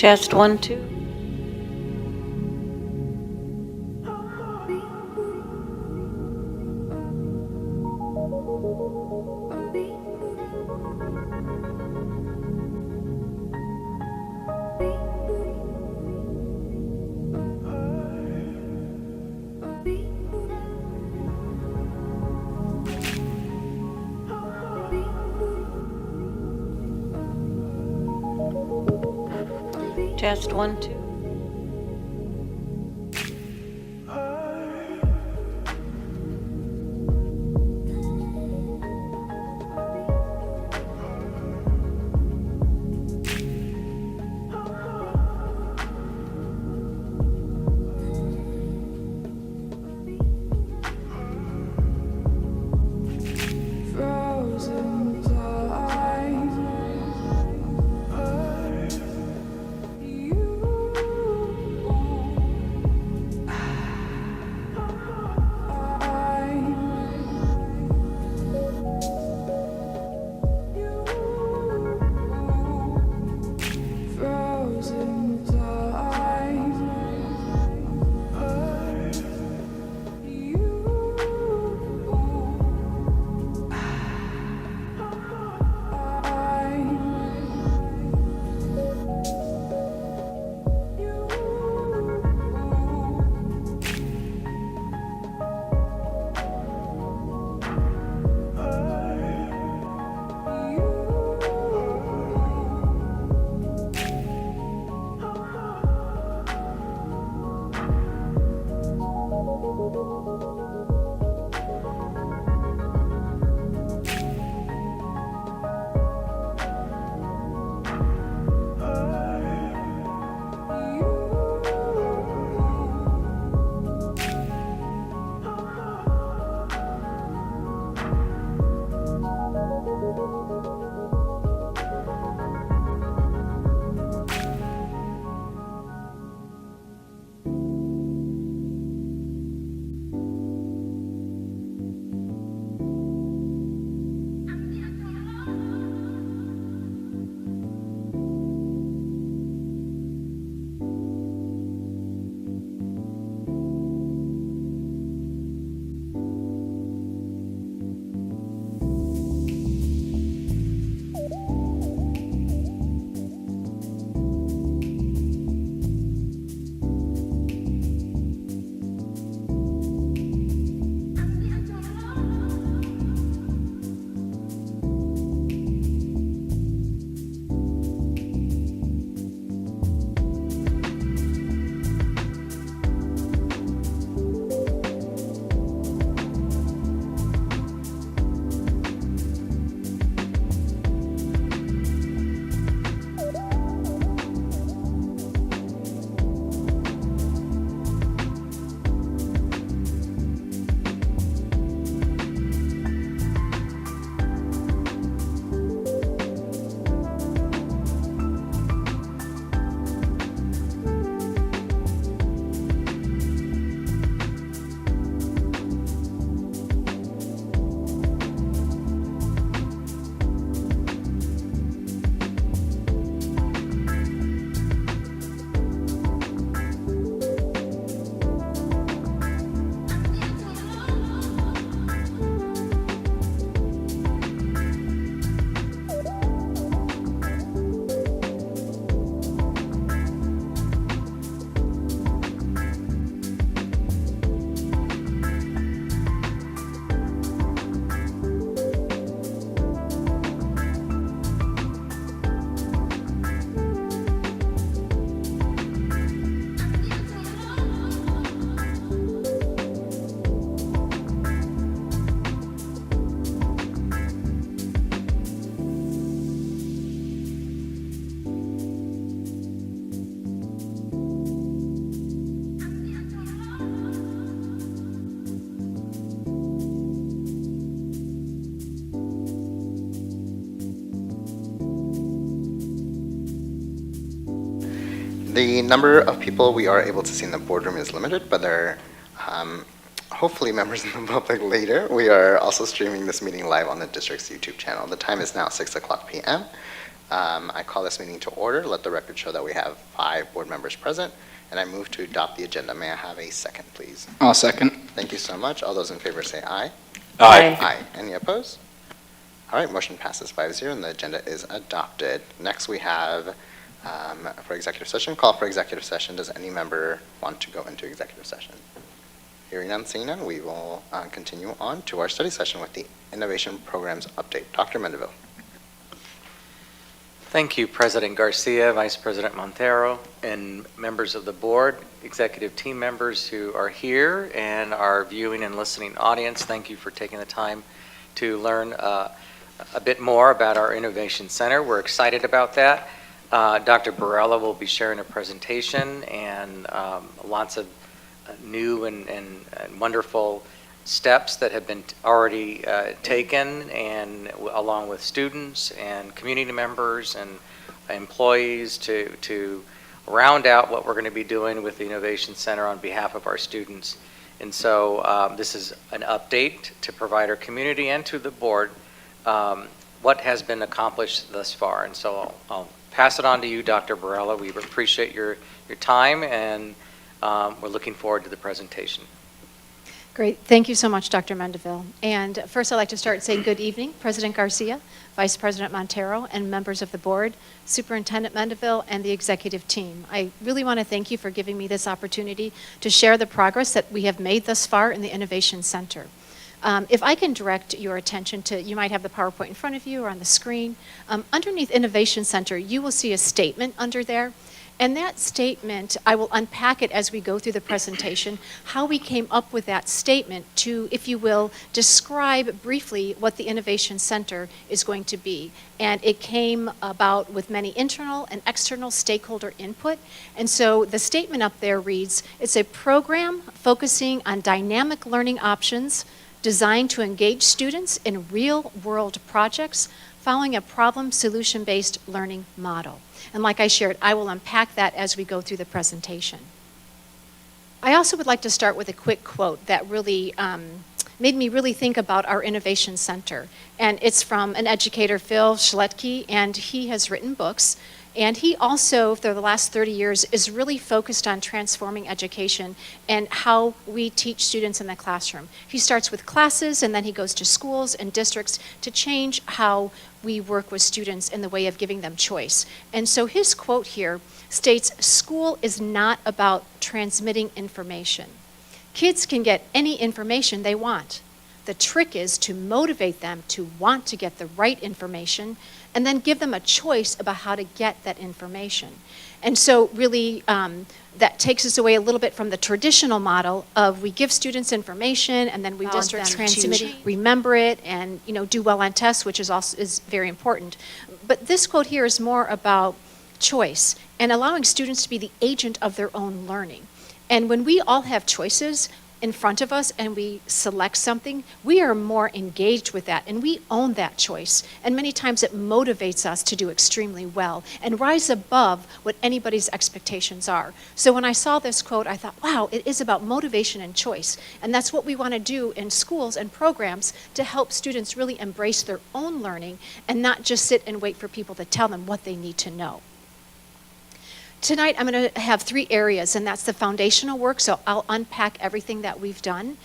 Test 1, 2. Test 1, 2. The number of people we are able to see in the boardroom is limited, but there are hopefully members of the public later. We are also streaming this meeting live on the district's YouTube channel. The time is now 6 o'clock p.m. I call this meeting to order. Let the record show that we have 5 board members present, and I move to adopt the agenda. May I have a second, please? I'll second. Thank you so much. All those in favor say aye. Aye. Aye. Any opposed? All right, motion passes 5-0, and the agenda is adopted. Next, we have for executive session, call for executive session. Does any member want to go into executive session? Hearing none, seeing none, we will continue on to our study session with the Innovation Programs Update. Dr. Mendeville. Thank you, President Garcia, Vice President Montero, and members of the board, executive team members who are here, and our viewing and listening audience. Thank you for taking the time to learn a bit more about our Innovation Center. We're excited about that. Dr. Barella will be sharing a presentation and lots of new and wonderful steps that have been already taken, and along with students and community members and employees to round out what we're going to be doing with the Innovation Center on behalf of our students. And so this is an update to provide our community and to the board what has been accomplished thus far. And so I'll pass it on to you, Dr. Barella. We appreciate your time, and we're looking forward to the presentation. Great. Thank you so much, Dr. Mendeville. And first, I'd like to start saying good evening, President Garcia, Vice President Montero, and members of the board, Superintendent Mendeville, and the executive team. I really want to thank you for giving me this opportunity to share the progress that we have made thus far in the Innovation Center. If I can direct your attention to, you might have the PowerPoint in front of you or on the screen. Underneath Innovation Center, you will see a statement under there. And that statement, I will unpack it as we go through the presentation, how we came up with that statement to, if you will, describe briefly what the Innovation Center is going to be. And it came about with many internal and external stakeholder input. And so the statement up there reads, it's a program focusing on dynamic learning options designed to engage students in real-world projects following a problem-solution-based learning model. And like I shared, I will unpack that as we go through the presentation. I also would like to start with a quick quote that really made me really think about our Innovation Center. And it's from an educator, Phil Schletke, and he has written books. And he also, for the last 30 years, is really focused on transforming education and how we teach students in the classroom. He starts with classes, and then he goes to schools and districts to change how we work with students in the way of giving them choice. And so his quote here states, "School is not about transmitting information. Kids can get any information they want. The trick is to motivate them to want to get the right information and then give them a choice about how to get that information." And so really that takes us away a little bit from the traditional model of we give students information and then we want them to remember it and do well on tests, which is also very important. But this quote here is more about choice and allowing students to be the agent of their own learning. And when we all have choices in front of us and we select something, we are more engaged with that and we own that choice. And many times it motivates us to do extremely well and rise above what anybody's expectations are. So when I saw this quote, I thought, wow, it is about motivation and choice. And that's what we want to do in schools and programs to help students really embrace their own learning and not just sit and wait for people to tell them what they need to know. Tonight, I'm going to have 3 areas, and that's the foundational work, so I'll unpack everything that we've done.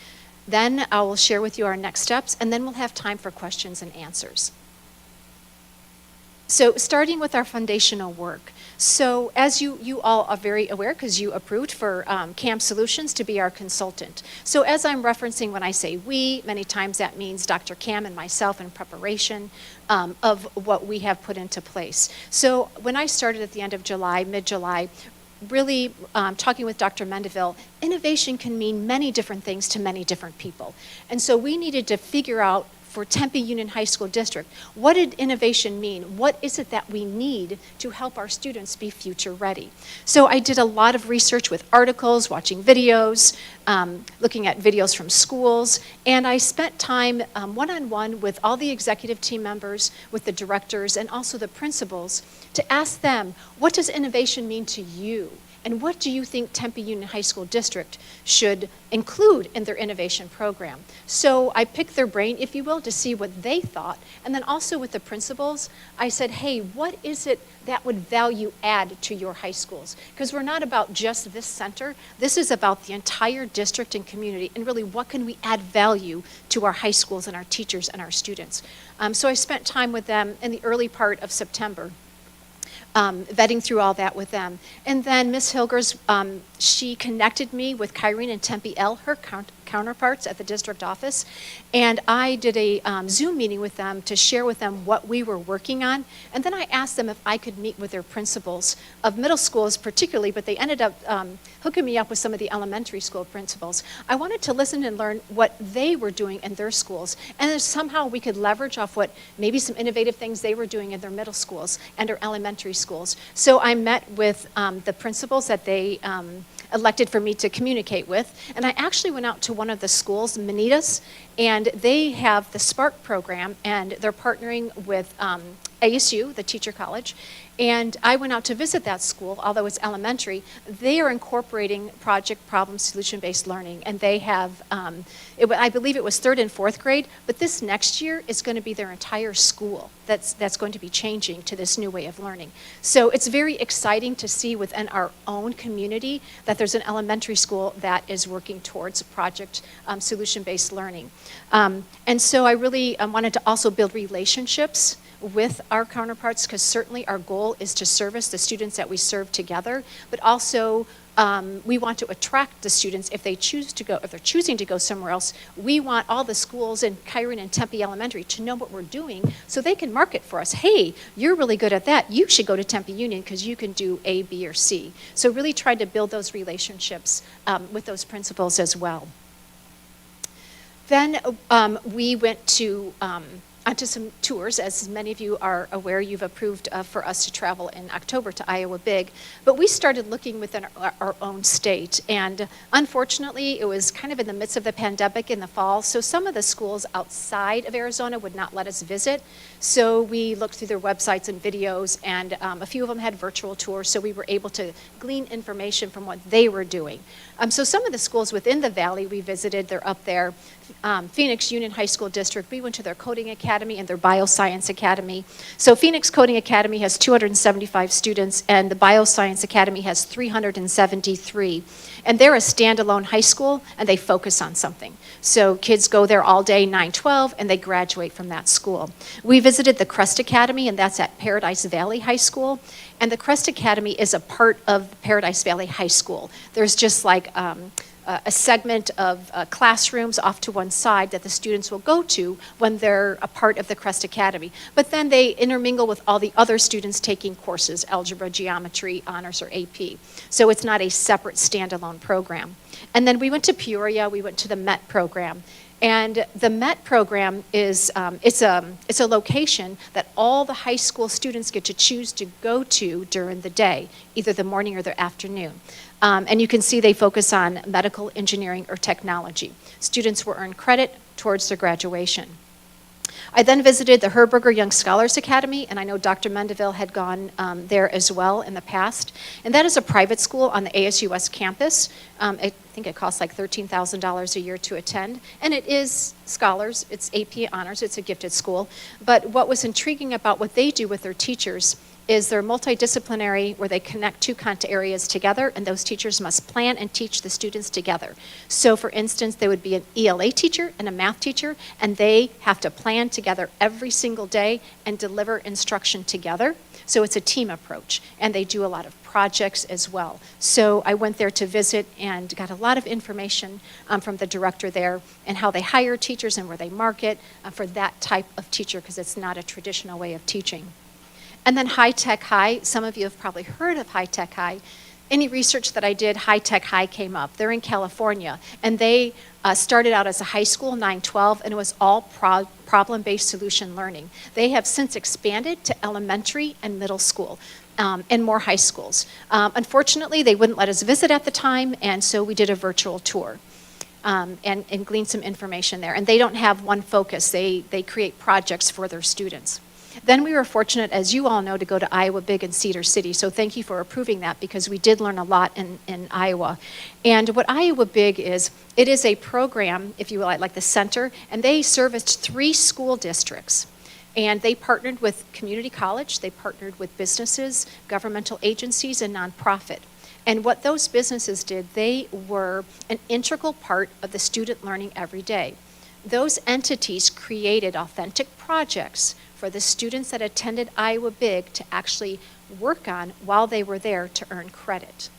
Then I will share with you our next steps, and then we'll have time for questions and answers. So starting with our foundational work. So as you all are very aware, because you approved for CAM Solutions to be our consultant. So as I'm referencing when I say we, many times that means Dr. Cam and myself in preparation of what we have put into place. So when I started at the end of July, mid-July, really talking with Dr. Mendeville, innovation can mean many different things to many different people. And so we needed to figure out for Tempe Union High School District, what did innovation mean? What is it that we need to help our students be future ready? So I did a lot of research with articles, watching videos, looking at videos from schools, and I spent time one-on-one with all the executive team members, with the directors, and also the principals to ask them, what does innovation mean to you? And what do you think Tempe Union High School District should include in their innovation program? So I picked their brain, if you will, to see what they thought. And then also with the principals, I said, hey, what is it that would value add to your high schools? Because we're not about just this center. This is about the entire district and community, and really what can we add value to our high schools and our teachers and our students. So I spent time with them in the early part of September, vetting through all that with them. And then Ms. Hilgers, she connected me with Kyrene and Tempe L, her counterparts at the district office, and I did a Zoom meeting with them to share with them what we were working on. And then I asked them if I could meet with their principals of middle schools particularly, but they ended up hooking me up with some of the elementary school principals. I wanted to listen and learn what they were doing in their schools, and then somehow we could leverage off what maybe some innovative things they were doing in their middle schools and their elementary schools. So I met with the principals that they elected for me to communicate with. And I actually went out to one of the schools, Manitas, and they have the Spark program, and they're partnering with ASU, the teacher college. And I went out to visit that school, although it's elementary. They are incorporating project problem solution-based learning, and they have, I believe it was 3rd and 4th grade, but this next year is going to be their entire school that's going to be changing to this new way of learning. So it's very exciting to see within our own community that there's an elementary school that is working towards project solution-based learning. And so I really wanted to also build relationships with our counterparts, because certainly our goal is to service the students that we serve together, but also we want to attract the students if they're choosing to go somewhere else. We want all the schools in Kyrene and Tempe Elementary to know what we're doing so they can market for us. Hey, you're really good at that. You should go to Tempe Union because you can do A, B, or C. So really tried to build those relationships with those principals as well. Then we went to onto some tours. As many of you are aware, you've approved for us to travel in October to Iowa Big, but we started looking within our own state, and unfortunately it was kind of in the midst of the pandemic in the fall, so some of the schools outside of Arizona would not let us visit, so we looked through their websites and videos, and a few of them had virtual tours, so we were able to glean information from what they were doing. So some of the schools within the valley we visited, they're up there. Phoenix Union High School District, we went to their coding academy and their bioscience academy. So Phoenix Coding Academy has 275 students, and the bioscience academy has 373. And they're a standalone high school, and they focus on something. So kids go there all day, 9-12, and they graduate from that school. We visited the Crest Academy, and that's at Paradise Valley High School. And the Crest Academy is a part of Paradise Valley High School. There's just like a segment of classrooms off to one side that the students will go to when they're a part of the Crest Academy. But then they intermingle with all the other students taking courses, algebra, geometry, honors, or AP. So it's not a separate standalone program. And then we went to Peoria, we went to the MET program. And the MET program is it's a location that all the high school students get to choose to go to during the day, either the morning or the afternoon. And you can see they focus on medical, engineering, or technology. Students will earn credit towards their graduation. I then visited the Herberger Young Scholars Academy, and I know Dr. Mendeville had gone there as well in the past. And that is a private school on the ASUS campus. I think it costs like $13,000 a year to attend. And it is scholars, it's AP honors, it's a gifted school. But what was intriguing about what they do with their teachers is they're multidisciplinary, where they connect two content areas together, and those teachers must plan and teach the students together. So for instance, there would be an ELA teacher and a math teacher, and they have to plan together every single day and deliver instruction together. So it's a team approach, and they do a lot of projects as well. So I went there to visit and got a lot of information from the director there and how they hire teachers and where they market for that type of teacher, because it's not a traditional way of teaching. And then High Tech High, some of you have probably heard of High Tech High. Any research that I did, High Tech High came up. They're in California, and they started out as a high school, 9-12, and it was all problem-based solution learning. They have since expanded to elementary and middle school. And more high schools. Unfortunately, they wouldn't let us visit at the time, and so we did a virtual tour and gleaned some information there. And they don't have one focus. They create projects for their students. Then we were fortunate, as you all know, to go to Iowa Big and Cedar City. So thank you for approving that, because we did learn a lot in Iowa. And what Iowa Big is, it is a program, if you will, like the center, and they serviced 3 school districts. And they partnered with community college, they partnered with businesses, governmental agencies, and nonprofit. And what those businesses did, they were an integral part of the student learning every day. Those entities created authentic projects for the students that attended Iowa Big to actually work on while they were there to earn credit.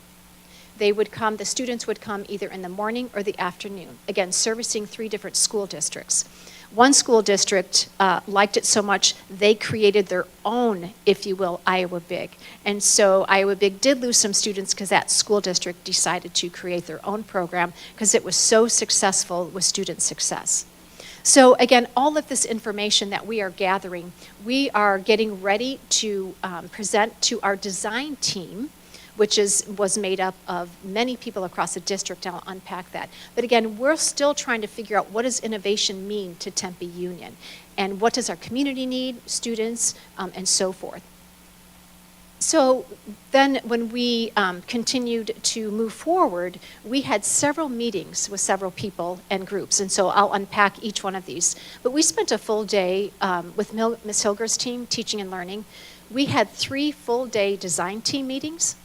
They would come, the students would come either in the morning or the afternoon, again, servicing 3 different school districts. One school district liked it so much, they created their own, if you will, Iowa Big. And so Iowa Big did lose some students because that school district decided to create their own program because it was so successful with student success. So again, all of this information that we are gathering, we are getting ready to present to our design team, which was made up of many people across the district, and I'll unpack that. But again, we're still trying to figure out what does innovation mean to Tempe Union, and what does our community need, students, and so forth. So then when we continued to move forward, we had several meetings with several people and groups, and so I'll unpack each one of these. But we spent a full day with Ms. Hilger's team, teaching and learning. We had 3 full-day design team meetings,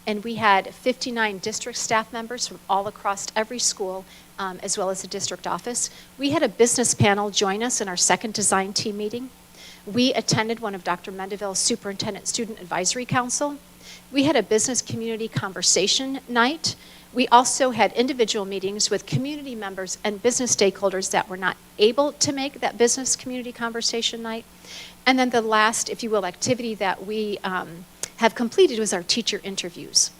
and we had 59 district staff members from all across every school, as well as the district office. We had a business panel join us in our second design team meeting. We attended one of Dr. Mendeville's Superintendent Student Advisory Council. We had a business community conversation night. We also had individual meetings with community members and business stakeholders that were not able to make that business community conversation night. And then the last, if you will, activity that we have completed was our teacher interviews.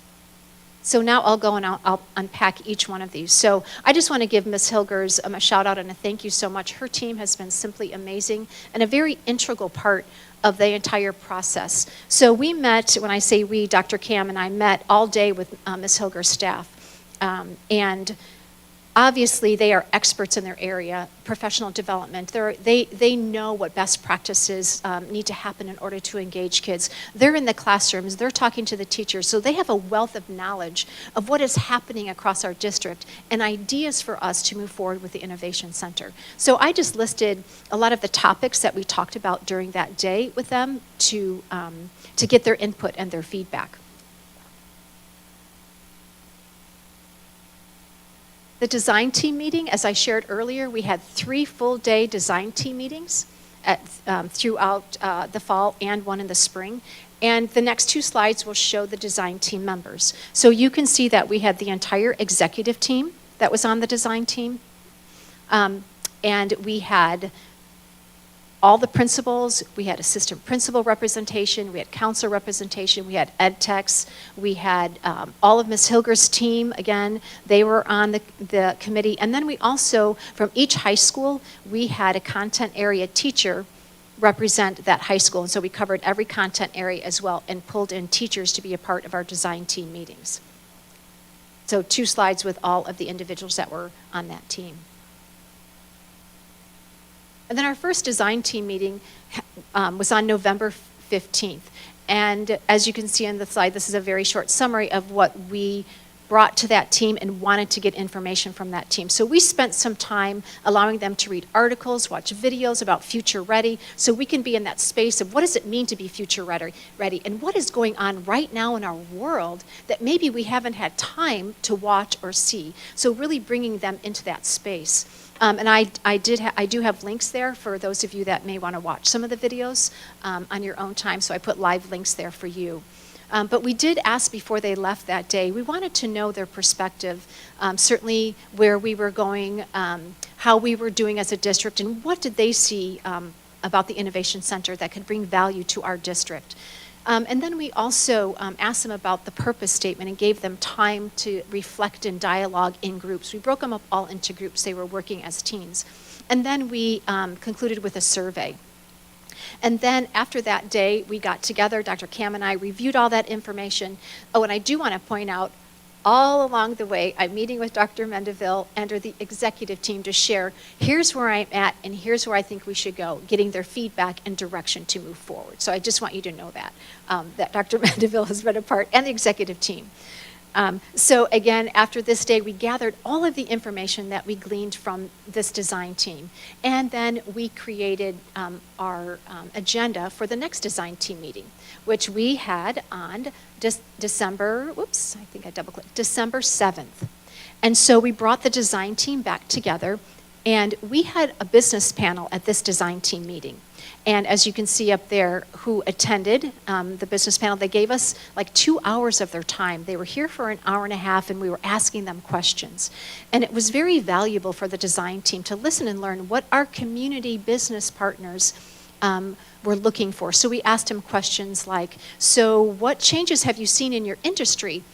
So now I'll go and I'll unpack each one of these. So I just want to give Ms. Hilgers a shout out and a thank you so much. Her team has been simply amazing and a very integral part of the entire process. So we met, when I say we, Dr. Cam and I met all day with Ms. Hilger's staff. And obviously they are experts in their area, professional development. They know what best practices need to happen in order to engage kids. They're in the classrooms, they're talking to the teachers, so they have a wealth of knowledge of what is happening across our district and ideas for us to move forward with the Innovation Center. So I just listed a lot of the topics that we talked about during that day with them to get their input and their feedback. The design team meeting, as I shared earlier, we had 3 full-day design team meetings throughout the fall and one in the spring. And the next 2 slides will show the design team members. So you can see that we had the entire executive team that was on the design team. And we had all the principals, we had assistant principal representation, we had counselor representation, we had ed techs, we had all of Ms. Hilger's team, again, they were on the committee. And then we also, from each high school, we had a content area teacher represent that high school. And so we covered every content area as well and pulled in teachers to be a part of our design team meetings. So 2 slides with all of the individuals that were on that team. And then our first design team meeting was on November 15th. And as you can see on the slide, this is a very short summary of what we brought to that team and wanted to get information from that team. So we spent some time allowing them to read articles, watch videos about Future Ready, so we can be in that space of what does it mean to be future ready, and what is going on right now in our world that maybe we haven't had time to watch or see. So really bringing them into that space. And I do have links there for those of you that may want to watch some of the videos on your own time, so I put live links there for you. But we did ask before they left that day, we wanted to know their perspective, certainly where we were going, how we were doing as a district, and what did they see about the Innovation Center that could bring value to our district. And then we also asked them about the purpose statement and gave them time to reflect and dialogue in groups. We broke them up all into groups. They were working as teams. And then we concluded with a survey. And then after that day, we got together, Dr. Cam and I reviewed all that information. Oh, and I do want to point out, all along the way, I'm meeting with Dr. Mendeville and or the executive team to share, here's where I'm at and here's where I think we should go, getting their feedback and direction to move forward. So I just want you to know that Dr. Mendeville has been a part, and the executive team. So again, after this day, we gathered all of the information that we gleaned from this design team. And then we created our agenda for the next design team meeting, which we had on December 7th. And so we brought the design team back together, and we had a business panel at this design team meeting. And as you can see up there, who attended the business panel, they gave us like 2 hours of their time. They were here for an hour and a half, and we were asking them questions. And it was very valuable for the design team to listen and learn what our community business partners were looking for. So we asked them questions like, so what changes have you seen in your industry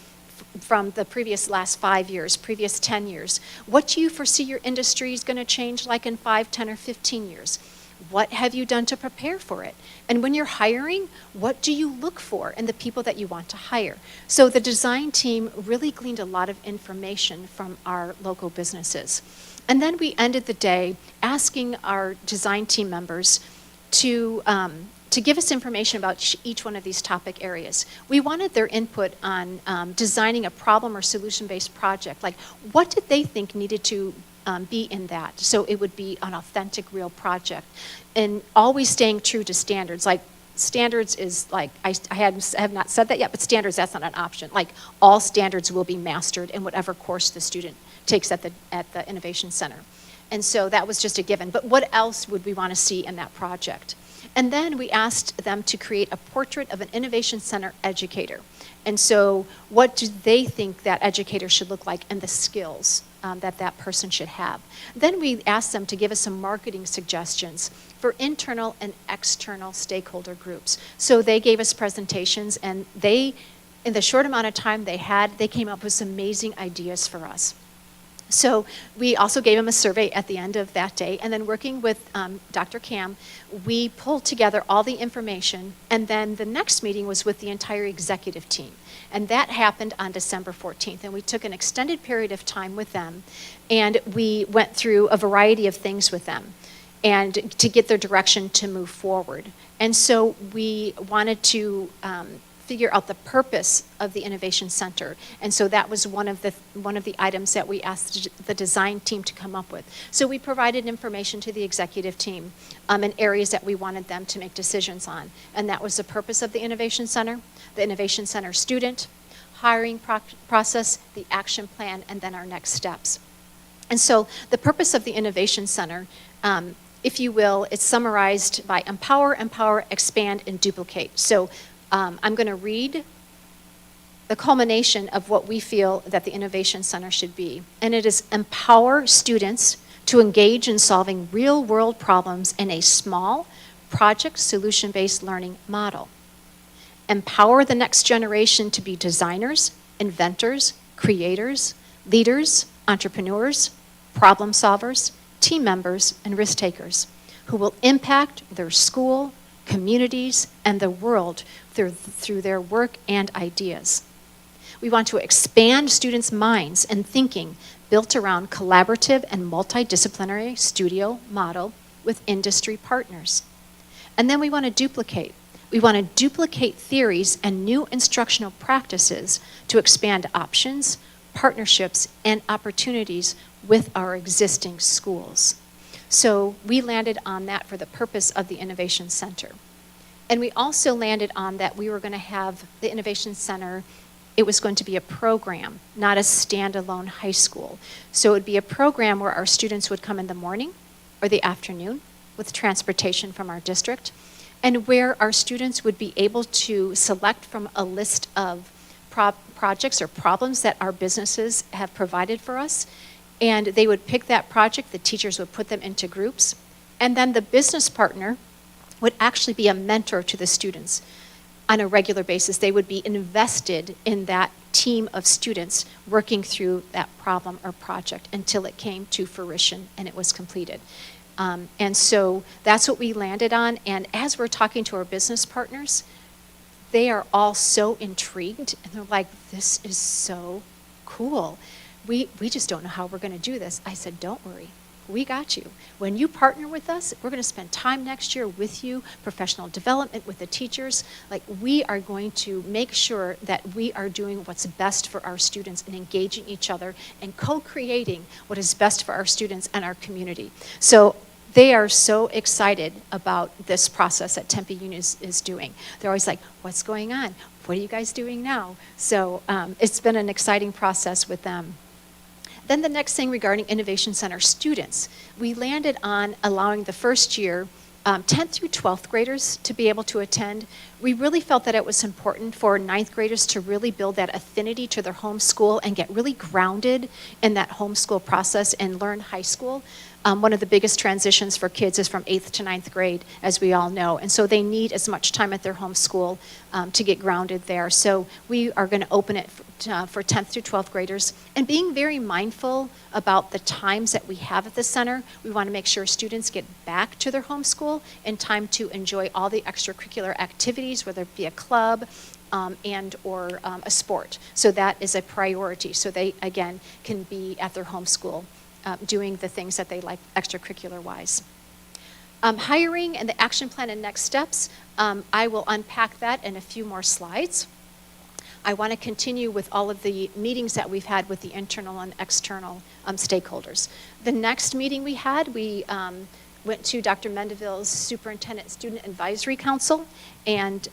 from the previous last 5 years, previous 10 years? What do you foresee your industry is going to change like in 5, 10, or 15 years? What have you done to prepare for it? And when you're hiring, what do you look for in the people that you want to hire? So the design team really gleaned a lot of information from our local businesses. And then we ended the day asking our design team members to give us information about each one of these topic areas. We wanted their input on designing a problem or solution-based project. Like, what did they think needed to be in that, so it would be an authentic, real project, and always staying true to standards. Like, standards is like, I have not said that yet, but standards, that's not an option. Like, all standards will be mastered in whatever course the student takes at the Innovation Center. And so that was just a given. But what else would we want to see in that project? And then we asked them to create a portrait of an Innovation Center educator. And so what do they think that educator should look like, and the skills that person should have? Then we asked them to give us some marketing suggestions for internal and external stakeholder groups. So they gave us presentations, and they, in the short amount of time they had, they came up with some amazing ideas for us. So we also gave them a survey at the end of that day, and then working with Dr. Cam, we pulled together all the information, and then the next meeting was with the entire executive team. And that happened on December 14th, and we took an extended period of time with them, and we went through a variety of things with them and to get their direction to move forward. And so we wanted to figure out the purpose of the Innovation Center. And so that was one of the items that we asked the design team to come up with. So we provided information to the executive team in areas that we wanted them to make decisions on. And that was the purpose of the Innovation Center, the Innovation Center student, hiring process, the action plan, and then our next steps. And so the purpose of the Innovation Center, if you will, it's summarized by empower, expand, and duplicate. So I'm going to read the culmination of what we feel that the Innovation Center should be. And it is empower students to engage in solving real-world problems in a small, project solution-based learning model. Empower the next generation to be designers, inventors, creators, leaders, entrepreneurs, problem solvers, team members, and risk takers who will impact their school, communities, and the world through their work and ideas. We want to expand students' minds and thinking built around collaborative and multidisciplinary studio model with industry partners. And then we want to duplicate. We want to duplicate theories and new instructional practices to expand options, partnerships, and opportunities with our existing schools. So we landed on that for the purpose of the Innovation Center. And we also landed on that we were going to have the Innovation Center, it was going to be a program, not a standalone high school. So it would be a program where our students would come in the morning or the afternoon with transportation from our district, and where our students would be able to select from a list of projects or problems that our businesses have provided for us. And they would pick that project, the teachers would put them into groups, and then the business partner would actually be a mentor to the students on a regular basis. They would be invested in that team of students working through that problem or project until it came to fruition and it was completed. And so that's what we landed on. And as we're talking to our business partners, they are all so intrigued, and they're like, this is so cool. We just don't know how we're going to do this. I said, don't worry. We got you. When you partner with us, we're going to spend time next year with you, professional development with the teachers. Like, we are going to make sure that we are doing what's best for our students and engaging each other and co-creating what is best for our students and our community. So they are so excited about this process that Tempe Union is doing. They're always like, what's going on? What are you guys doing now? So it's been an exciting process with them. Then the next thing regarding Innovation Center students, we landed on allowing the first year 10th through 12th graders to be able to attend. We really felt that it was important for 9th graders to really build that affinity to their home school and get really grounded in that homeschool process and learn high school. One of the biggest transitions for kids is from 8th to 9th grade, as we all know. And so they need as much time at their home school to get grounded there. So we are going to open it for 10th through 12th graders. And being very mindful about the times that we have at the center, we want to make sure students get back to their home school in time to enjoy all the extracurricular activities, whether it be a club, and or a sport. So that is a priority. So they, again, can be at their home school doing the things that they like extracurricular-wise. Hiring and the action plan and next steps, I will unpack that in a few more slides. I want to continue with all of the meetings that we've had with the internal and external stakeholders. The next meeting we had, we went to Dr. Mendeville's Superintendent Student Advisory Council, and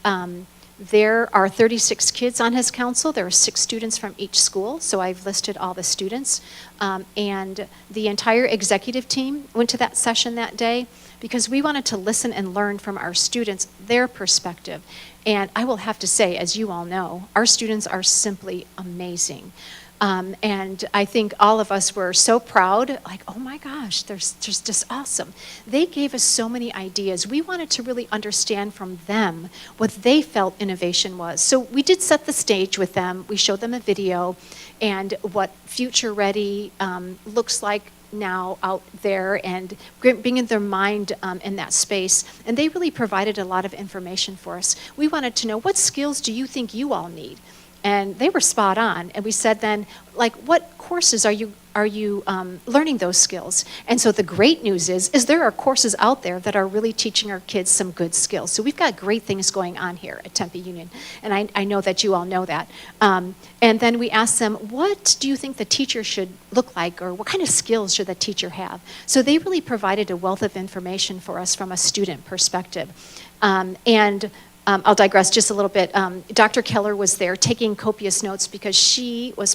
there are 36 kids on his council. There are 6 students from each school, so I've listed all the students. And the entire executive team went to that session that day because we wanted to listen and learn from our students, their perspective. And I will have to say, as you all know, our students are simply amazing. And I think all of us were so proud, like, oh my gosh, they're just awesome. They gave us so many ideas. We wanted to really understand from them what they felt innovation was. So we did set the stage with them. We showed them a video and what future ready looks like now out there and bringing their mind in that space. And they really provided a lot of information for us. We wanted to know, what skills do you think you all need? And they were spot on. And we said then, like, what courses are you learning those skills? And so the great news is there are courses out there that are really teaching our kids some good skills. So we've got great things going on here at Tempe Union. And I know that you all know that. And then we asked them, what do you think the teacher should look like, or what kind of skills should the teacher have? So they really provided a wealth of information for us from a student perspective. I'll digress just a little bit. Dr. Keller was there taking copious notes because she was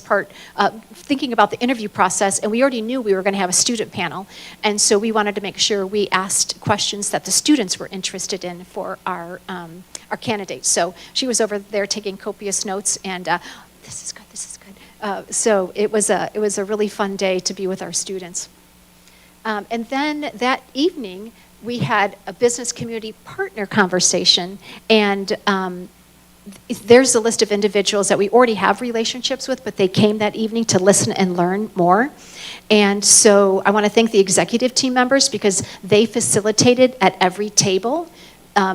thinking about the interview process, and we already knew we were going to have a student panel. And so we wanted to make sure we asked questions that the students were interested in for our candidates. So she was over there taking copious notes, and this is good. So it was a really fun day to be with our students. And then that evening, we had a business community partner conversation, and there's a list of individuals that we already have relationships with, but they came that evening to listen and learn more. And so I want to thank the executive team members because they facilitated at every table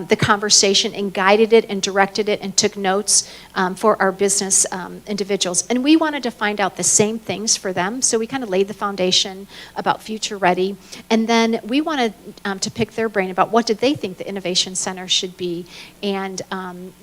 the conversation and guided it and directed it and took notes for our business individuals. And we wanted to find out the same things for them, so we kind of laid the foundation about future ready. And then we wanted to pick their brain about what did they think the Innovation Center should be, and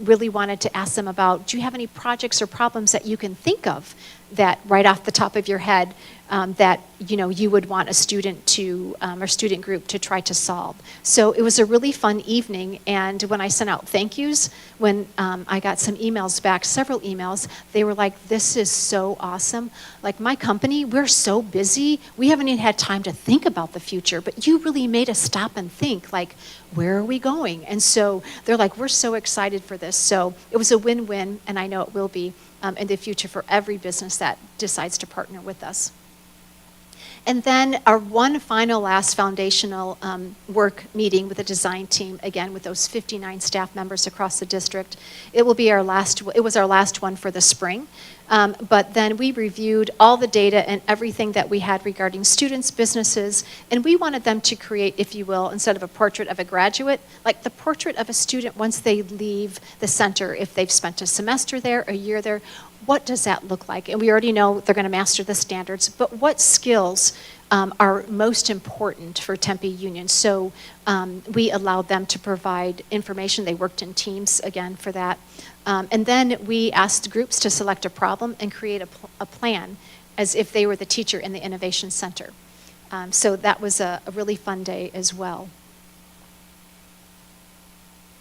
really wanted to ask them about, do you have any projects or problems that you can think of that right off the top of your head that you would want a student to or student group to try to solve. So it was a really fun evening, and when I sent out thank yous, when I got some emails back, several emails, they were like, this is so awesome. Like, my company, we're so busy, we haven't even had time to think about the future, but you really made us stop and think, like, where are we going? And so they're like, we're so excited for this. So it was a win-win, and I know it will be in the future for every business that decides to partner with us. And then our one final last foundational work meeting with the design team, again with those 59 staff members across the district. It was our last one for the spring. But then we reviewed all the data and everything that we had regarding students, businesses, and we wanted them to create, if you will, instead of a portrait of a graduate, like the portrait of a student once they leave the center, if they've spent a semester there, a year there. what does that look like? And we already know they're going to master the standards, but what skills are most important for Tempe Union? So we allowed them to provide information. They worked in teams, again, for that. And then we asked groups to select a problem and create a plan as if they were the teacher in the Innovation Center. So that was a really fun day as well.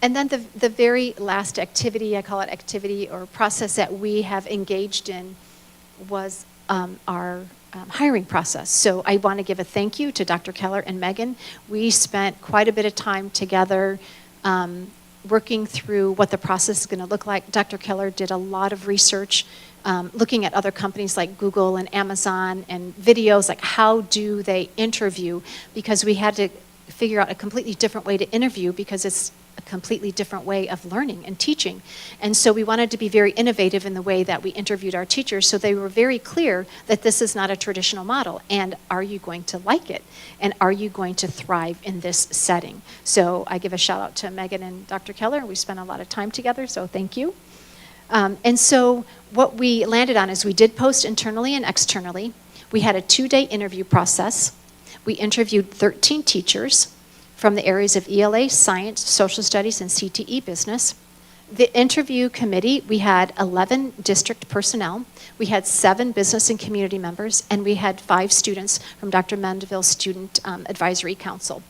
And then the very last activity, I call it activity or process that we have engaged in was our hiring process. So I want to give a thank you to Dr. Keller and Megan. We spent quite a bit of time together working through what the process is going to look like. Dr. Keller did a lot of research looking at other companies like Google and Amazon and videos, like how do they interview, because we had to figure out a completely different way to interview because it's a completely different way of learning and teaching. And so we wanted to be very innovative in the way that we interviewed our teachers, so they were very clear that this is not a traditional model, and are you going to like it? And are you going to thrive in this setting? So I give a shout out to Megan and Dr. Keller. We spent a lot of time together, so thank you. And so what we landed on is we did post internally and externally. We had a 2-day interview process. We interviewed 13 teachers from the areas of ELA, science, social studies, and CTE business. The interview committee, we had 11 district personnel. We had 7 business and community members, and we had 5 students from Dr. Mandeville's Student Advisory Council.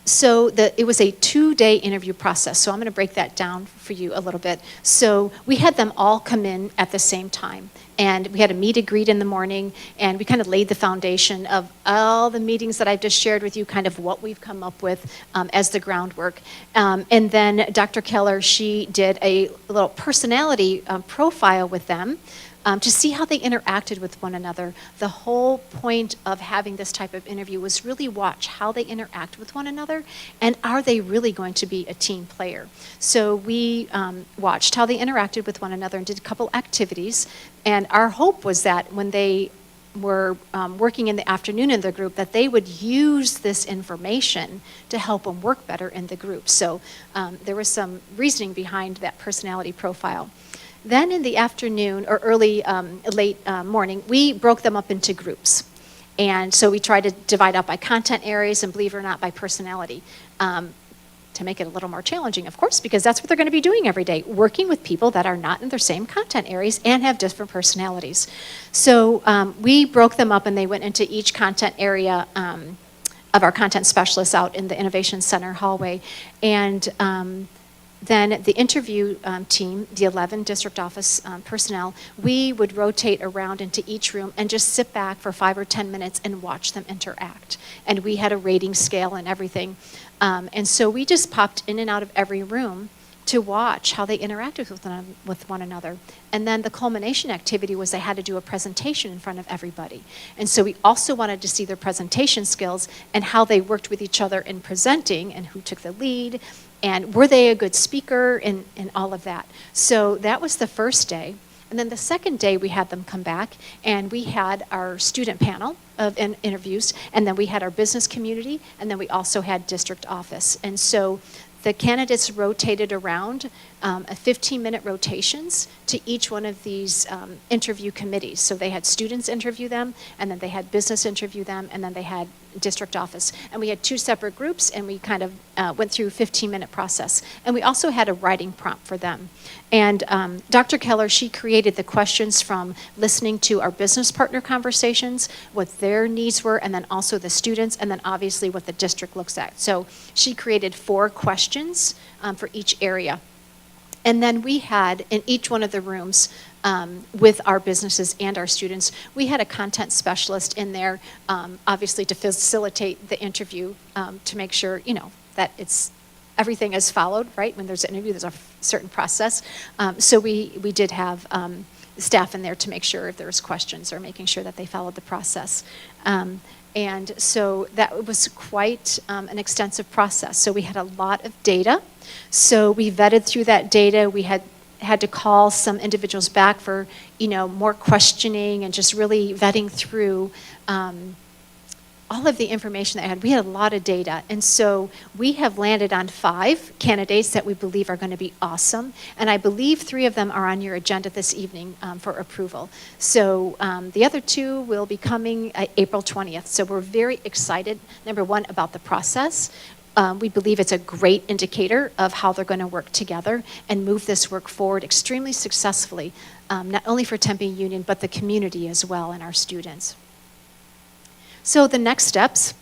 So it was a 2-day interview process. So I'm going to break that down for you a little bit. So we had them all come in at the same time. And we had a meet and greet in the morning, and we kind of laid the foundation of all the meetings that I've just shared with you, kind of what we've come up with as the groundwork. And then Dr. Keller, she did a little personality profile with them to see how they interacted with one another. The whole point of having this type of interview was really watch how they interact with one another, and are they really going to be a team player? So we watched how they interacted with one another and did a couple activities, and our hope was that when they were working in the afternoon in the group, that they would use this information to help them work better in the group. So there was some reasoning behind that personality profile. Then in the afternoon or late morning, we broke them up into groups. And so we tried to divide up by content areas and, believe it or not, by personality to make it a little more challenging, of course, because that's what they're going to be doing every day, working with people that are not in their same content areas and have different personalities. So we broke them up, and they went into each content area of our content specialists out in the Innovation Center hallway. And then the interview team, the 11 district office personnel, we would rotate around into each room and just sit back for 5 or 10 minutes and watch them interact. And we had a rating scale and everything. And so we just popped in and out of every room to watch how they interacted with one another. And then the culmination activity was they had to do a presentation in front of everybody. And so we also wanted to see their presentation skills and how they worked with each other in presenting and who took the lead. And were they a good speaker and all of that. So that was the first day. And then the second day we had them come back, and we had our student panel of interviews, and then we had our business community, and then we also had district office. And so the candidates rotated around a 15-minute rotations to each one of these interview committees. So they had students interview them, and then they had business interview them, and then they had district office. And we had 2 separate groups, and we kind of went through a 15-minute process. And we also had a writing prompt for them. And Dr. Keller, she created the questions from listening to our business partner conversations, what their needs were, and then also the students, and then obviously what the district looks at. So she created 4 questions for each area. And then we had, in each one of the rooms, with our businesses and our students, we had a content specialist in there, obviously to facilitate the interview, to make sure, that everything is followed, right? When there's an interview, there's a certain process. So we did have staff in there to make sure if there was questions or making sure that they followed the process. And so that was quite an extensive process. So we had a lot of data. So we vetted through that data. We had to call some individuals back for, more questioning and just really vetting through all of the information that I had. We had a lot of data, and so we have landed on 5 candidates that we believe are going to be awesome, and I believe 3 of them are on your agenda this evening for approval. So the other 2 will be coming April 20th. So we're very excited, number one, about the process. We believe it's a great indicator of how they're going to work together and move this work forward extremely successfully, not only for Tempe Union, but the community as well and our students. So the next steps,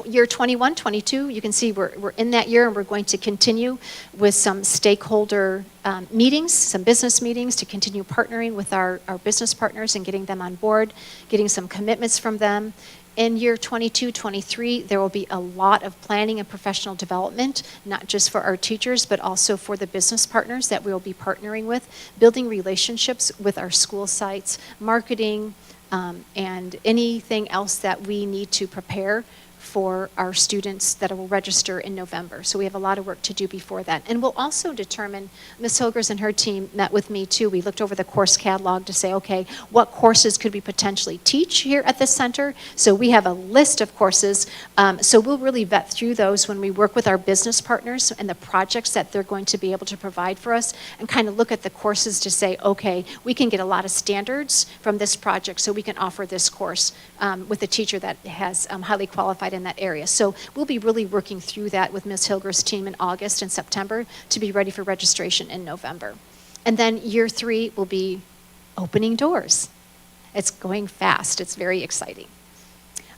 year 21, 22, you can see we're in that year, and we're going to continue with some stakeholder meetings, some business meetings, to continue partnering with our business partners and getting them on board, getting some commitments from them. In year 22, 23, there will be a lot of planning and professional development, not just for our teachers, but also for the business partners that we will be partnering with, building relationships with our school sites, marketing, and anything else that we need to prepare for our students that will register in November. So we have a lot of work to do before that. And we'll also determine, Ms. Hilgers and her team met with me too. We looked over the course catalog to say, okay, what courses could we potentially teach here at the center? So we have a list of courses. So we'll really vet through those when we work with our business partners and the projects that they're going to be able to provide for us, and kind of look at the courses to say, okay, we can get a lot of standards from this project, so we can offer this course with a teacher that has highly qualified in that area. So we'll be really working through that with Ms. Hilger's team in August and September to be ready for registration in November. And then year 3 will be opening doors. It's going fast. It's very exciting.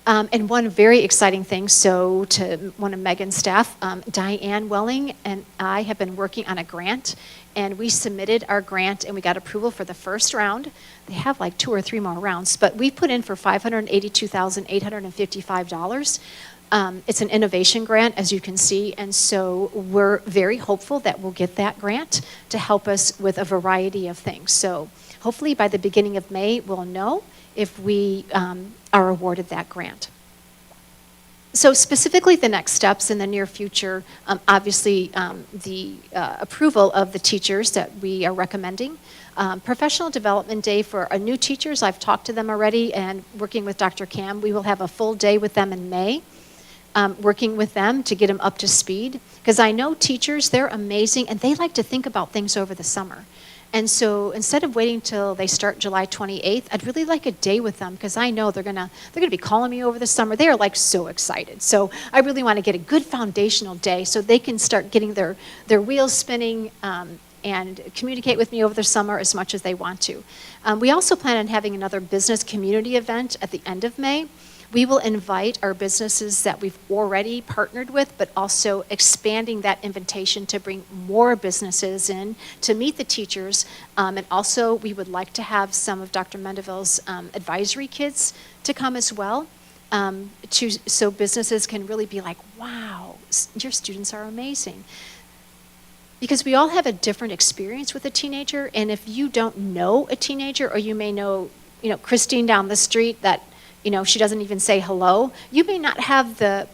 And one very exciting thing, so to one of Megan's staff, Diane Welling and I have been working on a grant, and we submitted our grant and we got approval for the first round. They have like 2 or 3 more rounds, but we put in for $582,855. It's an innovation grant, as you can see, and so we're very hopeful that we'll get that grant to help us with a variety of things. So hopefully by the beginning of May, we'll know if we are awarded that grant. So specifically the next steps in the near future, obviously the approval of the teachers that we are recommending. Professional Development Day for our new teachers, I've talked to them already, and working with Dr. Cam, we will have a full day with them in May, working with them to get them up to speed. Because I know teachers, they're amazing, and they like to think about things over the summer. And so instead of waiting till they start July 28th, I'd really like a day with them, because I know they're gonna be calling me over the summer. They are like so excited. So I really want to get a good foundational day so they can start getting their wheels spinning and communicate with me over the summer as much as they want to. We also plan on having another business community event at the end of May. We will invite our businesses that we've already partnered with, but also expanding that invitation to bring more businesses in to meet the teachers. And also, we would like to have some of Dr. Mendeville's advisory kids to come as well, so businesses can really be like, wow, your students are amazing. Because we all have a different experience with a teenager, and if you don't know a teenager, or you may know, Christine down the street that, she doesn't even say hello, you may not have the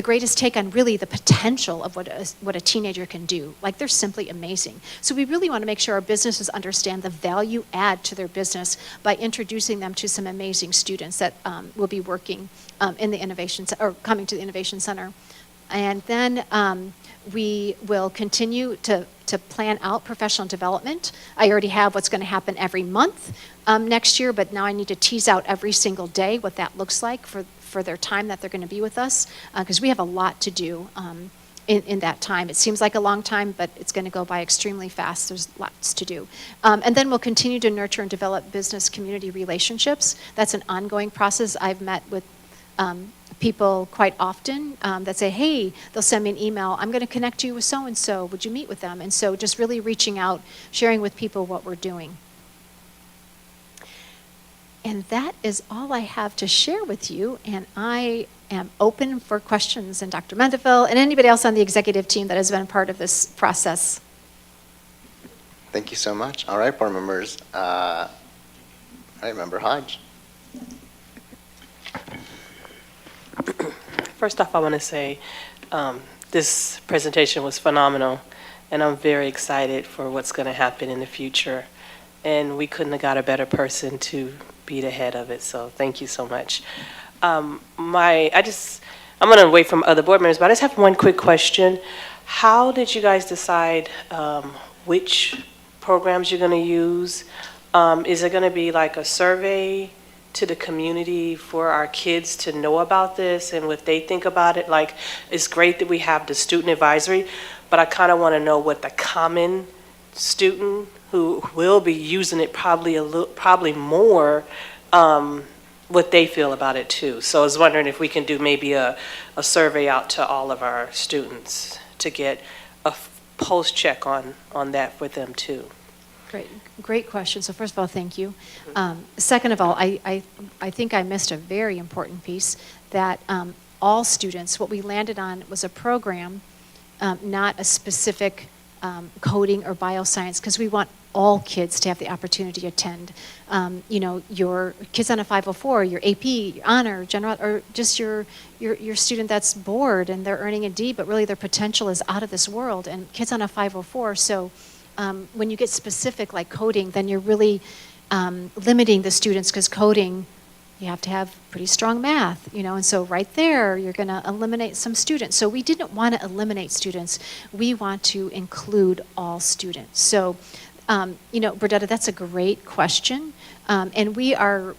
greatest take on really the potential of what a teenager can do. Like, they're simply amazing. So we really want to make sure our businesses understand the value add to their business by introducing them to some amazing students that will be working in the innovation, or coming to the Innovation Center. And then we will continue to plan out professional development. I already have what's going to happen every month next year, but now I need to tease out every single day what that looks like for their time that they're going to be with us, because we have a lot to do in that time. It seems like a long time, but it's going to go by extremely fast. There's lots to do. And then we'll continue to nurture and develop business community relationships. That's an ongoing process. I've met with people quite often that say, hey, they'll send me an email, I'm going to connect you with so-and-so, would you meet with them? And so just really reaching out, sharing with people what we're doing. And that is all I have to share with you, and I am open for questions, and Dr. Mendeville and anybody else on the executive team that has been a part of this process. Thank you so much. All right, board members. All right, Member Hodge. First off, I want to say this presentation was phenomenal, and I'm very excited for what's going to happen in the future. And we couldn't have got a better person to beat ahead of it, so thank you so much. I'm going to wait from other board members, but I just have one quick question. How did you guys decide which programs you're going to use? Is it going to be like a survey to the community for our kids to know about this and what they think about it? Like, it's great that we have the student advisory, but I kind of want to know what the common student who will be using it probably more, what they feel about it too. So I was wondering if we can do maybe a survey out to all of our students to get a post check on that for them too. Great question. So first of all, thank you. Second of all, I think I missed a very important piece that all students, what we landed on was a program, not a specific coding or bioscience, because we want all kids to have the opportunity to attend. Your kids on a 504, your AP, your honor, general, or just your student that's bored and they're earning a D, but really their potential is out of this world, and kids on a 504. So when you get specific like coding, then you're really limiting the students, because coding, you have to have pretty strong math, and so right there, you're going to eliminate some students. So we didn't want to eliminate students. We want to include all students. So, Burdetta, that's a great question. And we are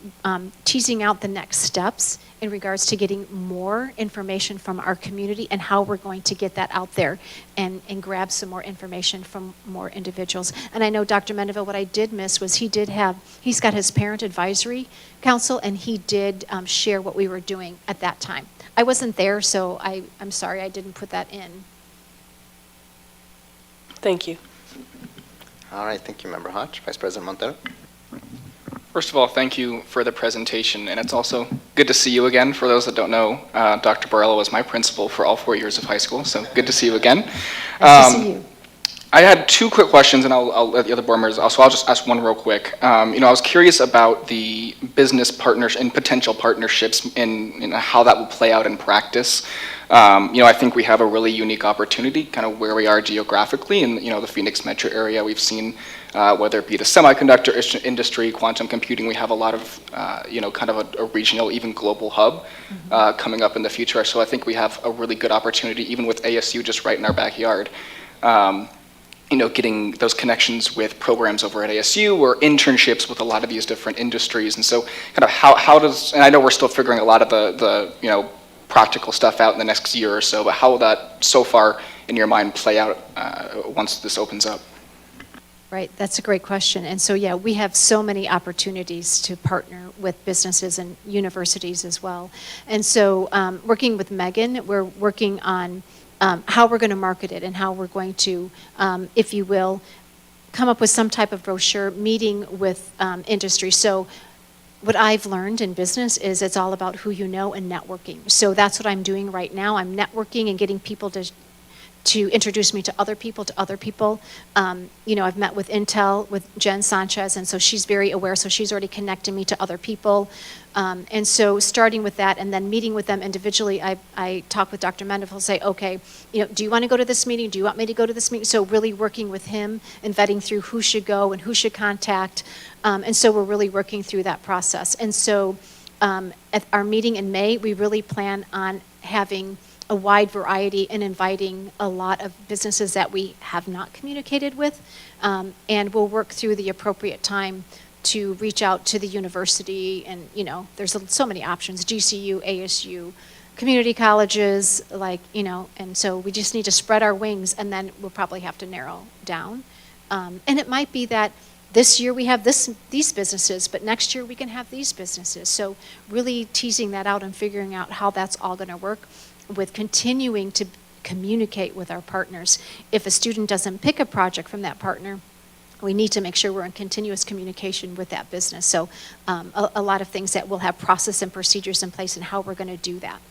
teasing out the next steps in regards to getting more information from our community and how we're going to get that out there and grab some more information from more individuals. And I know, Dr. Mendeville, what I did miss was he's got his parent advisory council, and he did share what we were doing at that time. I wasn't there, so I'm sorry I didn't put that in. Thank you. All right, thank you, Member Hodge. Vice President Montero. First of all, thank you for the presentation, and it's also good to see you again. For those that don't know, Dr. Barella was my principal for all 4 years of high school, so good to see you again. Nice to see you. I had two quick questions, and I'll let the other board members, so I'll just ask one real quick. I was curious about the business partners and potential partnerships and how that will play out in practice. I think we have a really unique opportunity, kind of where we are geographically in, the Phoenix metro area. We've seen, whether it be the semiconductor industry, quantum computing, we have a lot of, kind of a regional, even global hub coming up in the future. So I think we have a really good opportunity, even with ASU just right in our backyard. Getting those connections with programs over at ASU or internships with a lot of these different industries. And so kind of how does, and I know we're still figuring a lot of the practical stuff out in the next year or so, but how will that so far in your mind play out once this opens up? Right, that's a great question. And so, yeah, we have so many opportunities to partner with businesses and universities as well. And so working with Megan, we're working on how we're going to market it and how we're going to, if you will, come up with some type of brochure meeting with industry. So what I've learned in business is it's all about who you know and networking. So that's what I'm doing right now. I'm networking and getting people to introduce me to other people. I've met with Intel, with Jen Sanchez, and so she's very aware, so she's already connecting me to other people. And so starting with that and then meeting with them individually, I talk with Dr. Mendeville, say, okay, do you want to go to this meeting? Do you want me to go to this meeting? So really working with him and vetting through who should go and who should contact. And so we're really working through that process. And so at our meeting in May, we really plan on having a wide variety and inviting a lot of businesses that we have not communicated with, and we'll work through the appropriate time to reach out to the university, and there's so many options, GCU, ASU, community colleges, and so we just need to spread our wings, and then we'll probably have to narrow down. And it might be that this year we have these businesses, but next year we can have these businesses. So really teasing that out and figuring out how that's all going to work, with continuing to communicate with our partners. If a student doesn't pick a project from that partner, we need to make sure we're in continuous communication with that business. So a lot of things that we'll have process and procedures in place and how we're going to do that.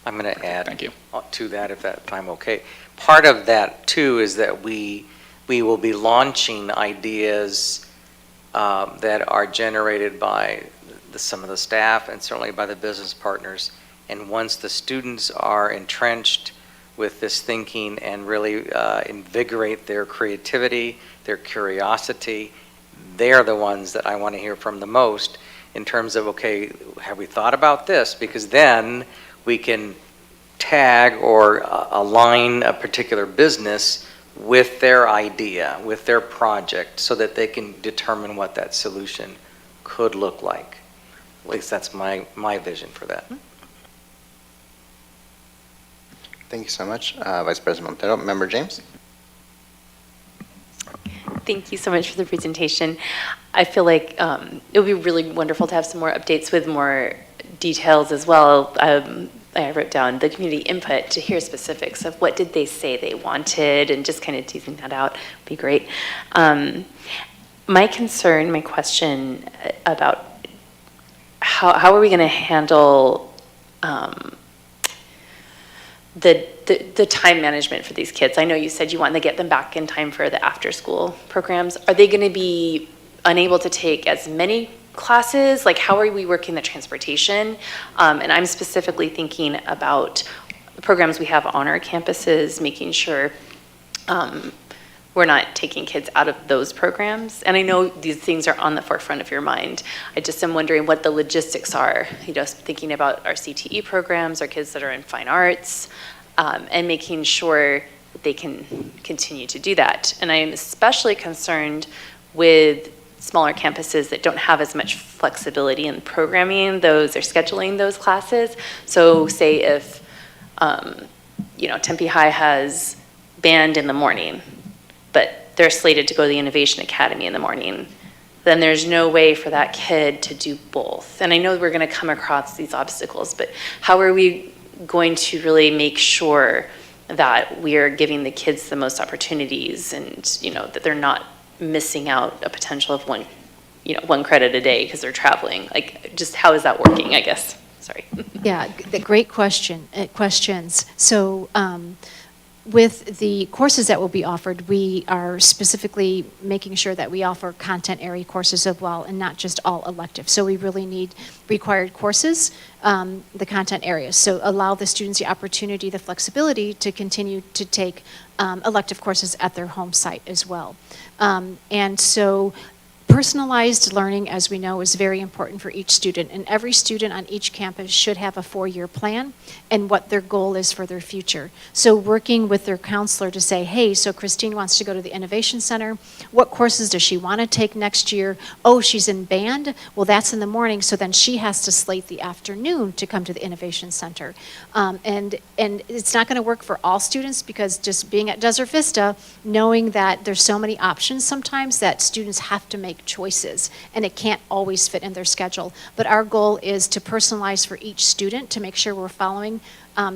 I'm going to add Thank you. to that, if I'm okay. Part of that, too, is that we will be launching ideas that are generated by some of the staff and certainly by the business partners. And once the students are entrenched with this thinking and really invigorate their creativity, their curiosity, they're the ones that I want to hear from the most. in terms of, okay, have we thought about this? Because then we can tag or align a particular business with their idea, with their project, so that they can determine what that solution could look like. At least that's my vision for that. Thank you so much, Vice President Montero. Member James? Thank you so much for the presentation. I feel like it would be really wonderful to have some more updates with more details as well. I wrote down the community input to hear specifics of what did they say they wanted, and just kind of teasing that out would be great. My concern, my question about how are we going to handle the time management for these kids? I know you said you want to get them back in time for the after-school programs. Are they going to be unable to take as many classes? Like, how are we working the transportation? And I'm specifically thinking about the programs we have on our campuses, making sure we're not taking kids out of those programs. And I know these things are on the forefront of your mind. I just am wondering what the logistics are. You know, thinking about our CTE programs, our kids that are in fine arts, and making sure that they can continue to do that. And I am especially concerned with smaller campuses that don't have as much flexibility in programming those or scheduling those classes. So say if, you know, Tempe High has band in the morning, but they're slated to go to the Innovation Academy in the morning, then there's no way for that kid to do both. And I know we're going to come across these obstacles, but how are we going to really make sure that we are giving the kids the most opportunities, and, you know, that they're not missing out a potential of one credit a day because they're traveling? Like, just how is that working, I guess? Sorry. Yeah, great questions. So with the courses that will be offered, we are specifically making sure that we offer content area courses as well, and not just all elective. So we really need required courses, the content areas. So allow the students the opportunity, the flexibility to continue to take elective courses at their home site as well. And so personalized learning, as we know, is very important for each student, and every student on each campus should have a 4-year plan and what their goal is for their future. So working with their counselor to say, hey, so Christine wants to go to the Innovation Center. What courses does she want to take next year? Oh, she's in band? Well, that's in the morning, so then she has to slate the afternoon to come to the Innovation Center. And it's not going to work for all students, because just being at Desert Vista, knowing that there's so many options sometimes that students have to make choices, and it can't always fit in their schedule. But our goal is to personalize for each student to make sure we're following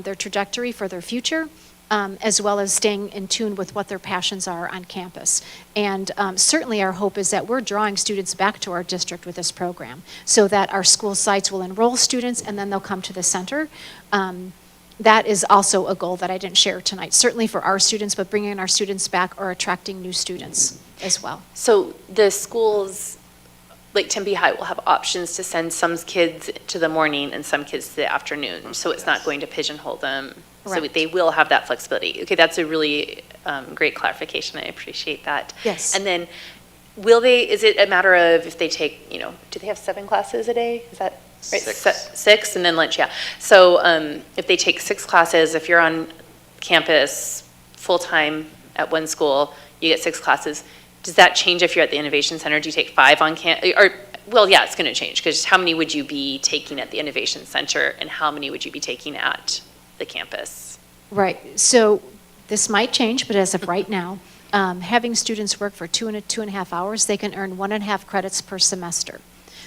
their trajectory for their future, as well as staying in tune with what their passions are on campus. And certainly our hope is that we're drawing students back to our district with this program, so that our school sites will enroll students and then they'll come to the center. That is also a goal that I didn't share tonight, certainly for our students, but bringing our students back or attracting new students as well. So the schools, like Tempe High, will have options to send some kids to the morning and some kids to the afternoon, so it's not going to pigeonhole them. So Correct. they will have that flexibility. Okay, that's a really great clarification. I appreciate that. Yes. And then is it a matter of if they take, do they have 7 classes a day? Is that right? 6. 6 and then lunch, yeah. So if they take 6 classes, if you're on campus full-time at one school, you get 6 classes. Does that change if you're at the Innovation Center? Do you take 5 on campus? Well, yeah, it's going to change, because how many would you be taking at the Innovation Center, and how many would you be taking at the campus? Right. So this might change, but as of right now, having students work for 2.5 hours, they can earn 1.5 credits per semester.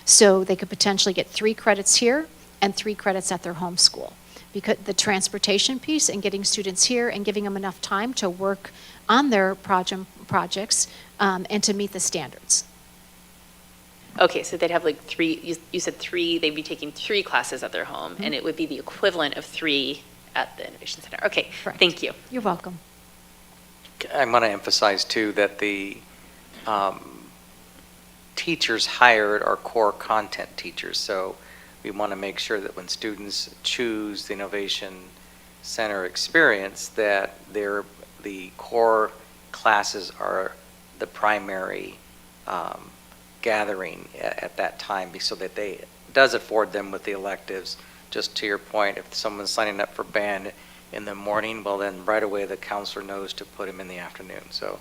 So they could potentially get 3 credits here and 3 credits at their home school. Because the transportation piece and getting students here and giving them enough time to work on their projects and to meet the standards. Okay, so they'd have like 3, you said 3, they'd be taking 3 classes at their home, and it would be the equivalent of 3 at the Innovation Center. Okay, Correct. Thank you. You're welcome. I want to emphasize, too, that the teachers hired are core content teachers, so we want to make sure that when students choose the Innovation Center experience, that the core classes are the primary gathering at that time so that does afford them with the electives. Just to your point, if someone's signing up for band in the morning, well then right away the counselor knows to put them in the afternoon. So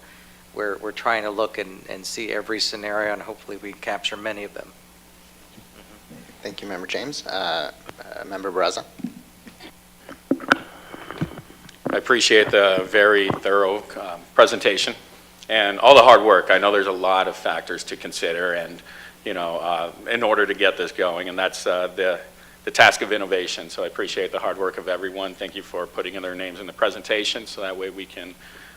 we're trying to look and see every scenario, and hopefully we capture many of them. Thank you, Member James. Member Baraza. I appreciate the very thorough presentation and all the hard work. I know there's a lot of factors to consider, and in order to get this going, and that's the task of innovation. So I appreciate the hard work of everyone. Thank you for putting in their names in the presentation, so that way we can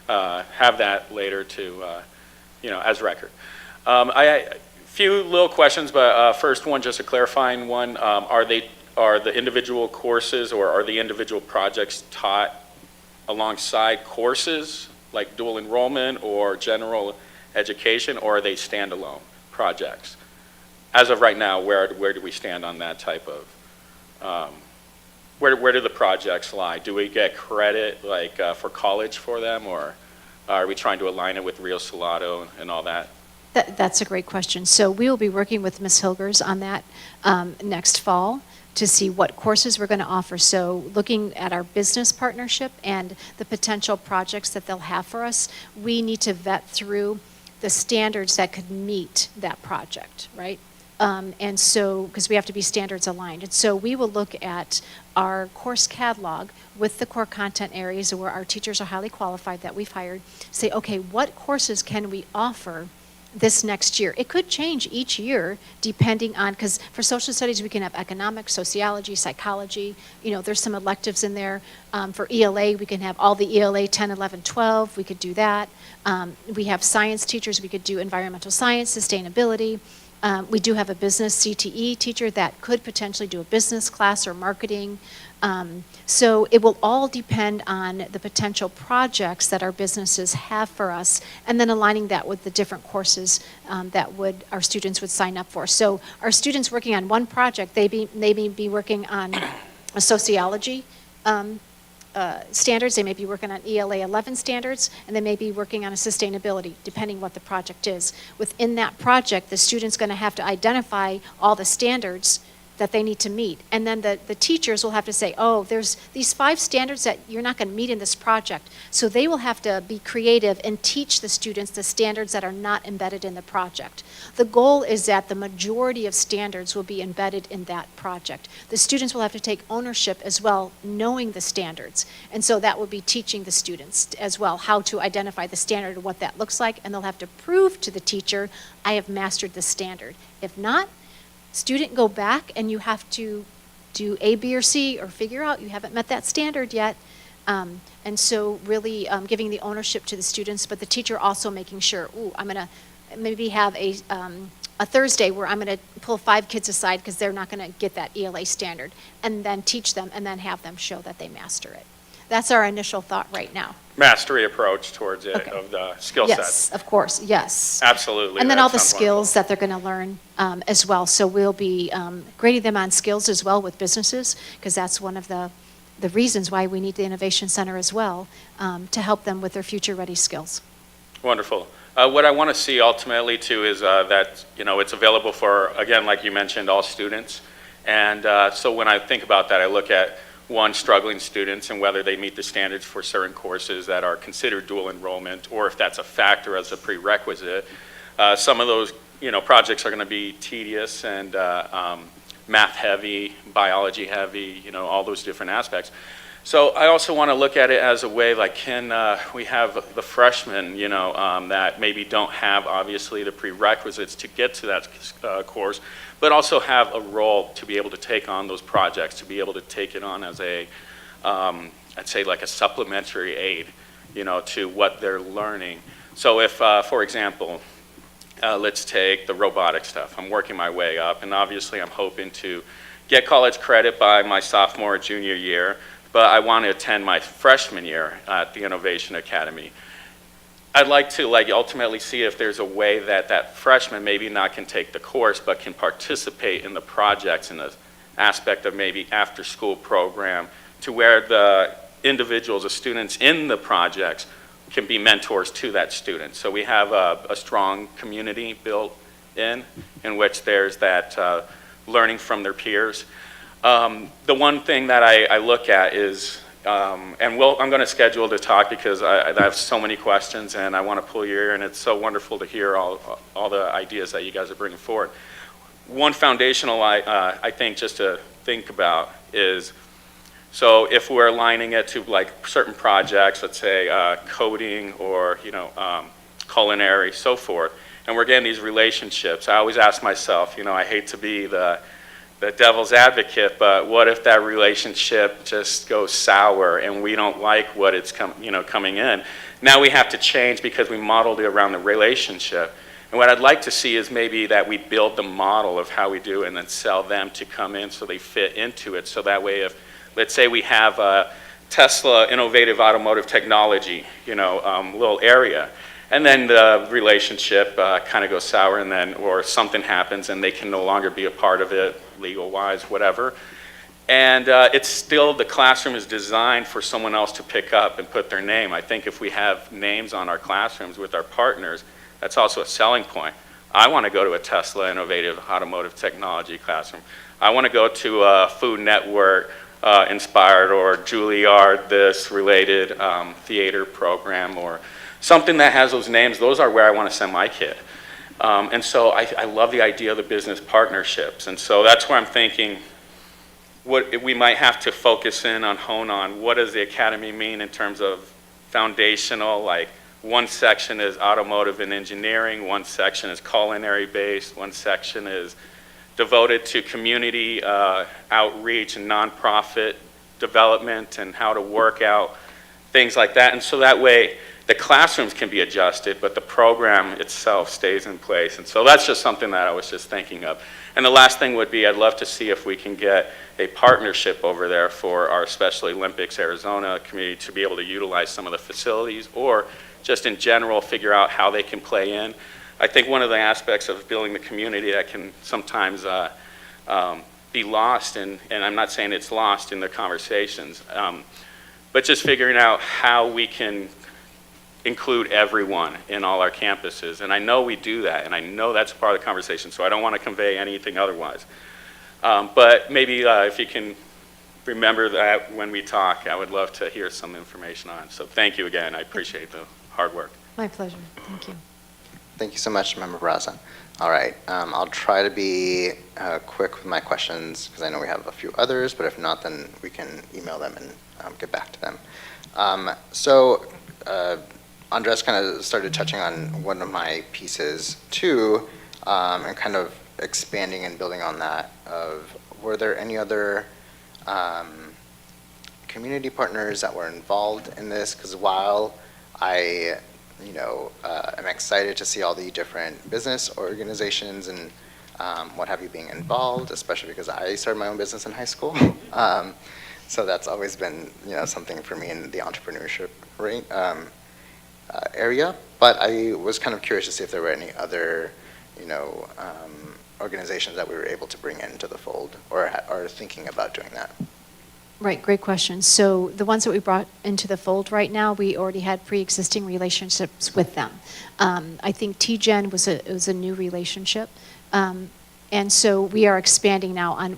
have that later to, as record. Few little questions, but first one, just a clarifying one. Are the individual courses or are the individual projects taught alongside courses like dual enrollment or general education, or are they standalone projects? As of right now, where do we stand on that type of, where do the projects lie? Do we get credit for college for them, or are we trying to align it with Rio Salado and all that? That's a great question. So we will be working with Ms. Hilgers on that next fall to see what courses we're going to offer. So looking at our business partnership and the potential projects that they'll have for us, we need to vet through the standards that could meet that project, right? And so, because we have to be standards aligned. And so we will look at our course catalog with the core content areas where our teachers are highly qualified that we've hired, say, okay, what courses can we offer this next year? It could change each year depending on, because for social studies we can have economics, sociology, psychology, there's some electives in there. For ELA we can have all the ELA 10, 11, 12, we could do that. We have science teachers, we could do environmental science, sustainability. We do have a business CTE teacher that could potentially do a business class or marketing. So it will all depend on the potential projects that our businesses have for us, and then aligning that with the different courses that our students would sign up for. So our students working on one project, they may be working on a sociology standards, they may be working on ELA 11 standards, and they may be working on a sustainability, depending what the project is. Within that project, the student's going to have to identify all the standards that they need to meet. And then the teachers will have to say, oh, there's these 5 standards that you're not going to meet in this project. So they will have to be creative and teach the students the standards that are not embedded in the project. The goal is that the majority of standards will be embedded in that project. The students will have to take ownership as well, knowing the standards. And so that will be teaching the students as well how to identify the standard and what that looks like, and they'll have to prove to the teacher, I have mastered the standard. If not, student, go back and you have to do A, B, or C, or figure out you haven't met that standard yet. And so really giving the ownership to the students, but the teacher also making sure, I'm going to maybe have a Thursday where I'm going to pull 5 kids aside because they're not going to get that ELA standard, and then teach them and then have them show that they master it. That's our initial thought right now. Mastery approach towards it, Okay. of the skill sets. Yes, of course, yes. Absolutely. And then that all the sounds skills that they're going to learn as well. So we'll be grading them on skills as well with businesses, because that's one of the reasons why we need the Innovation Center as well, to help them with their future-ready skills. Wonderful. What I want to see ultimately too is that it's available for, again, like you mentioned, all students. And so when I think about that, I look at struggling students and whether they meet the standards for certain courses that are considered dual enrollment, or if that's a factor as a prerequisite. Some of those projects are going to be tedious and math heavy, biology heavy, all those different aspects. So I also want to look at it as a way like, can we have the freshmen, that maybe don't have obviously the prerequisites to get to that course, but also have a role to be able to take on those projects, to be able to take it on as a, I'd say like a supplementary aid, to what they're learning. So if, for example, let's take the robotic stuff. I'm working my way up, and obviously I'm hoping to get college credit by my sophomore or junior year, but I want to attend my freshman year at the Innovation Academy. I'd like to ultimately see if there's a way that that freshman maybe not can take the course, but can participate in the projects in the aspect of maybe after school program, to where the individuals, the students in the projects can be mentors to that student. So we have a strong community built in which there's that learning from their peers. The one thing that I look at is, and I'm going to schedule to talk because I have so many questions and I want to pull your ear, and it's so wonderful to hear all the ideas that you guys are bringing forward. One foundational, I think, just to think about is, so if we're aligning it to like certain projects, let's say coding or culinary, so forth, and we're getting these relationships, I always ask myself, I hate to be the devil's advocate, but what if that relationship just goes sour and we don't like what it's coming in? Now we have to change because we modeled it around the relationship. And what I'd like to see is maybe that we build the model of how we do and then sell them to come in so they fit into it. So that way, if, let's say we have a Tesla innovative automotive technology, little area, and then the relationship kind of goes sour, and then, or something happens and they can no longer be a part of it, legal-wise, whatever. And it's still, the classroom is designed for someone else to pick up and put their name. I think if we have names on our classrooms with our partners, that's also a selling point. I want to go to a Tesla innovative automotive technology classroom. I want to go to a Food Network inspired or Juilliard this related theater program or something that has those names. Those are where I want to send my kid. And so I love the idea of the business partnerships. And so that's where I'm thinking what we might have to focus in on, hone on, what does the academy mean in terms of foundational, like one section is automotive and engineering, one section is culinary based, one section is devoted to community outreach and nonprofit development and how to work out things like that. And so that way the classrooms can be adjusted, but the program itself stays in place. And so that's just something that I was just thinking of. And the last thing would be, I'd love to see if we can get a partnership over there for our Special Olympics Arizona community to be able to utilize some of the facilities, or just in general figure out how they can play in. I think one of the aspects of building the community that can sometimes be lost, and I'm not saying it's lost in the conversations, but just figuring out how we can include everyone in all our campuses. And I know we do that, and I know that's part of the conversation, so I don't want to convey anything otherwise. But maybe if you can remember that when we talk, I would love to hear some information on it. So thank you again. I appreciate the hard work. My pleasure. Thank you. Thank you so much, Member Barraza. All right, I'll try to be quick with my questions because I know we have a few others, but if not, then we can email them and get back to them. Andres kind of started touching on one of my pieces too, and kind of expanding and building on that of, were there any other community partners that were involved in this? Because while I am excited to see all the different business organizations and what have you being involved, especially because I started my own business in high school. So that's always been something for me in the entrepreneurship area. But I was kind of curious to see if there were any other organizations that we were able to bring into the fold or are thinking about doing that. Right, great question. So the ones that we brought into the fold right now, we already had pre-existing relationships with them. I think TGen was a new relationship. And so we are expanding now on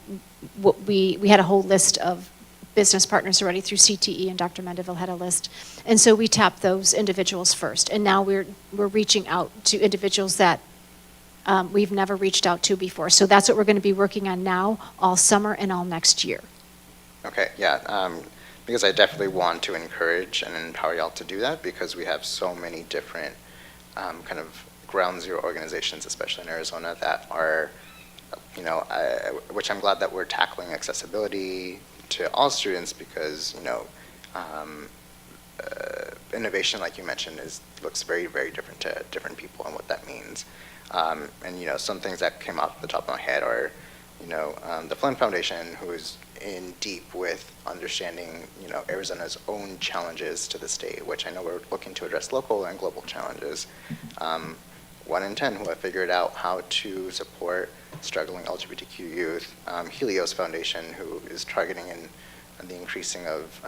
what we had a whole list of business partners already through CTE, and Dr. Mendeville had a list. And so we tapped those individuals first. And now we're reaching out to individuals that we've never reached out to before. So that's what we're going to be working on now, all summer and all next year. Okay, yeah, because I definitely want to encourage and empower y'all to do that because we have so many different kind of ground zero organizations, especially in Arizona, that are, which I'm glad that we're tackling accessibility to all students because, innovation, like you mentioned, looks very, very different to different people and what that means. And, some things that came off the top of my head are, the Flynn Foundation, who is in deep with understanding, Arizona's own challenges to the state, which I know we're looking to address local and global challenges. 1 in 10 who have figured out how to support struggling LGBTQ youth. Helios Foundation, who is targeting in the increasing of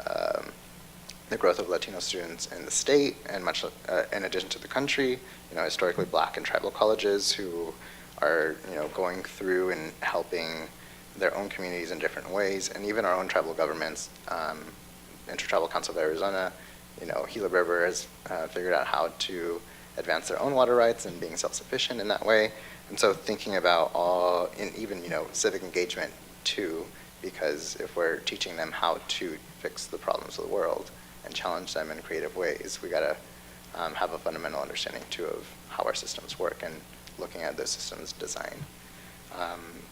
the growth of Latino students in the state and much in addition to the country. Historically Black and tribal colleges who are, going through and helping their own communities in different ways, and even our own tribal governments. Intertribal Council of Arizona, Gila River has figured out how to advance their own water rights and being self-sufficient in that way. And so thinking about and even, civic engagement too, because if we're teaching them how to fix the problems of the world and challenge them in creative ways, we gotta have a fundamental understanding too of how our systems work and looking at those systems design.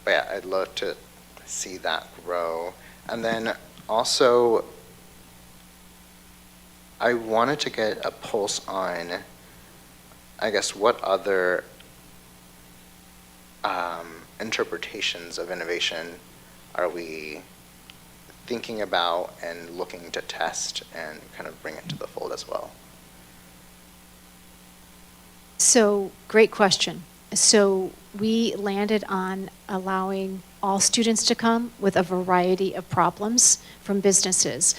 But yeah, I'd love to see that grow. And then also, I wanted to get a pulse on, I guess, what other interpretations of innovation are we thinking about and looking to test and kind of bring it to the fold as well? So, great question. So, we landed on allowing all students to come with a variety of problems from businesses.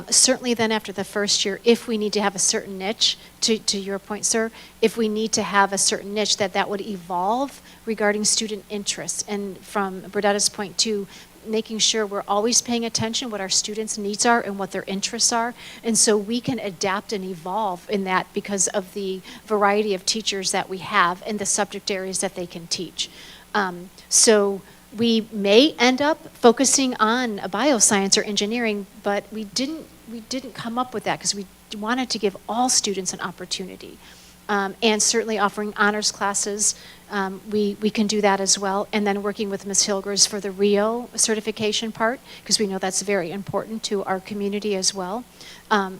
Certainly then after the first year, if we need to have a certain niche, to your point, sir, if we need to have a certain niche, that would evolve regarding student interests. And from Berdetta's point too, making sure we're always paying attention what our students' needs are and what their interests are. And so we can adapt and evolve in that because of the variety of teachers that we have and the subject areas that they can teach. So we may end up focusing on a bioscience or engineering, but we didn't come up with that because we wanted to give all students an opportunity. And certainly offering honors classes, we can do that as well. And then working with Ms. Hilgers for the Rio certification part, because we know that's very important to our community as well.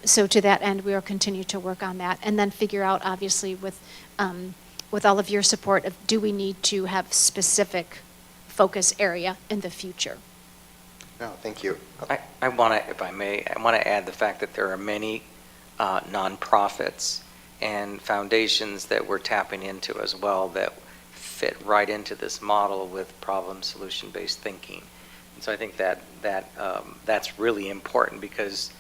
So to that end, we will continue to work on that. And then figure out, obviously, with all of your support, of do we need to have specific focus area in the future? No, thank you. I want to, if I may, I want to add the fact that there are many nonprofits and foundations that we're tapping into as well that fit right into this model with problem solution based thinking. And so I think that's really important because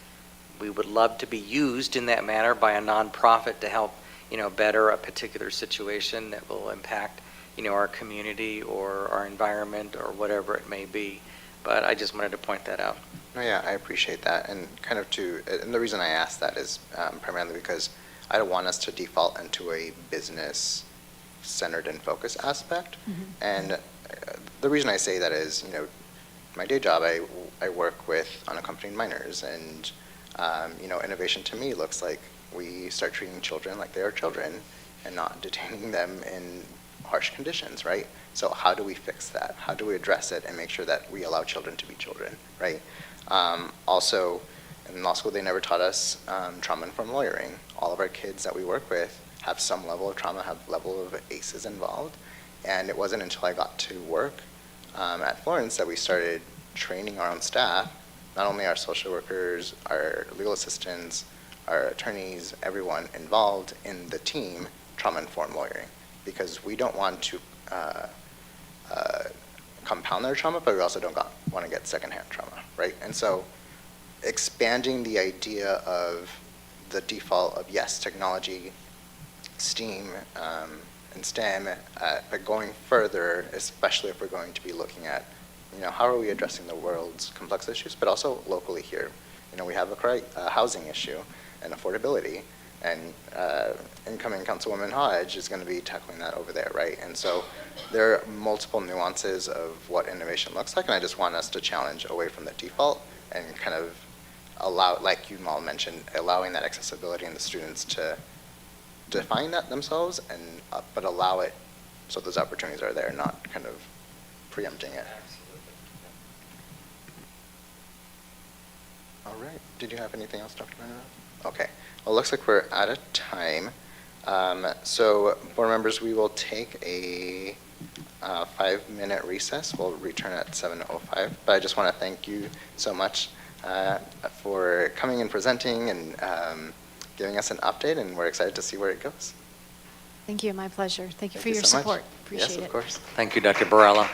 we would love to be used in that manner by a nonprofit to help better a particular situation that will impact our community or our environment or whatever it may be. But I just wanted to point that out. No, yeah, I appreciate that. And and the reason I asked that is primarily because I don't want us to default into a business-centered and focused aspect. Mm-hmm. And the reason I say that is, my day job, I work with unaccompanied minors, and innovation to me looks like we start treating children like they are children and not detaining them in harsh conditions, right? So how do we fix that? How do we address it and make sure that we allow children to be children, right? Also, in law school, they never taught us trauma-informed lawyering. All of our kids that we work with have some level of trauma, have level of ACEs involved. And it wasn't until I got to work at Florence that we started training our own staff, not only our social workers, our legal assistants, our attorneys, everyone involved in the team, trauma-informed lawyering. Because we don't want to compound their trauma, but we also don't want to get secondhand trauma, right? And so expanding the idea of the default of, yes, technology, STEAM, and STEM, but going further, especially if we're going to be looking at, how are we addressing the world's complex issues, but also locally here. We have a housing issue and affordability, and incoming Councilwoman Hodge is going to be tackling that over there, right? And so there are multiple nuances of what innovation looks like, and I just want us to challenge away from the default and kind of allow, like you all mentioned, allowing that accessibility in the students to define that themselves, and but allow it so those opportunities are there, not kind of preempting it. All right. Did you have anything else, Dr. Bernard? Okay. Well, it looks like we're out of time. So, board members, we will take a 5-minute recess. We'll return at 7:05. But I just want to thank you so much for coming and presenting and giving us an update, and we're excited to see where it goes. Thank you, my pleasure. Thank you for Thank your so much. support. Appreciate it. Yes, of course. Thank you, Dr. Barella.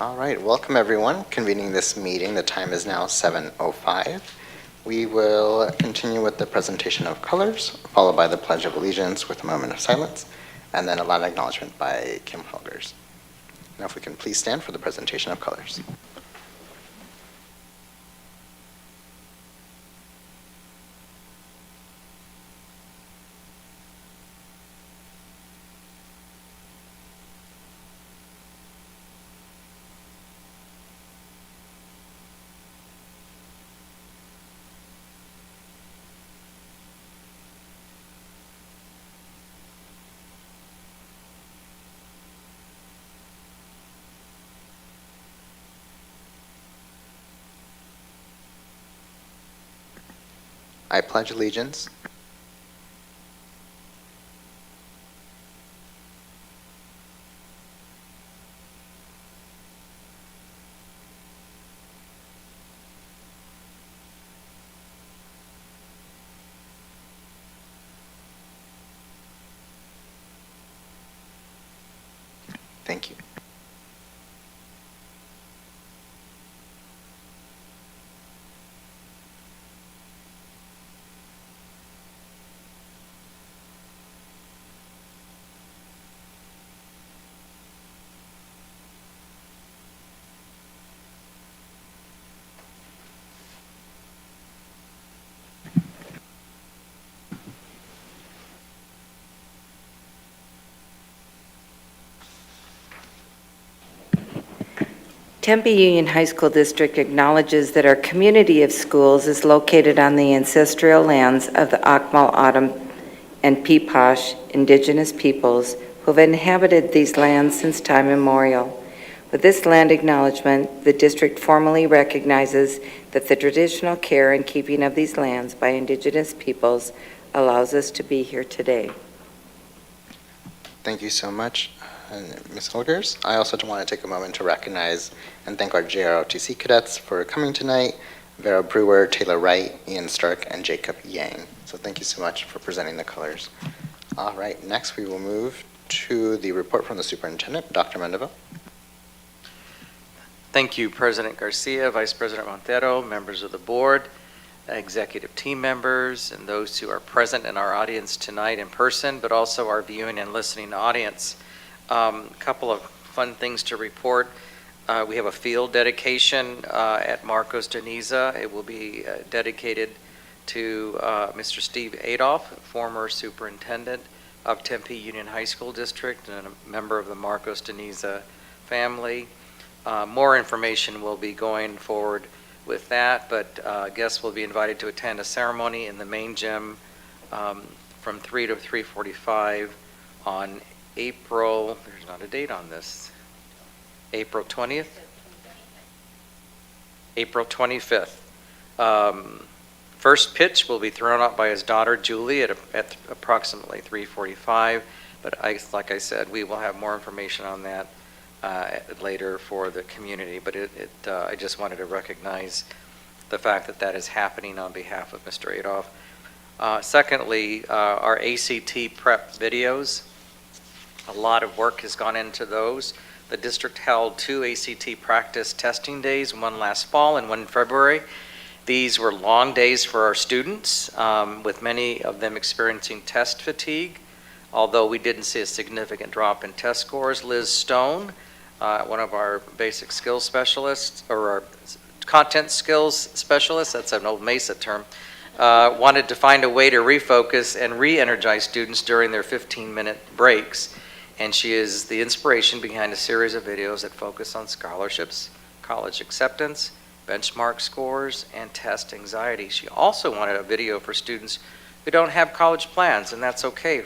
All right, welcome everyone. Convening this meeting, the time is now 7:05. We will continue with the presentation of colors, followed by the Pledge of Allegiance with a moment of silence, and then a loud acknowledgement by Kim Helgers. Now if we can please stand for the presentation of colors. I pledge allegiance Thank you. Tempe Union High School District acknowledges that our community of schools is located on the ancestral lands of the Akmal, Autumn, and Peepash indigenous peoples who have inhabited these lands since time immemorial. With this land acknowledgement, the district formally recognizes that the traditional care and keeping of these lands by indigenous peoples allows us to be here today. Thank you so much, Ms. Helgers. I also want to take a moment to recognize and thank our JROTC cadets for coming tonight, Vera Brewer, Taylor Wright, Ian Stark, and Jacob Yang. So thank you so much for presenting the colors. All right, next we will move to the report from the superintendent, Dr. Mendeville. Thank you, President Garcia, Vice President Montero, members of the board, executive team members, and those who are present in our audience tonight in person, but also our viewing and listening audience. A couple of fun things to report. We have a field dedication at Marcos de Niza. It will be dedicated to Mr. Steve Adolph, former superintendent of Tempe Union High School District and a member of the Marcos de Niza family. More information will be going forward with that, but guests will be invited to attend a ceremony in the main gym from 3 to 3:45 on April, there's not a date on this, April 20th? April 25th. First pitch will be thrown up by his daughter Julie at approximately 3:45, but like I said, we will have more information on that later for the community, but I just wanted to recognize the fact that that is happening on behalf of Mr. Adolph. Secondly, our ACT prep videos, a lot of work has gone into those. The district held 2 ACT practice testing days, one last fall and one in February. These were long days for our students, with many of them experiencing test fatigue, although we didn't see a significant drop in test scores. Liz Stone, one of our basic skills specialists, or our content skills specialists, that's an old MESA term, wanted to find a way to refocus and re-energize students during their 15-minute breaks. And she is the inspiration behind a series of videos that focus on scholarships, college acceptance, benchmark scores, and test anxiety. She also wanted a video for students who don't have college plans, and that's okay.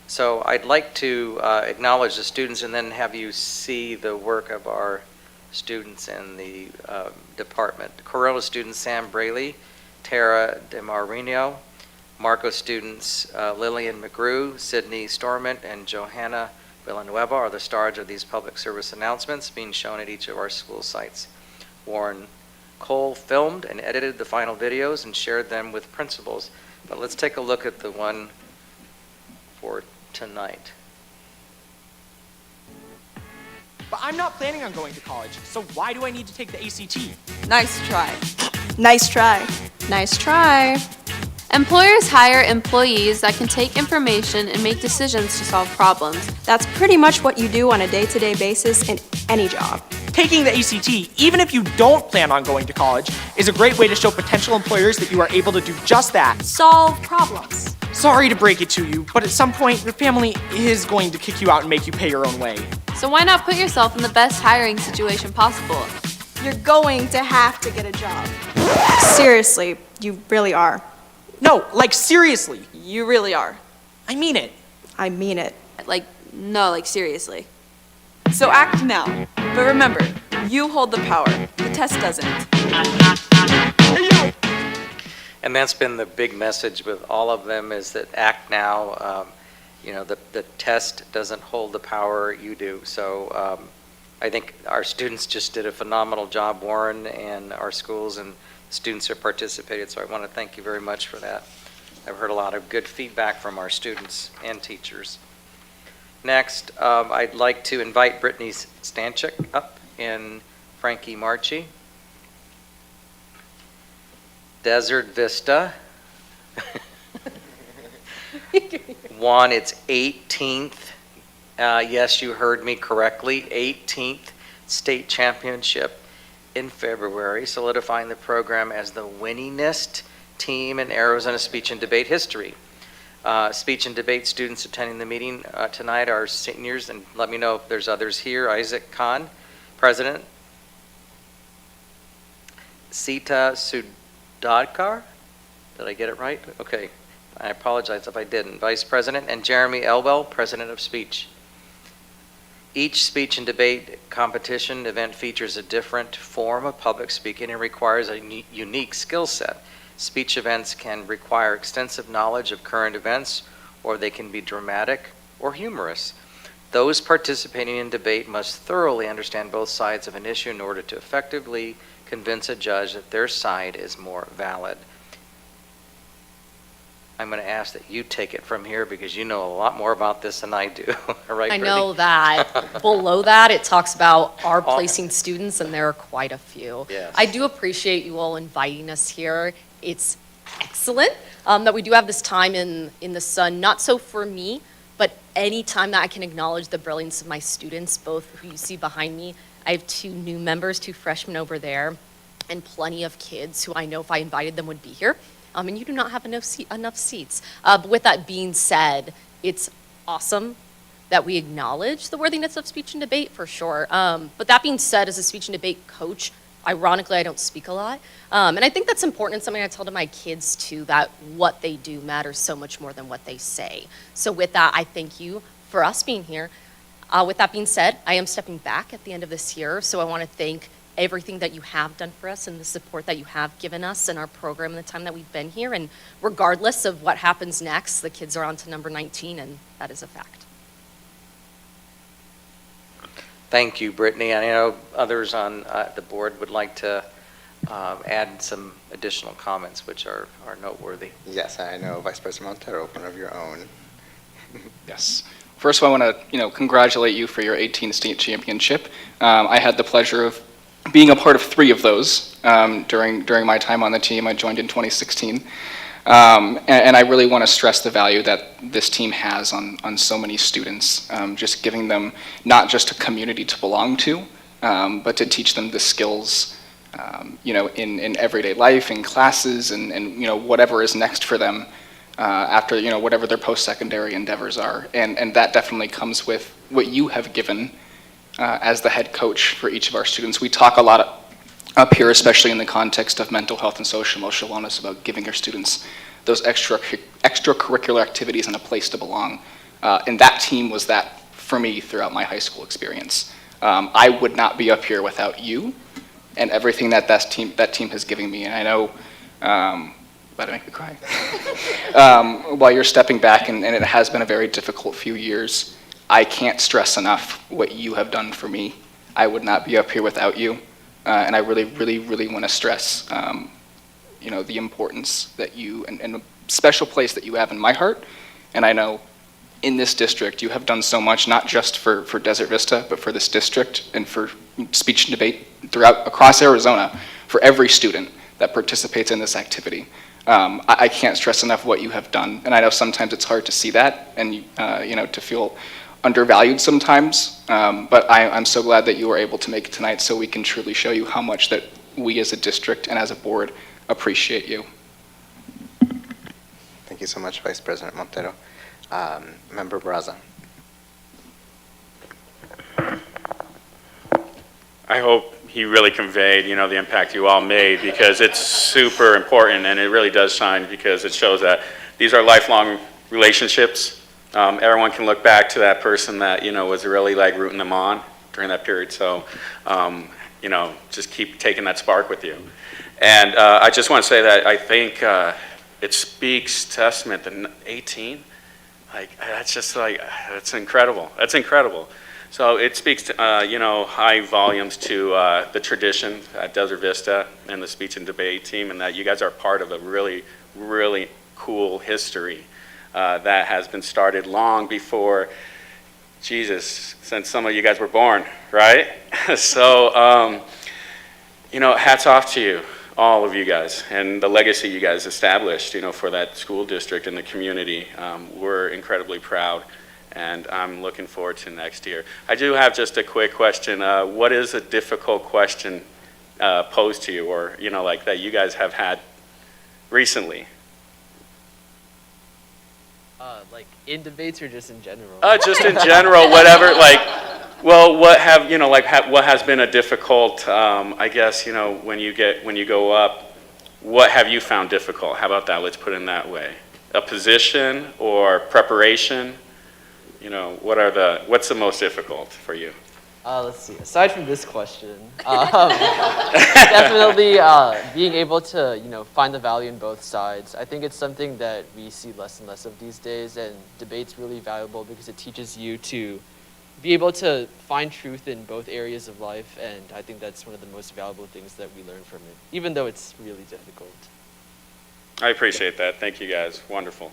So I'd like to acknowledge the students and then have you see the work of our students in the department. Corona student Sam Braley, Tara DeMarino, Marco students Lillian McGrew, Sydney Stormont, and Johanna Villanueva are the stars of these public service announcements being shown at each of our school sites. Warren Cole filmed and edited the final videos and shared them with principals. But let's take a look at the one for tonight. I'm not planning on going to college, so why do I need to take the ACT? Nice try. Nice try. Nice try. Employers hire employees that can take information and make decisions to solve problems. That's pretty much what you do on a day-to-day basis in any job. Taking the ACT, even if you don't plan on going to college, is a great way to show potential employers that you are able to do just that. Solve problems. Sorry to break it to you, but at some point, your family is going to kick you out and make you pay your own way. So why not put yourself in the best hiring situation possible? You're going to have to get a job. Seriously, you really are. No, like seriously. You really are. I mean it. I mean it. No, seriously. So act now. But remember, you hold the power. The test doesn't. And that's been the big message with all of them, is that act now. The test doesn't hold the power, you do. So I think our students just did a phenomenal job, Warren, and our schools and students have participated, so I want to thank you very much for that. I've heard a lot of good feedback from our students and teachers. Next, I'd like to invite Brittany Stanchik up and Frankie Marchi. Desert Vista. One, it's 18th. Yes, you heard me correctly. 18th state championship in February, solidifying the program as the winningest team in Arizona speech and debate history. Speech and debate students attending the meeting tonight are seniors, and let me know if there's others here. Isaac Khan, President. Sita Sudadkar, did I get it right? Okay, I apologize if I didn't. Vice President, and Jeremy Elwell, President of Speech. Each speech and debate competition event features a different form of public speaking and requires a unique skill set. Speech events can require extensive knowledge of current events, or they can be dramatic or humorous. Those participating in debate must thoroughly understand both sides of an issue in order to effectively convince a judge that their side is more valid. I'm going to ask that you take it from here because you know a lot more about this than I do. Right, I Brittany? know that. Below that, it talks about our placing students, and there are quite a few. Yes. I do appreciate you all inviting us here. It's excellent that we do have this time in the sun, not so for me, but any time that I can acknowledge the brilliance of my students, both who you see behind me. I have 2 new members, 2 freshmen over there, and plenty of kids who I know if I invited them would be here. And you do not have enough seats. But with that being said, it's awesome that we acknowledge the worthiness of speech and debate for sure. But that being said, as a speech and debate coach, ironically, I don't speak a lot. And I think that's important. It's something I tell to my kids too, that what they do matters so much more than what they say. So with that, I thank you for us being here. With that being said, I am stepping back at the end of this year. So I want to thank everything that you have done for us and the support that you have given us in our program in the time that we've been here. And regardless of what happens next, the kids are on to number 19, and that is a fact. Thank you, Brittany. I know others on the board would like to add some additional comments, which are noteworthy. Yes, I know Vice President Montero, one of your own. Yes. First of all, I want to congratulate you for your 18th state championship. I had the pleasure of being a part of 3 of those during my time on the team. I joined in 2016. And I really want to stress the value that this team has on so many students, just giving them not just a community to belong to, but to teach them the skills, in everyday life, in classes, and whatever is next for them after, whatever their post-secondary endeavors are. And that definitely comes with what you have given as the head coach for each of our students. We talk a lot up here, especially in the context of mental health and social emotional wellness, about giving your students those extracurricular activities and a place to belong. And that team was that for me throughout my high school experience. I would not be up here without you and everything that team has given me. And I know, about to make me cry. While you're stepping back, and it has been a very difficult few years, I can't stress enough what you have done for me. I would not be up here without you. And I really, really, really want to stress, the importance that you, and a special place that you have in my heart. And I know in this district, you have done so much, not just for Desert Vista, but for this district and for speech and debate across Arizona, for every student that participates in this activity. I can't stress enough what you have done, and I know sometimes it's hard to see that and to feel undervalued sometimes, but I'm so glad that you were able to make it tonight so we can truly show you how much that we as a district and as a board appreciate you. Thank you so much, Vice President Montero. Member Braza. I hope he really conveyed, the impact you all made, because it's super important, and it really does shine because it shows that these are lifelong relationships. Everyone can look back to that person that, was really like rooting them on during that period. So, just keep taking that spark with you. And I just want to say that I think it speaks testament to 18. That's incredible. That's incredible. So it speaks to, high volumes to the tradition at Desert Vista and the speech and debate team, and that you guys are part of a really, really cool history that has been started long before Jesus, since some of you guys were born, right? So, hats off to you, all of you guys, and the legacy you guys established, for that school district and the community. We're incredibly proud, and I'm looking forward to next year. I do have just a quick question. What is a difficult question posed to you, or, that you guys have had recently? Like in debates or just in general? Just in general, whatever, what has been a difficult, I guess, when you go up, what have you found difficult? How about that? Let's put it in that way. A position or preparation? What's the most difficult for you? Let's see. Aside from this question, definitely being able to, find the value in both sides. I think it's something that we see less and less of these days, and debate's really valuable because it teaches you to be able to find truth in both areas of life, and I think that's one of the most valuable things that we learn from it, even though it's really difficult. I appreciate that. Thank you, guys. Wonderful.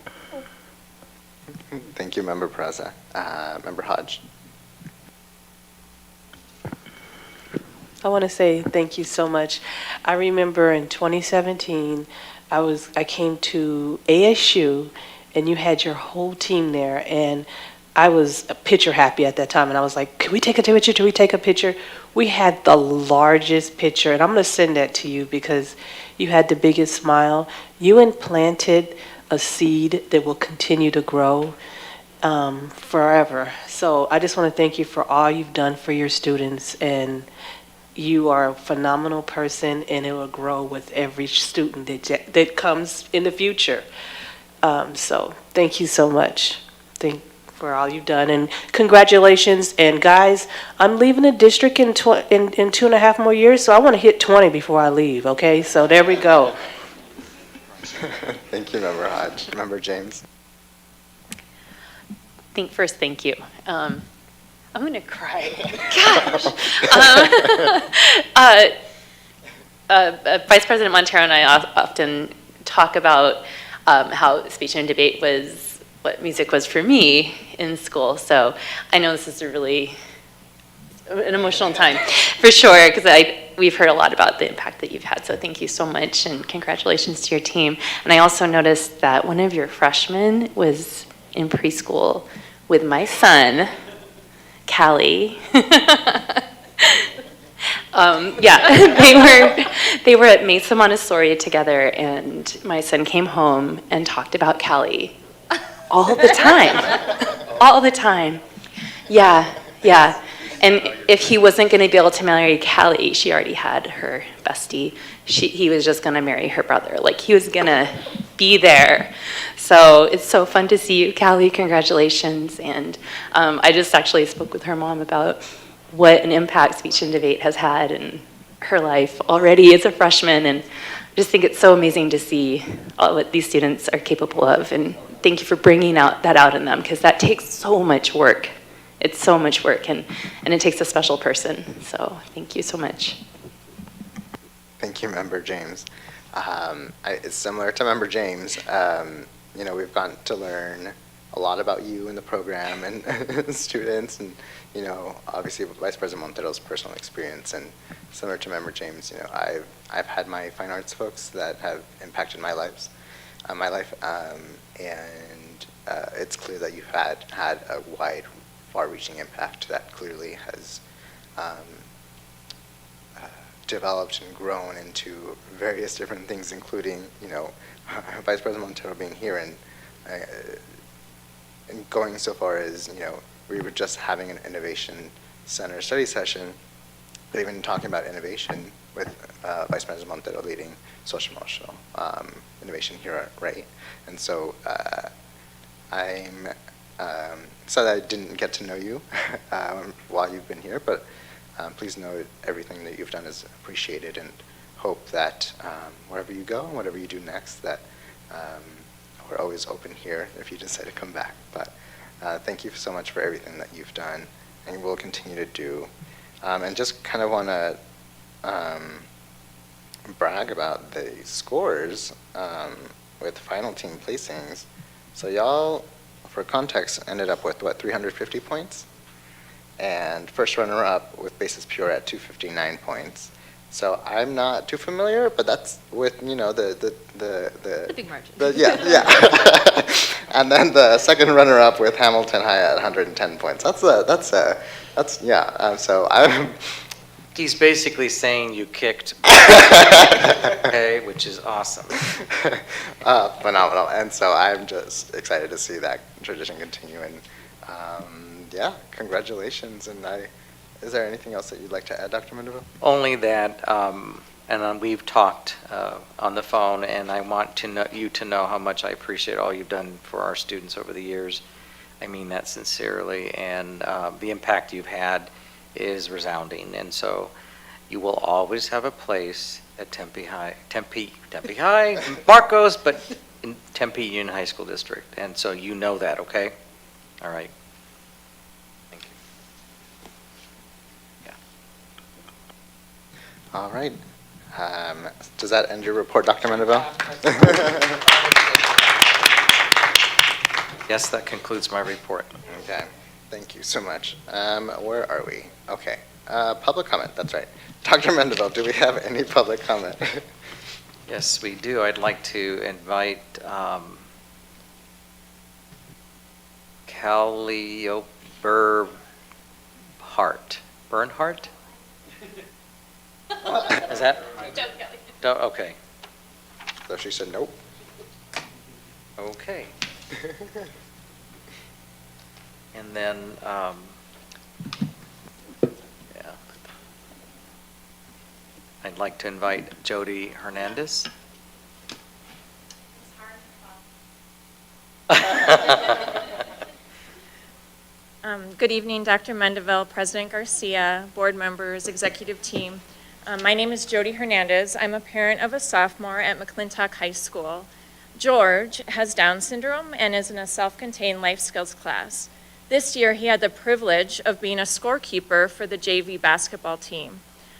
Thank you, Member Braza. Member Hodge. I want to say thank you so much. I remember in 2017, I came to ASU, and you had your whole team there, and I was picture happy at that time, and I was like, can we take a picture? Can we take a picture? We had the largest picture, and I'm going to send that to you because you had the biggest smile. You implanted a seed that will continue to grow forever. So I just want to thank you for all you've done for your students, and you are a phenomenal person, and it will grow with every student that comes in the future. So thank you so much. For all you've done, and congratulations. And guys, I'm leaving the district in 2.5 more years, so I want to hit 20 before I leave, okay? So there we go. Thank you, Member Hodge. Member James. First, thank you. I'm going to cry. Gosh. Vice President Montero and I often talk about how speech and debate was what music was for me in school. So I know this is an emotional time for sure, because we've heard a lot about the impact that you've had. So thank you so much, and congratulations to your team. And I also noticed that one of your freshmen was in preschool with my son, Callie. They were at Mesa Montessori together, and my son came home and talked about Callie all the time. All the time. Yeah. And if he wasn't going to be able to marry Callie, she already had her bestie. He was just going to marry her brother. Like, he was going to be there. So it's so fun to see you, Callie. Congratulations. And I just actually spoke with her mom about what an impact speech and debate has had in her life already as a freshman. And I just think it's so amazing to see all what these students are capable of. And thank you for bringing that out in them, because that takes so much work. It's so much work, and it takes a special person. So thank you so much. Thank you, Member James. It's similar to Member James. We've gotten to learn a lot about you and the program and students, and obviously Vice President Montero's personal experience. And similar to Member James, I've had my fine arts folks that have impacted my life, and it's clear that you've had a wide, far-reaching impact that clearly has developed and grown into various different things, including, Vice President Montero being here and going so far as, we were just having an innovation center study session, but even talking about innovation with Vice President Montero leading social emotional innovation here, right? And so I'm sorry that I didn't get to know you while you've been here, but please know everything that you've done is appreciated, and hope that wherever you go and whatever you do next, that we're always open here if you decide to come back. But thank you so much for everything that you've done and will continue to do. And just kind of want to brag about the scores with final team placings. So y'all, for context, ended up with, 350 points? And first runner-up with basis pure at 259 points. So I'm not too familiar, but that's with, the big margin. Yeah. And then the second runner-up with Hamilton High at 110 points. So I'm. He's basically saying you kicked, okay, which is awesome. Phenomenal. And so I'm just excited to see that tradition continue. And congratulations. And is there anything else that you'd like to add, Dr. Mendeville? Only that, we've talked on the phone, and I want you to know how much I appreciate all you've done for our students over the years. I mean that sincerely, and the impact you've had is resounding, and so you will always have a place at Tempe High, Marcos, but in Tempe Union High School District, and so you know that, okay? All right. Thank you. Yeah. All right. Does that end your report, Dr. Mendeville? Yes, that concludes my report. Okay. Thank you so much. Where are we? Okay. Public comment, that's right. Dr. Mendeville, do we have any public comment? Yes, we do. I'd like to invite Calliope Bernhardt? Is that? Okay. So she said nope. Okay. And then, I'd like to invite Jody Hernandez. Good evening, Dr. Mendeville, President Garcia, board members, executive team. My name is Jody Hernandez. I'm a parent of a sophomore at McClintock High School. George has Down syndrome and is in a self-contained life skills class. This year, he had the privilege of being a scorekeeper for the JV basketball team.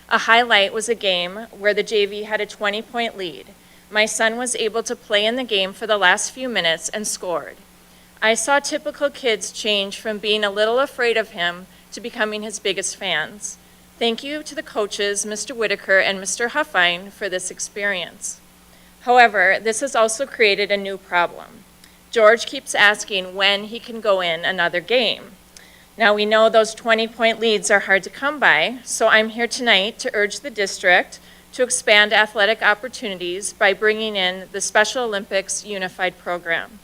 A highlight was a game where the JV had a 20-point lead. My son was able to play in the game for the last few minutes and scored. I saw typical kids change from being a little afraid of him to becoming his biggest fans. Thank you to the coaches, Mr. Whitaker and Mr. Huffine, for this experience. However, this has also created a new problem. George keeps asking when he can go in another game. Now we know those 20-point leads are hard to come by, so I'm here tonight to urge the district to expand athletic opportunities by bringing in the Special Olympics Unified Program.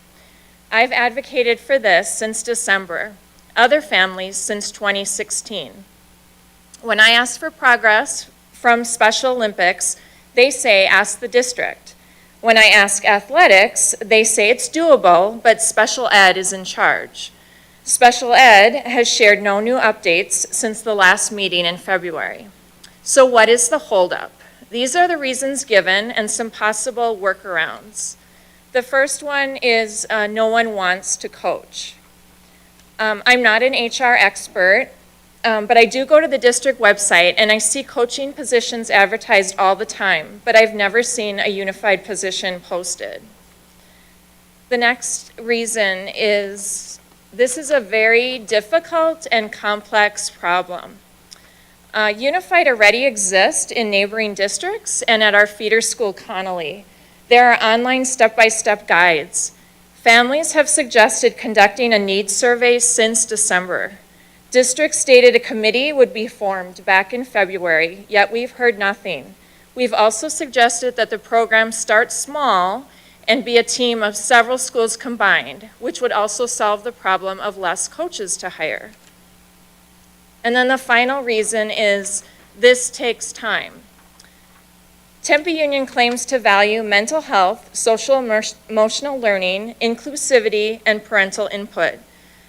I've advocated for this since December, other families since 2016. When I ask for progress from Special Olympics, they say ask the district. When I ask athletics, they say it's doable, but special ed is in charge. Special ed has shared no new updates since the last meeting in February. So what is the holdup? These are the reasons given and some possible workarounds. The first one is no one wants to coach. I'm not an HR expert, but I do go to the district website and I see coaching positions advertised all the time, but I've never seen a unified position posted. The next reason is this is a very difficult and complex problem. Unified already exists in neighboring districts and at our feeder school, Connolly. There are online step-by-step guides. Families have suggested conducting a needs survey since December. Districts stated a committee would be formed back in February, yet we've heard nothing. We've also suggested that the program start small and be a team of several schools combined, which would also solve the problem of less coaches to hire. And then the final reason is this takes time. Tempe Union claims to value mental health, social emotional learning, inclusivity, and parental input.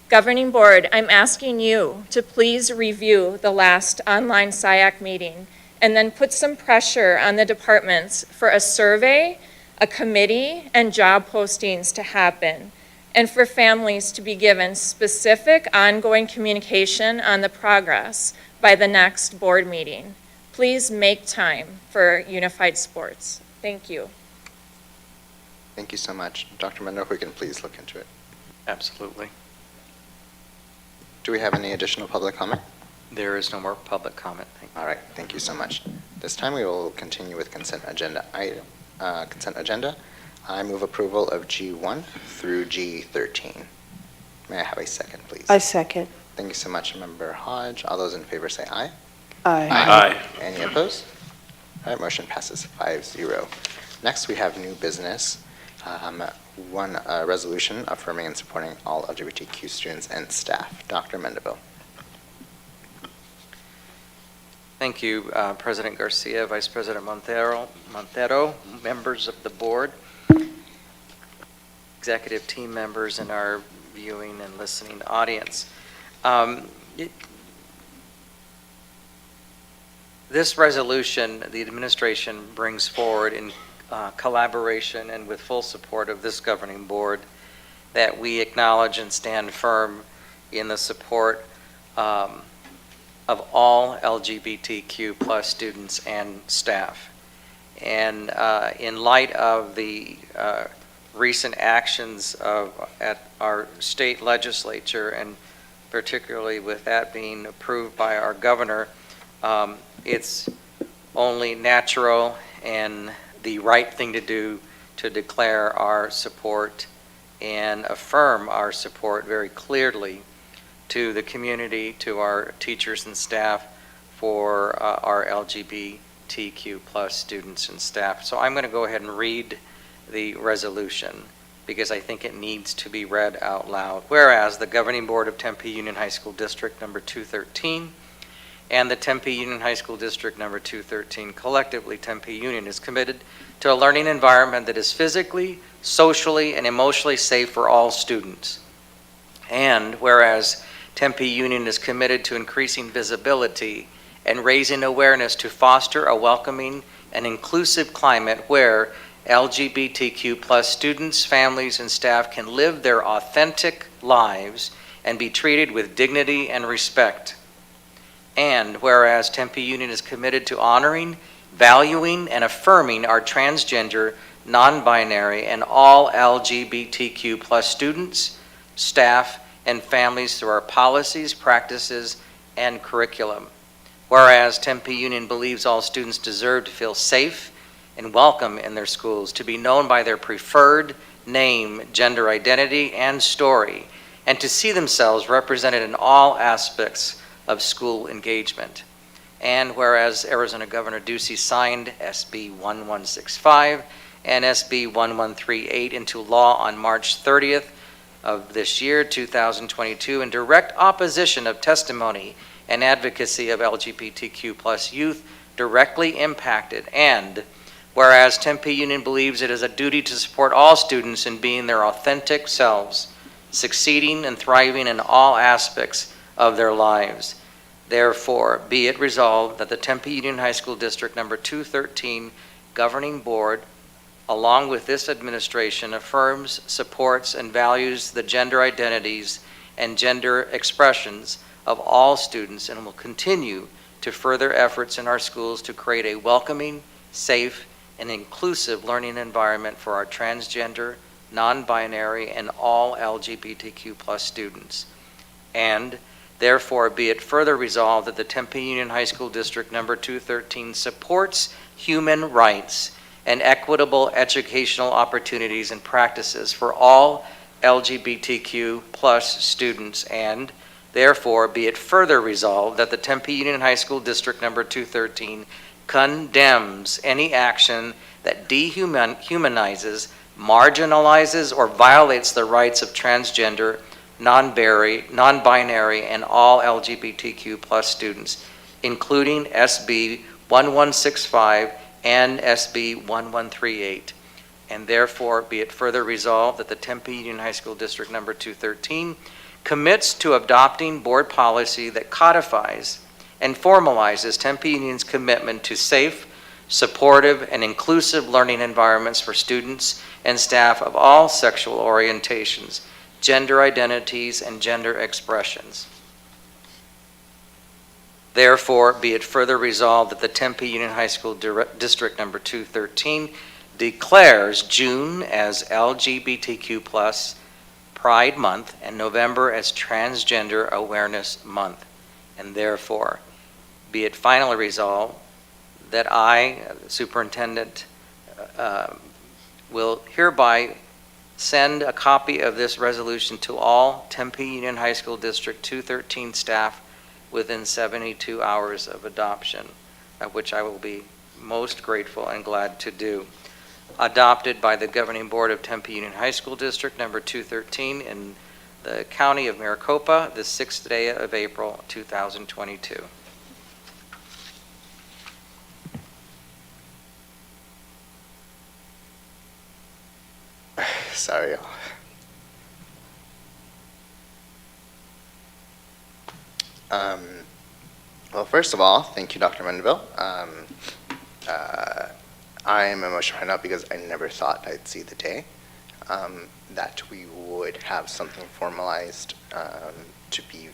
Governing Board, I'm asking you to please review the last online SIAC meeting and then put some pressure on the departments for a survey, a committee, and job postings to happen, and for families to be given specific ongoing communication on the progress by the next board meeting. Please make time for unified sports. Thank you. Thank you so much. Dr. Mendo, if we can please look into it. Absolutely. Do we have any additional public comment? There is no more public comment. Thank you. All right, thank you so much. This time we will continue with consent agenda item. Consent agenda. I move approval of G1 through G13. May I have a second, please? I second. Thank you so much, Member Hodge. All those in favor say aye. Aye. Aye. Any opposed? All right, motion passes 5-0. Next, we have new business. One resolution affirming and supporting all LGBTQ students and staff. Dr. Mendeville. Thank you, President Garcia, Vice President Montero, members of the board, executive team members, and our viewing and listening audience. This resolution, the administration brings forward in collaboration and with full support of this governing board, that we acknowledge and stand firm in the support of all LGBTQ plus students and staff. And in light of the recent actions at our state legislature, and particularly with that being approved by our governor, it's only natural and the right thing to do to declare our support and affirm our support very clearly to the community, to our teachers and staff, for our LGBTQ plus students and staff. So I'm going to go ahead and read the resolution because I think it needs to be read out loud. Whereas the Governing Board of Tempe Union High School District number 213 and the Tempe Union High School District number 213, collectively Tempe Union is committed to a learning environment that is physically, socially, and emotionally safe for all students. And whereas Tempe Union is committed to increasing visibility and raising awareness to foster a welcoming and inclusive climate where LGBTQ plus students, families, and staff can live their authentic lives and be treated with dignity and respect. And whereas Tempe Union is committed to honoring, valuing, and affirming our transgender, non-binary, and all LGBTQ plus students, staff, and families through our policies, practices, and curriculum. Whereas Tempe Union believes all students deserve to feel safe and welcome in their schools, to be known by their preferred name, gender identity, and story, and to see themselves represented in all aspects of school engagement. And whereas Arizona Governor Ducey signed SB 1165 and SB 1138 into law on March 30th of this year, 2022, in direct opposition of testimony and advocacy of LGBTQ plus youth directly impacted. And whereas Tempe Union believes it is a duty to support all students in being their authentic selves, succeeding and thriving in all aspects of their lives. Therefore, be it resolved that the Tempe Union High School District number 213 Governing Board, along with this administration, affirms, supports, and values the gender identities and gender expressions of all students, and will continue to further efforts in our schools to create a welcoming, safe, and inclusive learning environment for our transgender, non-binary, and all LGBTQ+ students. And therefore, be it further resolved that the Tempe Union High School District Number 213 supports human rights and equitable educational opportunities and practices for all LGBTQ+ students. And therefore, be it further resolved that the Tempe Union High School District Number 213 condemns any action that dehumanizes, marginalizes, or violates the rights of transgender, non-binary, and all LGBTQ+ students, including SB 1165 and SB 1138. And therefore, be it further resolved that the Tempe Union High School District Number 213 commits to adopting board policy that codifies and formalizes Tempe Union's commitment to safe, supportive, and inclusive learning environments for students and staff of all sexual orientations, gender identities, and gender expressions. Therefore, be it further resolved that the Tempe Union High School District Number 213 declares June as LGBTQ+ Pride Month and November as Transgender Awareness Month. And therefore, be it finally resolved that I, Superintendent, will hereby send a copy of this resolution to all Tempe Union High School District 213 staff within 72 hours of adoption, which I will be most grateful and glad to do. Adopted by the Governing Board of Tempe Union High School District Number 213 in the County of Maricopa, the 6th day of April, 2022. Sorry, y'all. Well, first of all, thank you, Dr. Mendeville. I am emotional right now because I never thought I'd see the day that we would have something formalized to be,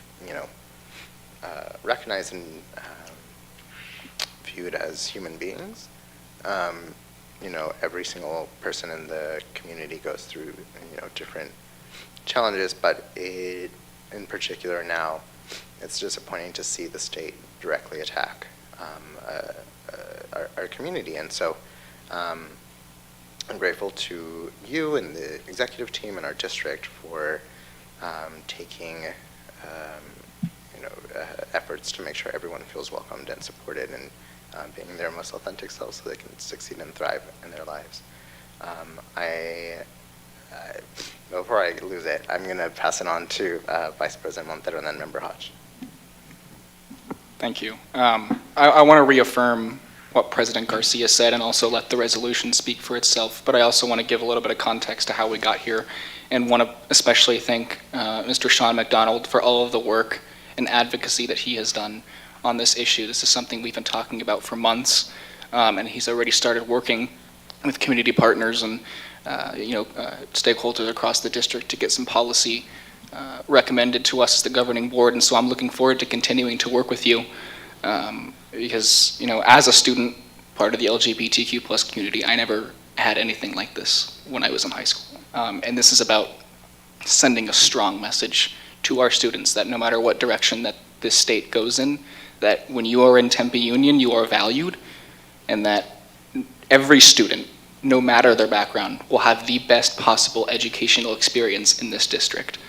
recognized and viewed as human beings. Every single person in the community goes through, different challenges, but in particular now, it's disappointing to see the state directly attack our community. And so I'm grateful to you and the executive team and our district for taking efforts to make sure everyone feels welcomed and supported and being their most authentic selves so they can succeed and thrive in their lives. Before I lose it, I'm going to pass it on to Vice President Montero and then Member Hodge. Thank you. I want to reaffirm what President Garcia said and also let the resolution speak for itself, but I also want to give a little bit of context to how we got here and want to especially thank Mr. Sean McDonald for all of the work and advocacy that he has done on this issue. This is something we've been talking about for months, and he's already started working with community partners and stakeholders across the district to get some policy recommended to us as the governing board. And so I'm looking forward to continuing to work with you because, as a student, part of the LGBTQ+ community, I never had anything like this when I was in high school. And this is about sending a strong message to our students that no matter what direction that this state goes in, that when you are in Tempe Union, you are valued, and that every student, no matter their background, will have the best possible educational experience in this district.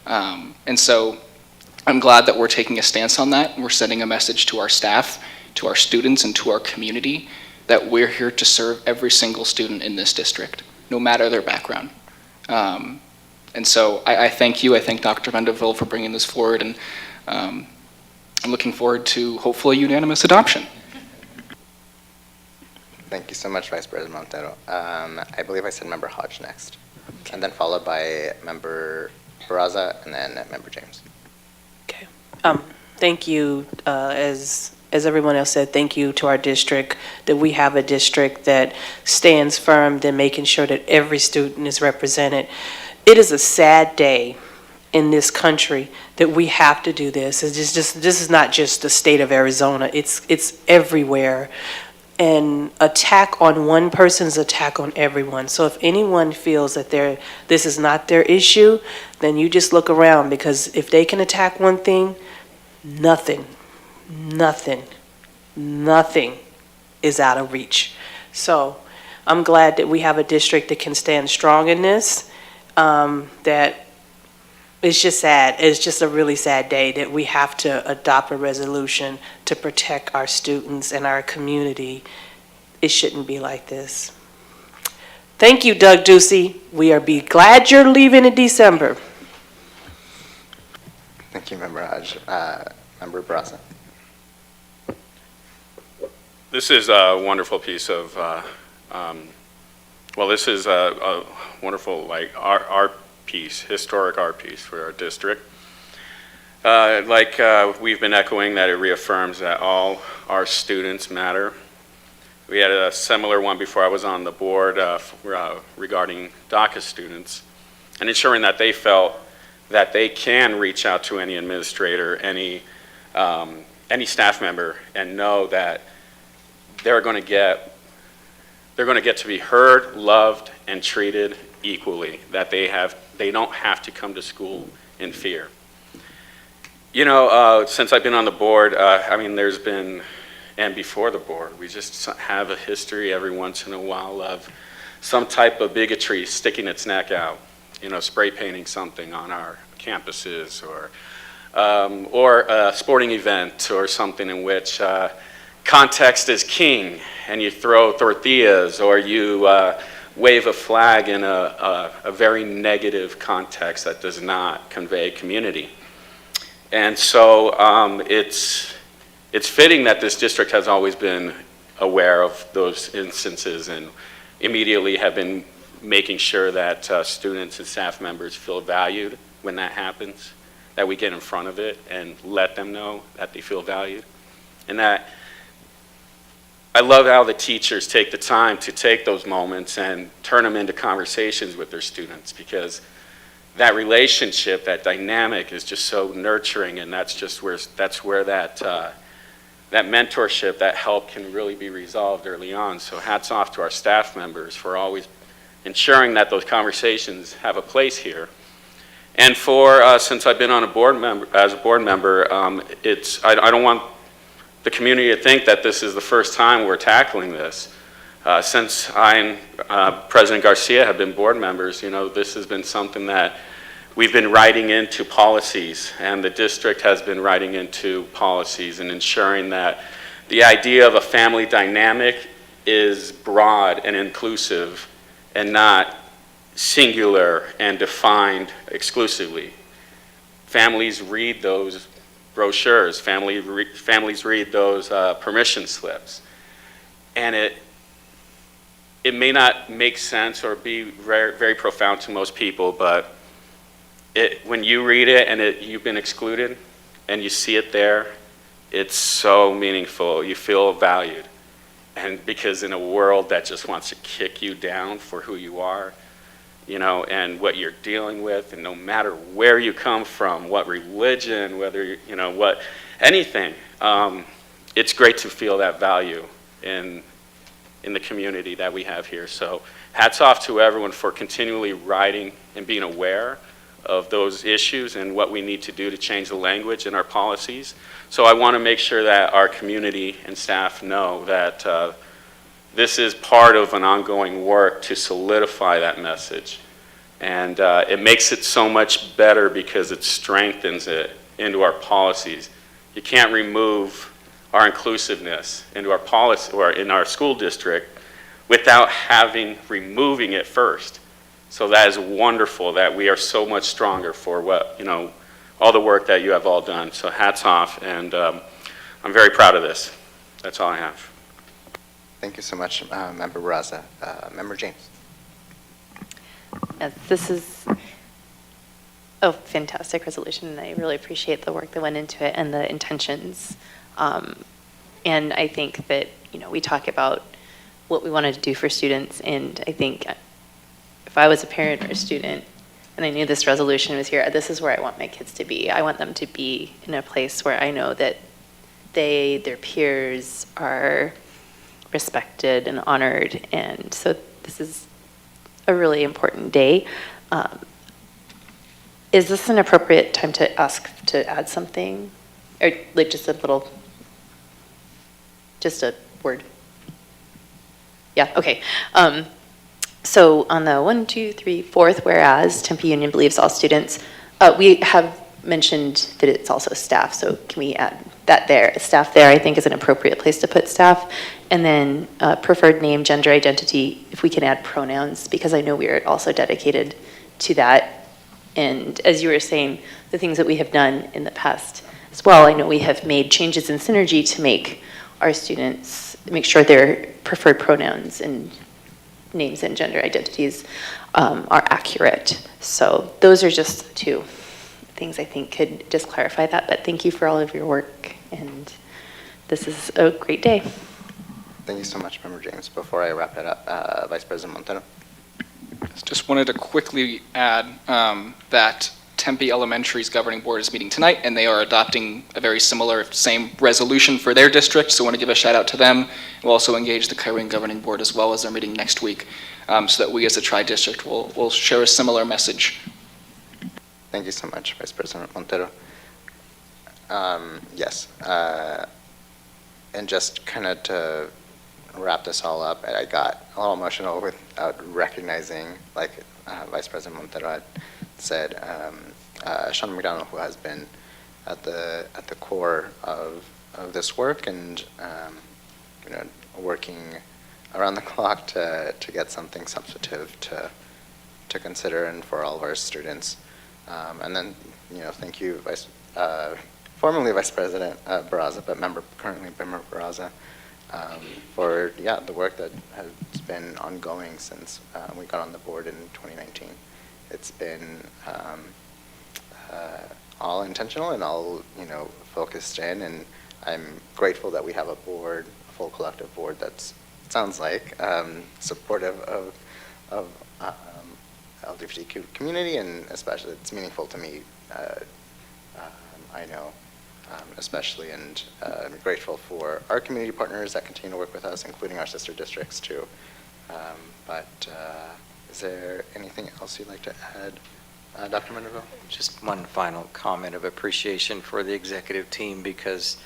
And so I'm glad that we're taking a stance on that. We're sending a message to our staff, to our students, and to our community that we're here to serve every single student in this district, no matter their background. And so I thank you. I thank Dr. Mendeville for bringing this forward, and I'm looking forward to hopefully unanimous adoption. Thank you so much, Vice President Montero. I believe I said Member Hodge next, and then followed by Member Barraza, and then Member James. Okay. Thank you. As everyone else said, thank you to our district, that we have a district that stands firm in making sure that every student is represented. It is a sad day in this country that we have to do this. This is not just the state of Arizona. It's everywhere. an attack on one person is attack on everyone. So if anyone feels that this is not their issue, then you just look around, because if they can attack one thing, nothing is out of reach. So I'm glad that we have a district that can stand strong in this. That it's just sad. It's just a really sad day that we have to adopt a resolution to protect our students and our community. It shouldn't be like this. Thank you, Doug Ducey. We are glad you're leaving in December. Thank you, Member Hodge. Member Barraza. This is a wonderful piece of, this is a wonderful, art piece, historic art piece for our district. We've been echoing that it reaffirms that all our students matter. We had a similar one before I was on the board regarding DACA students, and ensuring that they felt that they can reach out to any administrator, any staff member, and know that they're going to get to be heard, loved, and treated equally, that they don't have to come to school in fear. You know, since I've been on the board, there's been, and before the board, we just have a history every once in a while of some type of bigotry sticking its neck out, spray painting something on our campuses, or a sporting event or something in which context is king, and you throw tortillas, or you wave a flag in a very negative context that does not convey community. And so it's fitting that this district has always been aware of those instances and immediately have been making sure that students and staff members feel valued when that happens, that we get in front of it and let them know that they feel valued. And that I love how the teachers take the time to take those moments and turn them into conversations with their students, because that relationship, that dynamic is just so nurturing, and that's where that mentorship, that help can really be resolved early on. So hats off to our staff members for always ensuring that those conversations have a place here. And since I've been on a board member, I don't want the community to think that this is the first time we're tackling this. Since I and President Garcia have been board members, this has been something that we've been writing into policies, and the district has been writing into policies and ensuring that the idea of a family dynamic is broad and inclusive and not singular and defined exclusively. Families read those brochures, families read those permission slips, and it may not make sense or be very, very profound to most people, but when you read it and you've been excluded and you see it there, it's so meaningful. You feel valued. And because in a world that just wants to kick you down for who you are, and what you're dealing with, and no matter where you come from, what religion, whether, what, anything, it's great to feel that value in the community that we have here. So hats off to everyone for continually writing and being aware of those issues and what we need to do to change the language in our policies. So I want to make sure that our community and staff know that this is part of an ongoing work to solidify that message. And it makes it so much better because it strengthens it into our policies. You can't remove our inclusiveness into our policy or in our school district without removing it first. So that is wonderful that we are so much stronger for all the work that you have all done. So hats off, and I'm very proud of this. That's all I have. Thank you so much, Member Barraza. Member James. Yes, this is a fantastic resolution, and I really appreciate the work that went into it and the intentions. And I think that, we talk about what we wanted to do for students, and I think if I was a parent or a student and I knew this resolution was here, this is where I want my kids to be. I want them to be in a place where I know that their peers are respected and honored. And so this is a really important day. Is this an appropriate time to ask to add something? Or like just a word? Yeah, okay. So on the 1, 2, 3, 4th, whereas Tempe Union believes all students, we have mentioned that it's also staff, so can we add that there? Staff there, I think, is an appropriate place to put staff. And then preferred name, gender identity, if we can add pronouns, because I know we are also dedicated to that. And as you were saying, the things that we have done in the past as well, I know we have made changes in Synergy to make our students, make sure their preferred pronouns and names and gender identities are accurate. So those are just two things I think could just clarify that, but thank you for all of your work, and this is a great day. Thank you so much, Member James. Before I wrap it up, Vice President Montero. Just wanted to quickly add that Tempe Elementary's governing board is meeting tonight, and they are adopting a very similar, same resolution for their district, so I want to give a shout out to them. We'll also engage the Kyrene governing board as well as their meeting next week, so that we as a tri-district will share a similar message. Thank you so much, Vice President Montero. Yes, and just kind of to wrap this all up, I got a little emotional without recognizing, like Vice President Montero had said, Sean McDonald, who has been at the core of this work and working around the clock to get something substantive to consider and for all of our students. And then, thank you, formerly Vice President Barraza, but currently Member Barraza, for the work that has been ongoing since we got on the board in 2019. It's been all intentional and all focused in, and I'm grateful that we have a board, a full collective board that's sounds like supportive of LGBTQ community, and especially it's meaningful to me. I know, especially, and I'm grateful for our community partners that continue to work with us, including our sister districts too. But is there anything else you'd like to add, Dr. Menderville? Just one final comment of appreciation for the executive team, because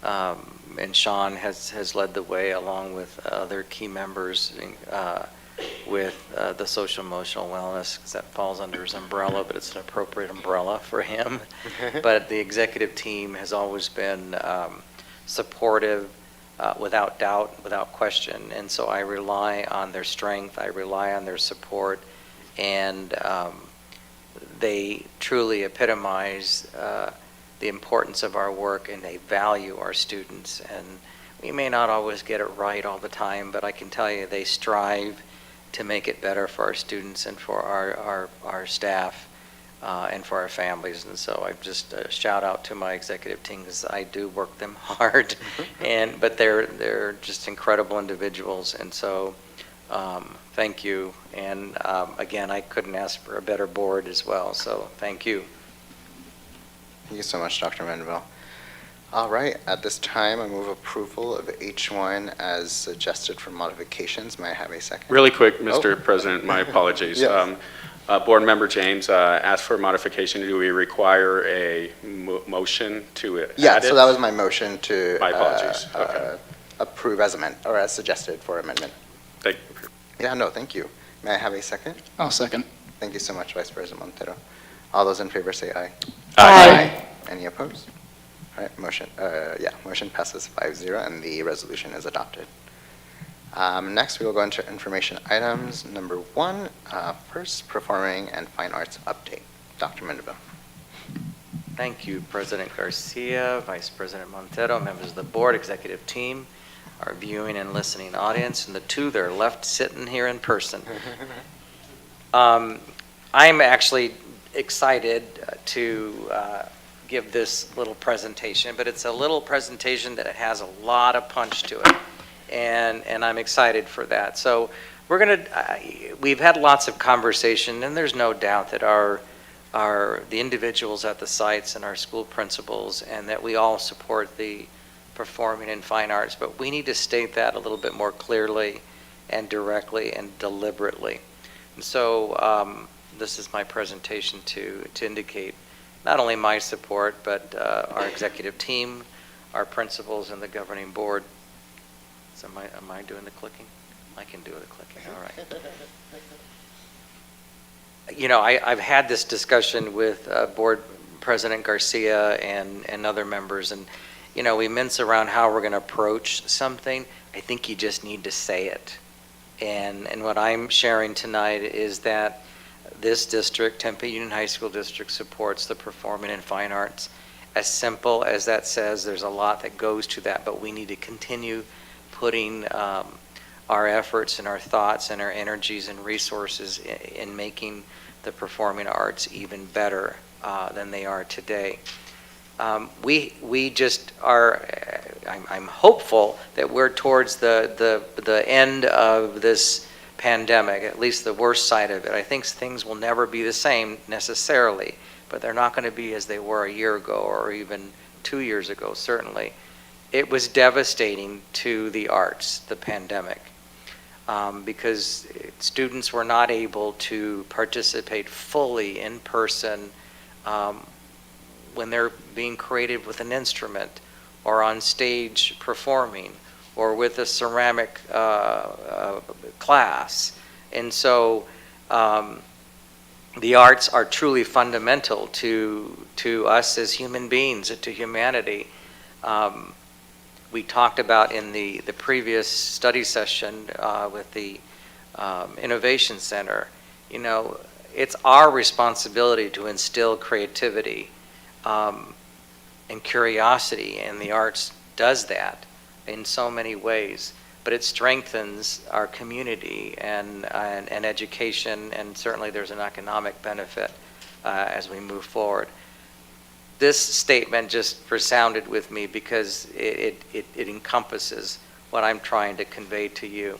and Sean has led the way along with other key members with the social emotional wellness, because that falls under his umbrella, but it's an appropriate umbrella for him. But the executive team has always been supportive, without doubt, without question, and so I rely on their strength, I rely on their support, and they truly epitomize the importance of our work, and they value our students. And we may not always get it right all the time, but I can tell you they strive to make it better for our students and for our staff and for our families. And so I just shout out to my executive team, because I do work them hard, but they're just incredible individuals. And so thank you. And again, I couldn't ask for a better board as well. So thank you. Thank you so much, Dr. Mendenville. All right, at this time, I move approval of H1 as suggested for modifications. May I have a second? Really quick, Mr. President, my apologies. Yes. Board Member James asked for modification. Do we require a motion to add it? Yeah, so that was my motion to My apologies. Okay. approve as amended, or as suggested for amendment. Thank you. Yeah, no, thank you. May I have a second? I'll second. Thank you so much, Vice President Montero. All those in favor say aye. Aye. Any opposed? All right, motion passes 5-0, and the resolution is adopted. Next, we will go into information items. Number 1, first performing and fine arts update. Dr. Mendenville. Thank you, President Garcia, Vice President Montero, members of the board, executive team, our viewing and listening audience, and the two that are left sitting here in person. I'm actually excited to give this little presentation, but it's a little presentation that has a lot of punch to it, and I'm excited for that. So we've had lots of conversation, and there's no doubt that the individuals at the sites and our school principals, and that we all support the performing and fine arts, but we need to state that a little bit more clearly and directly and deliberately. And so this is my presentation to indicate not only my support, but our executive team, our principals, and the governing board. So am I doing the clicking? I can do the clicking, all right. You know, I've had this discussion with Board President Garcia and other members, and you know, we mince around how we're going to approach something. I think you just need to say it. And what I'm sharing tonight is that this district, Tempe Union High School District, supports the performing and fine arts. As simple as that says, there's a lot that goes to that, but we need to continue putting our efforts and our thoughts and our energies and resources in making the performing arts even better than they are today. We just are, I'm hopeful that we're towards the end of this pandemic, at least the worst side of it. I think things will never be the same necessarily, but they're not going to be as they were a year ago or even 2 years ago, certainly. It was devastating to the arts, the pandemic, because students were not able to participate fully in person when they're being creative with an instrument or on stage performing or with a ceramic class. And so the arts are truly fundamental to us as human beings, to humanity. We talked about in the previous study session with the Innovation Center, you know, it's our responsibility to instill creativity and curiosity, and the arts does that in so many ways. But it strengthens our community and education, and certainly there's an economic benefit as we move forward. This statement just resounded with me because it encompasses what I'm trying to convey to you.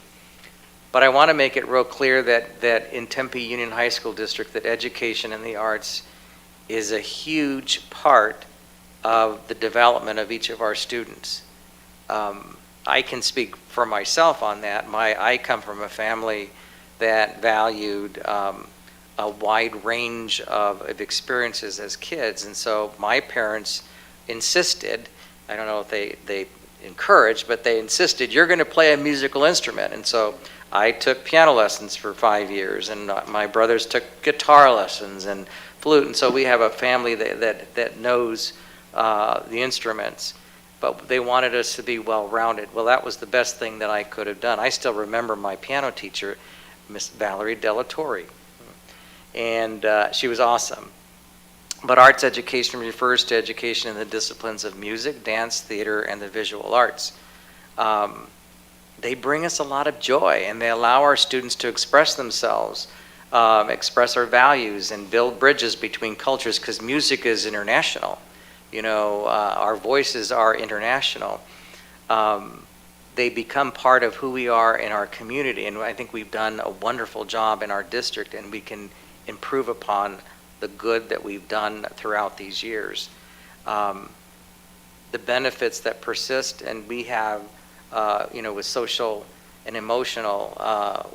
But I want to make it real clear that in Tempe Union High School District, that education and the arts is a huge part of the development of each of our students. I can speak for myself on that. I come from a family that valued a wide range of experiences as kids, and so my parents insisted, I don't know if they encouraged, but they insisted, you're going to play a musical instrument. And so I took piano lessons for 5 years, and my brothers took guitar lessons and flute, and so we have a family that knows the instruments, but they wanted us to be well-rounded. Well, that was the best thing that I could have done. I still remember my piano teacher, Miss Valerie Delatorre, and she was awesome. But arts education refers to education in the disciplines of music, dance, theater, and the visual arts. They bring us a lot of joy, and they allow our students to express themselves, express our values, and build bridges between cultures, because music is international. You know, our voices are international. They become part of who we are in our community, and I think we've done a wonderful job in our district, and we can improve upon the good that we've done throughout these years. The benefits that persist, and we have, you know, with social and emotional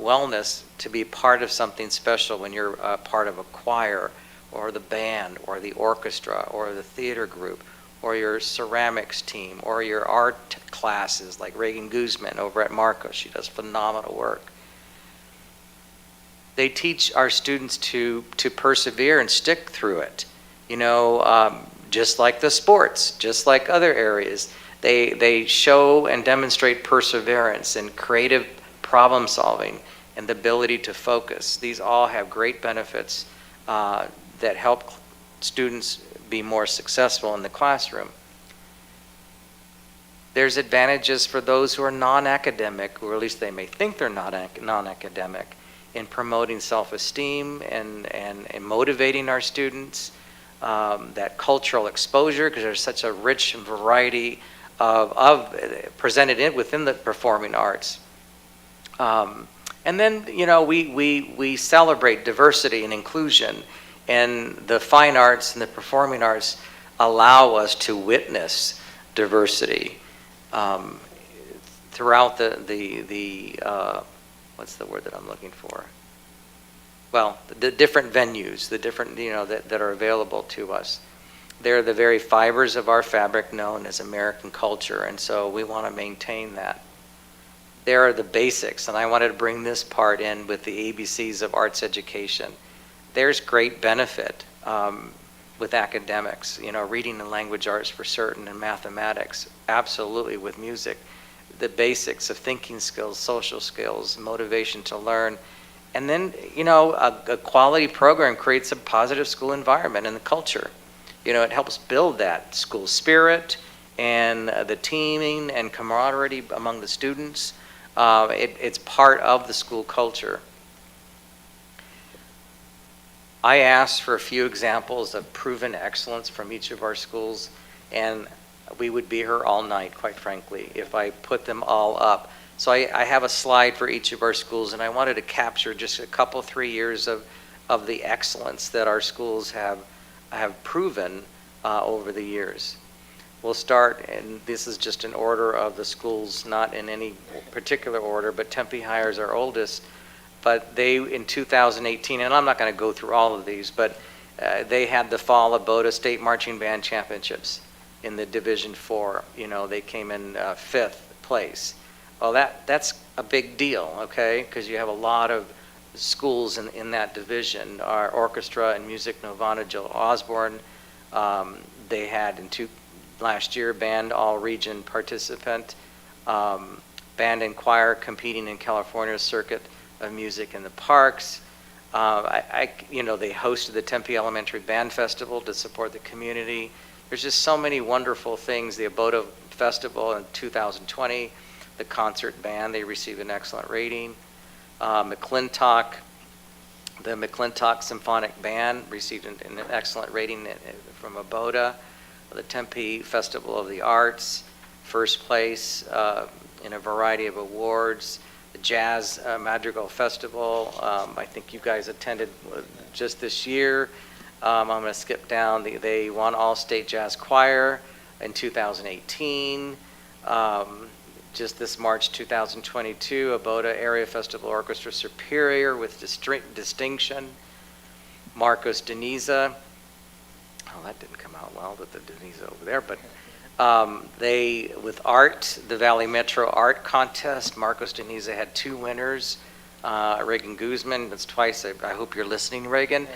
wellness, to be part of something special when you're part of a choir or the band or the orchestra or the theater group or your ceramics team or your art classes like Reagan Guzman over at Marcos. She does phenomenal work. They teach our students to persevere and stick through it. You know, just like the sports, just like other areas, they show and demonstrate perseverance and creative problem solving and the ability to focus. These all have great benefits that help students be more successful in the classroom. There's advantages for those who are non-academic, or at least they may think they're not non-academic, in promoting self-esteem and motivating our students, that cultural exposure, because there's such a rich variety of presented within the performing arts. And then, you know, we celebrate diversity and inclusion, and the fine arts and the performing arts allow us to witness diversity. throughout what's the word that I'm looking for? Well, the different venues, the different, that are available to us. They're the very fibers of our fabric known as American culture, and so we want to maintain that. There are the basics, and I wanted to bring this part in with the ABCs of arts education. There's great benefit with academics, reading and language arts for certain, and mathematics, absolutely with music. The basics of thinking skills, social skills, motivation to learn. And then, a quality program creates a positive school environment and the culture. It helps build that school spirit and the teaming and camaraderie among the students. It's part of the school culture. I asked for a few examples of proven excellence from each of our schools, and we would be here all night, quite frankly, if I put them all up. So I have a slide for each of our schools, and I wanted to capture just a couple, 3 years of the excellence that our schools have proven over the years. We'll start, and this is just an order of the schools, not in any particular order, but Tempe Higher is our oldest. But they, in 2018, and I'm not going to go through all of these, but they had the Fall Abota State Marching Band Championships in the Division 4. They came in 5th place. Well, that's a big deal, okay, because you have a lot of schools in that division. Our orchestra and music, Novana Jill Osborne, they had last year band all-region participant, band and choir competing in California Circuit of Music in the Parks. They hosted the Tempe Elementary Band Festival to support the community. There's just so many wonderful things. The Abota Festival in 2020, the concert band, they received an excellent rating. The McClintock Symphonic Band received an excellent rating from Abota. The Tempe Festival of the Arts, first place in a variety of awards. The Jazz Madrigal Festival, I think you guys attended just this year. I'm going to skip down. They won All-State Jazz Choir in 2018. Just this March 2022, Abota Area Festival Orchestra Superior with distinction. Marcos Deniza. Oh, that didn't come out well with the Deniza over there, but they, with art, the Valley Metro Art Contest, Marcos Deniza had 2 winners. Reagan Guzman, that's twice. I hope you're listening, Reagan.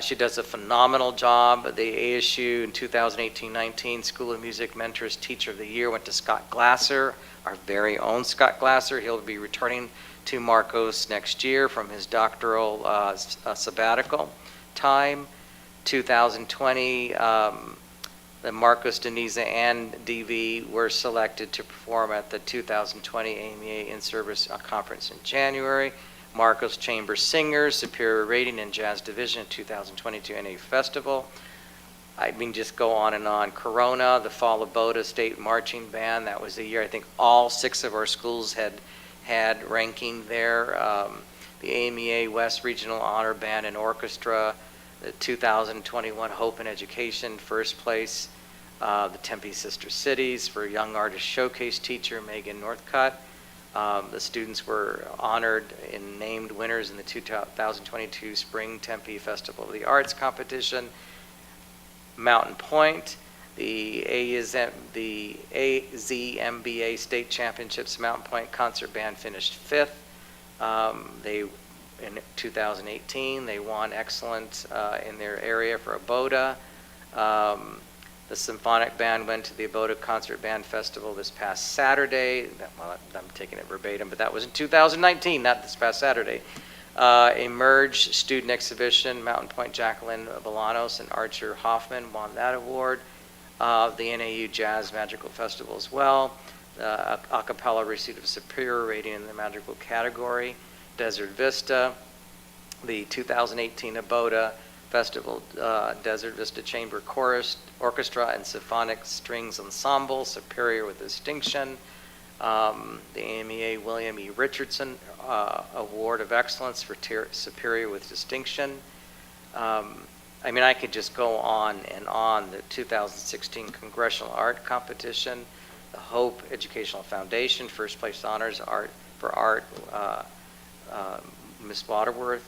She does a phenomenal job. The ASU in 2018-19 School of Music Mentors Teacher of the Year went to Scott Glasser, our very own Scott Glasser. He'll be returning to Marcos next year from his doctoral sabbatical time. 2020, the Marcos Deniza and DV were selected to perform at the 2020 AMEA In-Service Conference in January. Marcos Chamber Singers, Superior Rating in Jazz Division in 2022 NA Festival. I mean, just go on and on. Corona, the Fall Abota State Marching Band, that was the year I think all 6 of our schools had ranking there. The AMEA West Regional Honor Band and Orchestra, the 2021 Hope in Education, first place. The Tempe Sister Cities for Young Artist Showcase teacher Megan Northcutt. The students were honored and named winners in the 2022 Spring Tempe Festival of the Arts competition. Mountain Point, the AZMBA State Championships Mountain Point Concert Band finished 5th. In 2018, they won excellence in their area for Abota. The Symphonic Band went to the Abota Concert Band Festival this past Saturday. Well, I'm taking it verbatim, but that was in 2019, not this past Saturday. Emerge Student Exhibition, Mountain Point Jacqueline Bolanos and Archer Hoffman won that award. The NAU Jazz Magical Festival as well. A cappella received a superior rating in the magical category. Desert Vista, the 2018 Abota Festival, Desert Vista Chamber Chorus, Orchestra and Symphonic Strings Ensemble, superior with distinction. The AMEA William E. Richardson Award of Excellence for superior with distinction. I mean, I could just go on and on. The 2016 Congressional Art Competition, the Hope Educational Foundation, first place honors for art, Ms. Waterworth.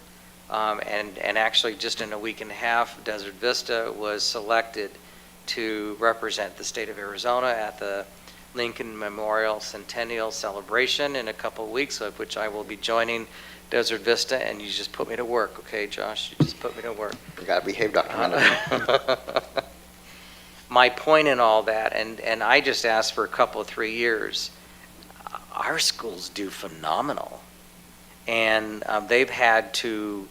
And actually just in a week and a half, Desert Vista was selected to represent the state of Arizona at the Lincoln Memorial Centennial Celebration in a couple of weeks, of which I will be joining Desert Vista, and you just put me to work, okay, Josh? You just put me to work. You gotta behave, Dr. Mandeville. My point in all that, and I just asked for a couple of 3 years, our schools do phenomenal. And they've had to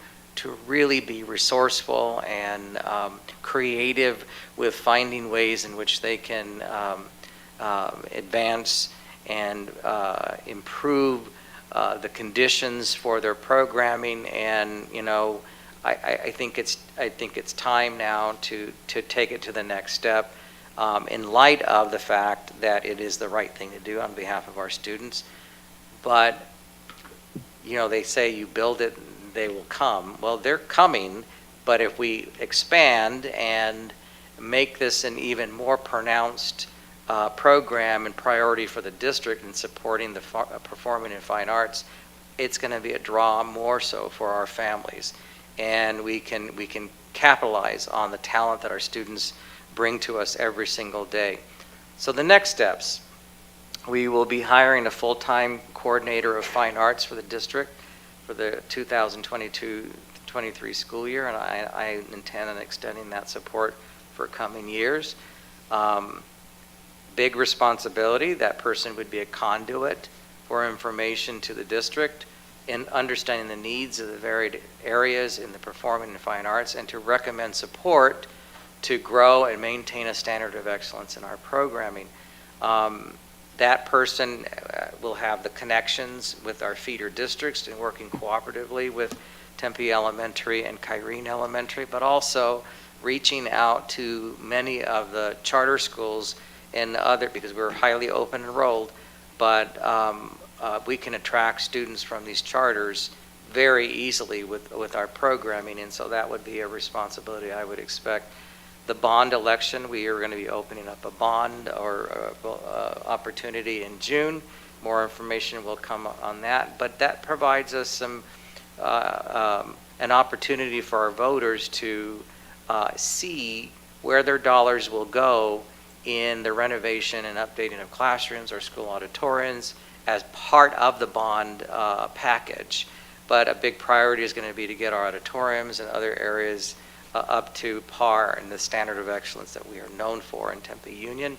really be resourceful and creative with finding ways in which they can advance and improve the conditions for their programming. And I think it's time now to take it to the next step in light of the fact that it is the right thing to do on behalf of our students. But they say you build it, they will come. Well, they're coming, but if we expand and make this an even more pronounced program and priority for the district in supporting the performing and fine arts, it's going to be a draw more so for our families. And we can capitalize on the talent that our students bring to us every single day. So the next steps, we will be hiring a full-time coordinator of fine arts for the district for the 2022-23 school year, and I intend on extending that support for coming years. Big responsibility. That person would be a conduit for information to the district in understanding the needs of the varied areas in the performing and fine arts, and to recommend support to grow and maintain a standard of excellence in our programming. That person will have the connections with our feeder districts and working cooperatively with Tempe Elementary and Kyrene Elementary, but also reaching out to many of the charter schools and other, because we're highly open enrolled, but we can attract students from these charters very easily with our programming, and so that would be a responsibility I would expect. The bond election, we are going to be opening up a bond or opportunity in June. More information will come on that, but that provides us some an opportunity for our voters to see where their dollars will go in the renovation and updating of classrooms or school auditoriums as part of the bond package. But a big priority is going to be to get our auditoriums and other areas up to par in the standard of excellence that we are known for in Tempe Union.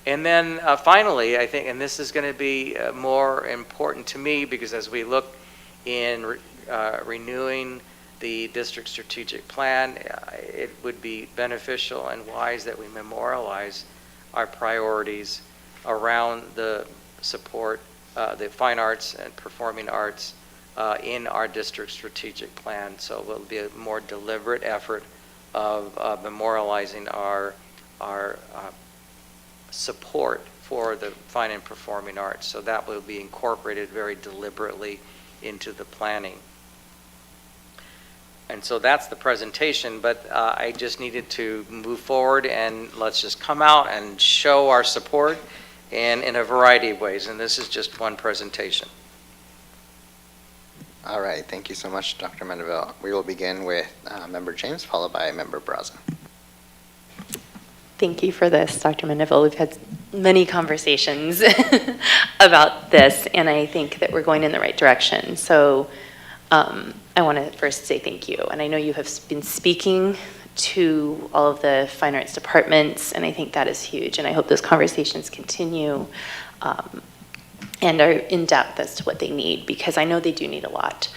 And then finally, I think, and this is going to be more important to me, because as we look in renewing the district strategic plan, it would be beneficial and wise that we memorialize our priorities around the support, the fine arts and performing arts in our district strategic plan. So it will be a more deliberate effort of memorializing our support for the fine and performing arts. So that will be incorporated very deliberately into the planning. And so that's the presentation, but I just needed to move forward, and let's just come out and show our support in a variety of ways. And this is just one presentation. All right, thank you so much, Dr. Mandeville. We will begin with Member James, followed by Member Braza. Thank you for this, Dr. Mandeville. We've had many conversations about this, and I think that we're going in the right direction. So I want to first say thank you. And I know you have been speaking to all of the fine arts departments, and I think that is huge. And I hope those conversations continue and are in depth as to what they need, because I know they do need a lot.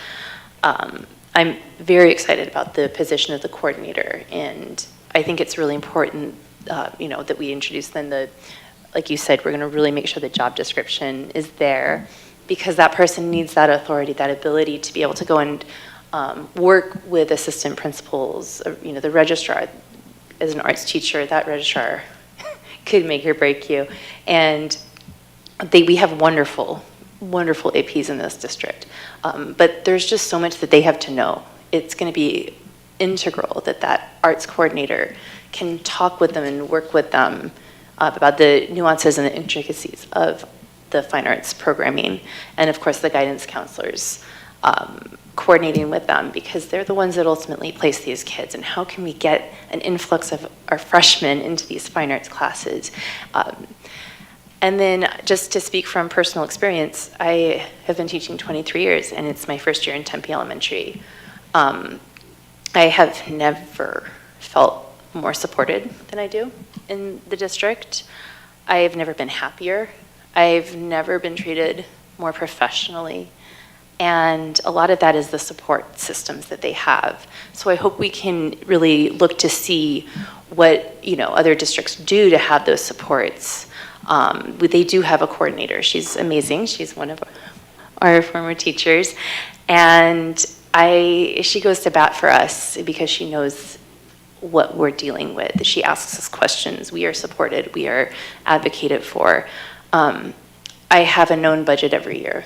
I'm very excited about the position of the coordinator, and I think it's really important that we introduce then like you said, we're going to really make sure the job description is there, because that person needs that authority, that ability to be able to go and work with assistant principals, the registrar. As an arts teacher, that registrar could make or break you. And we have wonderful, wonderful APs in this district. But there's just so much that they have to know. It's going to be integral that arts coordinator can talk with them and work with them about the nuances and the intricacies of the fine arts programming, and of course the guidance counselors, coordinating with them, because they're the ones that ultimately place these kids, and how can we get an influx of our freshmen into these fine arts classes. And then just to speak from personal experience, I have been teaching 23 years, and it's my first year in Tempe Elementary. I have never felt more supported than I do in the district. I've never been happier. I've never been treated more professionally. And a lot of that is the support systems that they have. So I hope we can really look to see what, other districts do to have those supports. They do have a coordinator. She's amazing. She's one of our former teachers. And she goes to bat for us because she knows what we're dealing with. She asks us questions. We are supported. We are advocated for. I have a known budget every year.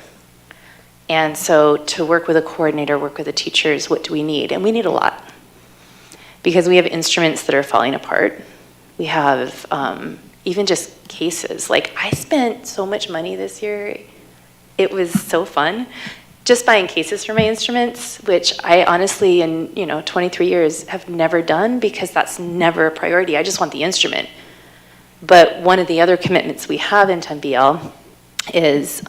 And so to work with a coordinator, work with the teachers, what do we need? And we need a lot. Because we have instruments that are falling apart. We have even just cases. Like, I spent so much money this year. It was so fun. Just buying cases for my instruments, which I honestly, in 23 years, have never done, because that's never a priority. I just want the instrument. But one of the other commitments we have in Tempe is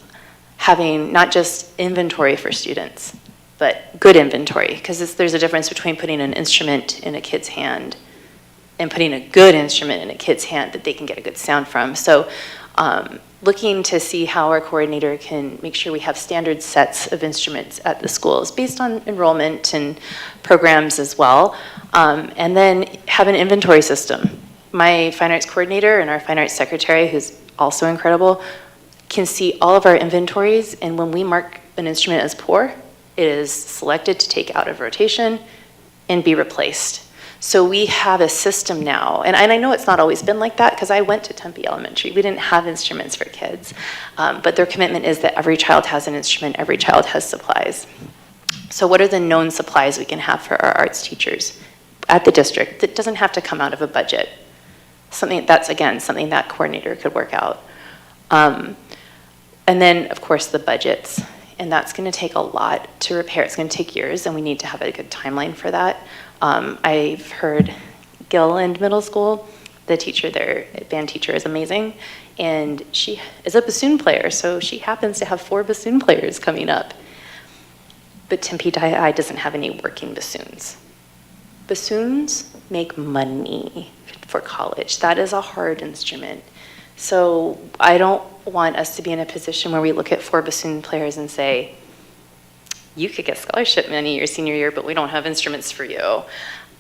having not just inventory for students, but good inventory, because there's a difference between putting an instrument in a kid's hand and putting a good instrument in a kid's hand that they can get a good sound from. So looking to see how our coordinator can make sure we have standard sets of instruments at the schools based on enrollment and programs as well, and then have an inventory system. My fine arts coordinator and our fine arts secretary, who's also incredible, can see all of our inventories, and when we mark an instrument as poor, it is selected to take out of rotation and be replaced. So we have a system now, and I know it's not always been like that, because I went to Tempe Elementary. We didn't have instruments for kids, but their commitment is that every child has an instrument, every child has supplies. So what are the known supplies we can have for our arts teachers at the district that doesn't have to come out of a budget? Something that coordinator could work out. And then, of course, the budgets. And that's going to take a lot to repair. It's going to take years, and we need to have a good timeline for that. I've heard Gilland Middle School, the teacher there, band teacher, is amazing. And she is a bassoon player, so she happens to have 4 bassoon players coming up. But Tempe II doesn't have any working bassoons. Bassoons make money for college. That is a hard instrument. So I don't want us to be in a position where we look at 4 bassoon players and say, you could get scholarship money your senior year, but we don't have instruments for you.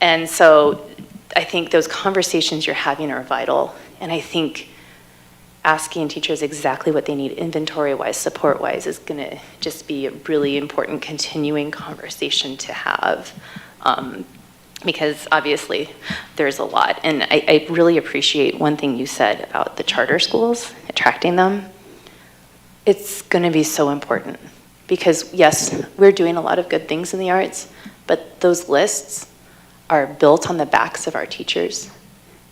And so I think those conversations you're having are vital. And I think asking teachers exactly what they need inventory-wise, support-wise, is going to just be a really important continuing conversation to have. Because obviously there's a lot. And I really appreciate one thing you said about the charter schools, attracting them. It's going to be so important. Because yes, we're doing a lot of good things in the arts, but those lists are built on the backs of our teachers.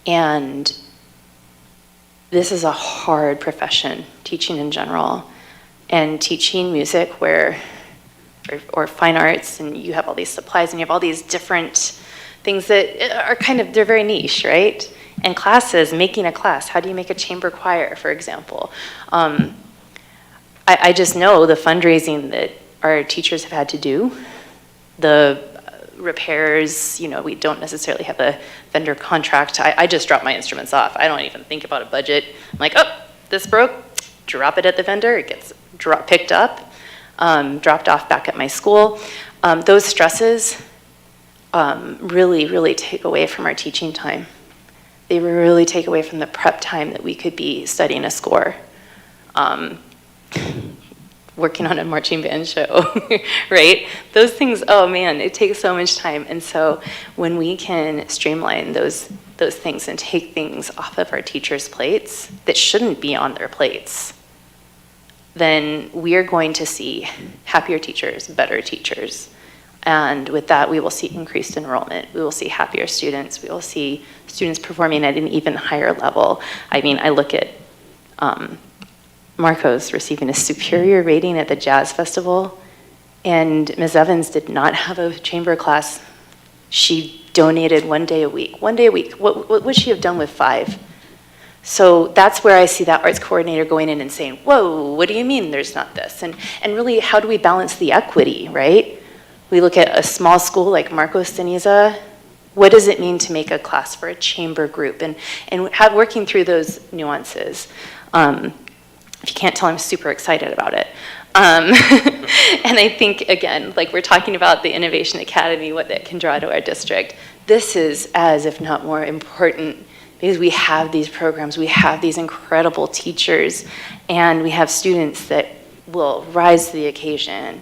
And this is a hard profession, teaching in general. And teaching music or fine arts, and you have all these supplies, and you have all these different things that are they're very niche, right? And classes, making a class, how do you make a chamber choir, for example? I just know the fundraising that our teachers have had to do, the repairs, we don't necessarily have a vendor contract. I just drop my instruments off. I don't even think about a budget. I'm like, oh, this broke, drop it at the vendor, it gets picked up, dropped off back at my school. Those stresses really, really take away from our teaching time. They really take away from the prep time that we could be studying a score, working on a marching band show, right? Those things, oh man, it takes so much time. And so when we can streamline those things and take things off of our teachers' plates that shouldn't be on their plates, then we are going to see happier teachers, better teachers. And with that, we will see increased enrollment. We will see happier students. We will see students performing at an even higher level. I mean, I look at Marcos receiving a superior rating at the Jazz Festival, and Ms. Evans did not have a chamber class. She donated 1 day a week. 1 day a week. What would she have done with 5? So that's where I see that arts coordinator going in and saying, whoa, what do you mean there's not this? And really, how do we balance the equity, right? We look at a small school like Marcos Deniza. What does it mean to make a class for a chamber group? And working through those nuances. If you can't tell, I'm super excited about it. And I think, again, like we're talking about the Innovation Academy, what that can draw to our district. This is as, if not more important, because we have these programs, we have these incredible teachers, and we have students that will rise to the occasion.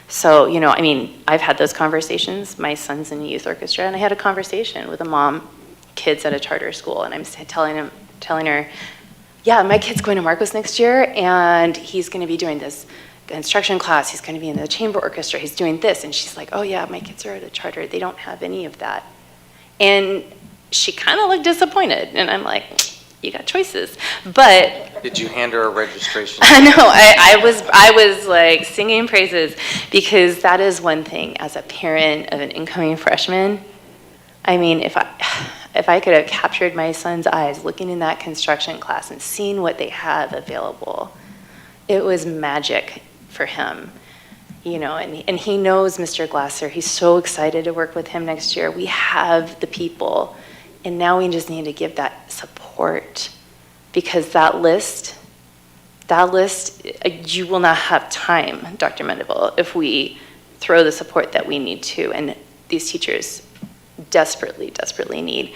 So, you know, I mean, I've had those conversations. My son's in the youth orchestra, and I had a conversation with a mom, kids at a charter school, and I'm telling her, yeah, my kid's going to Marcos next year, and he's going to be doing this instruction class. He's going to be in the chamber orchestra. He's doing this. And she's like, oh, yeah, my kids are at a charter. They don't have any of that. And she kind of looked disappointed. And I'm like, you got choices. But Did you hand her a registration? I know. I was like singing praises, because that is one thing as a parent of an incoming freshman. I mean, if I could have captured my son's eyes looking in that construction class and seeing what they have available, it was magic for him, you know, and he knows Mr. Glasser. He's so excited to work with him next year. We have the people, and now we just need to give that support, because that list, you will not have time, Dr. Mendeville, if we throw the support that we need to, and these teachers desperately, desperately need.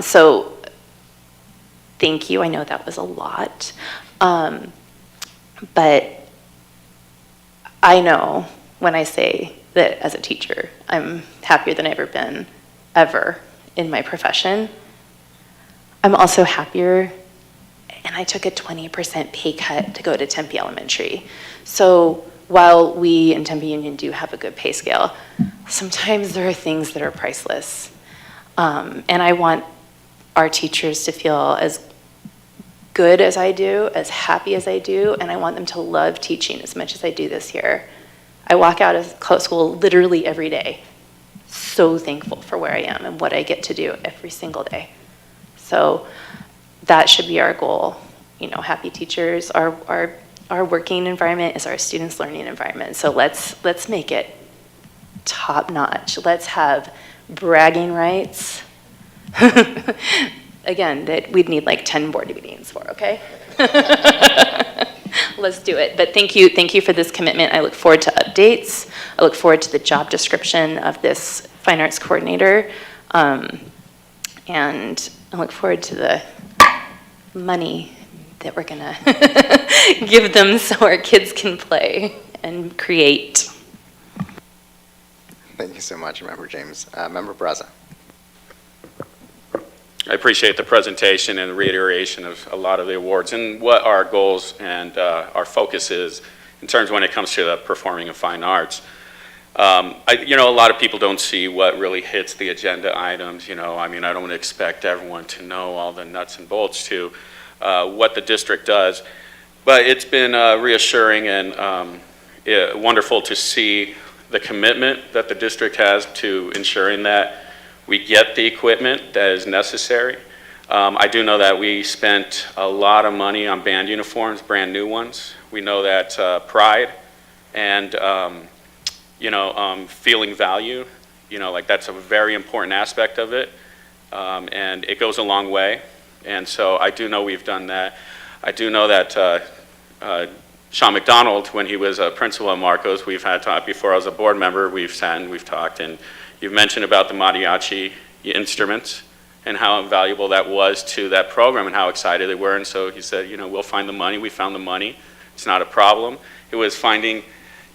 So thank you. I know that was a lot. But I know when I say that as a teacher, I'm happier than I've ever been, ever, in my profession. I'm also happier, and I took a 20% pay cut to go to Tempe Elementary. So while we in Tempe Union do have a good pay scale, sometimes there are things that are priceless. And I want our teachers to feel as good as I do, as happy as I do, and I want them to love teaching as much as I do this year. I walk out of school literally every day, so thankful for where I am and what I get to do every single day. So that should be our goal. You know, happy teachers, our working environment is our students' learning environment. So let's make it top notch. Let's have bragging rights. Again, that we'd need like 10 board meetings for, okay? Let's do it. But thank you for this commitment. I look forward to updates. I look forward to the job description of this fine arts coordinator. And I look forward to the money that we're gonna give them so our kids can play and create. Thank you so much, Member James. Member Braza. I appreciate the presentation and the reiteration of a lot of the awards and what our goals and our focus is in terms when it comes to the performing and fine arts. You know, a lot of people don't see what really hits the agenda items. You know, I mean, I don't expect everyone to know all the nuts and bolts to what the district does, but it's been reassuring and wonderful to see the commitment that the district has to ensuring that we get the equipment that is necessary. I do know that we spent a lot of money on band uniforms, brand new ones. We know that pride and you know, feeling value, you know, like that's a very important aspect of it, and it goes a long way. And so I do know we've done that. I do know that Sean McDonald, when he was a principal at Marcos, we've had talk before I was a board member, we've sat and we've talked, and you've mentioned about the mariachi instruments and how valuable that was to that program and how excited they were. And so he said, you know, we'll find the money. We found the money. It's not a problem. It was finding,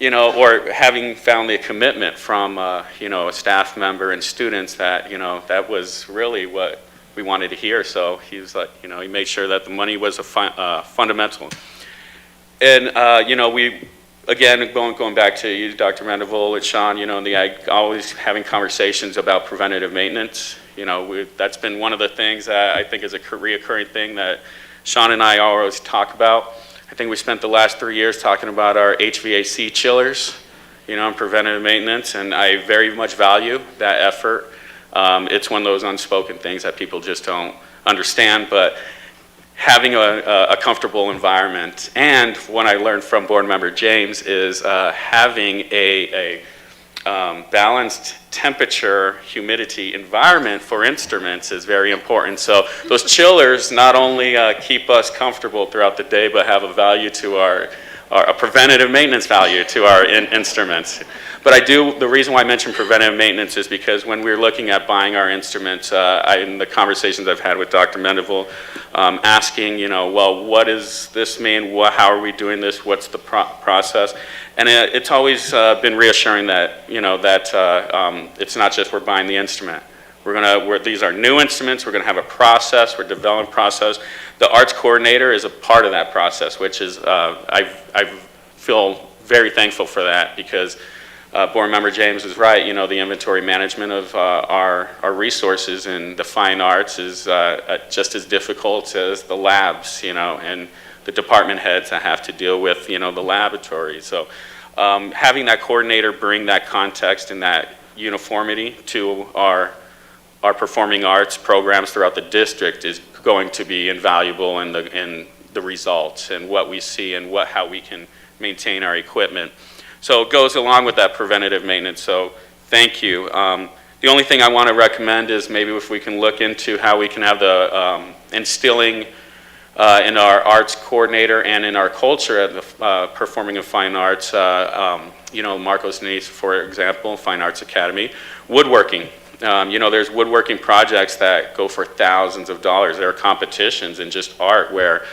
you know, or having found the commitment from, you know, a staff member and students that, you know, that was really what we wanted to hear. So he was like, you know, he made sure that the money was a fundamental. And, you know, we again, going back to you, Dr. Mandeville and Sean, always having conversations about preventative maintenance. That's been one of the things that I think is a reoccurring thing that Sean and I always talk about. I think we spent the last 3 years talking about our HVAC chillers, and preventative maintenance, and I very much value that effort. It's one of those unspoken things that people just don't understand, but having a comfortable environment, and what I learned from board member James is having a balanced temperature, humidity environment for instruments is very important. So those chillers not only keep us comfortable throughout the day, but have a value to a preventative maintenance value to our instruments. But the reason why I mention preventative maintenance is because when we're looking at buying our instruments, in the conversations I've had with Dr. Mandeville, asking, well, what does this mean? How are we doing this? What's the process? And it's always been reassuring that, it's not just we're buying the instrument. These are new instruments. We're going to have a process. We're developing process. The arts coordinator is a part of that process, which is I feel very thankful for that because board member James is right. The inventory management of our resources in the fine arts is just as difficult as the labs, and the department heads that have to deal with, the laboratory. So having that coordinator bring that context and that uniformity to our performing arts programs throughout the district is going to be invaluable in the results and what we see and how we can maintain our equipment. So it goes along with that preventative maintenance, so thank you. The only thing I want to recommend is maybe if we can look into how we can have the instilling in our arts coordinator and in our culture at the Performing and Fine Arts, Marcos Nice, for example, Fine Arts Academy, woodworking. There's woodworking projects that go for thousands of dollars. There are competitions in just art where,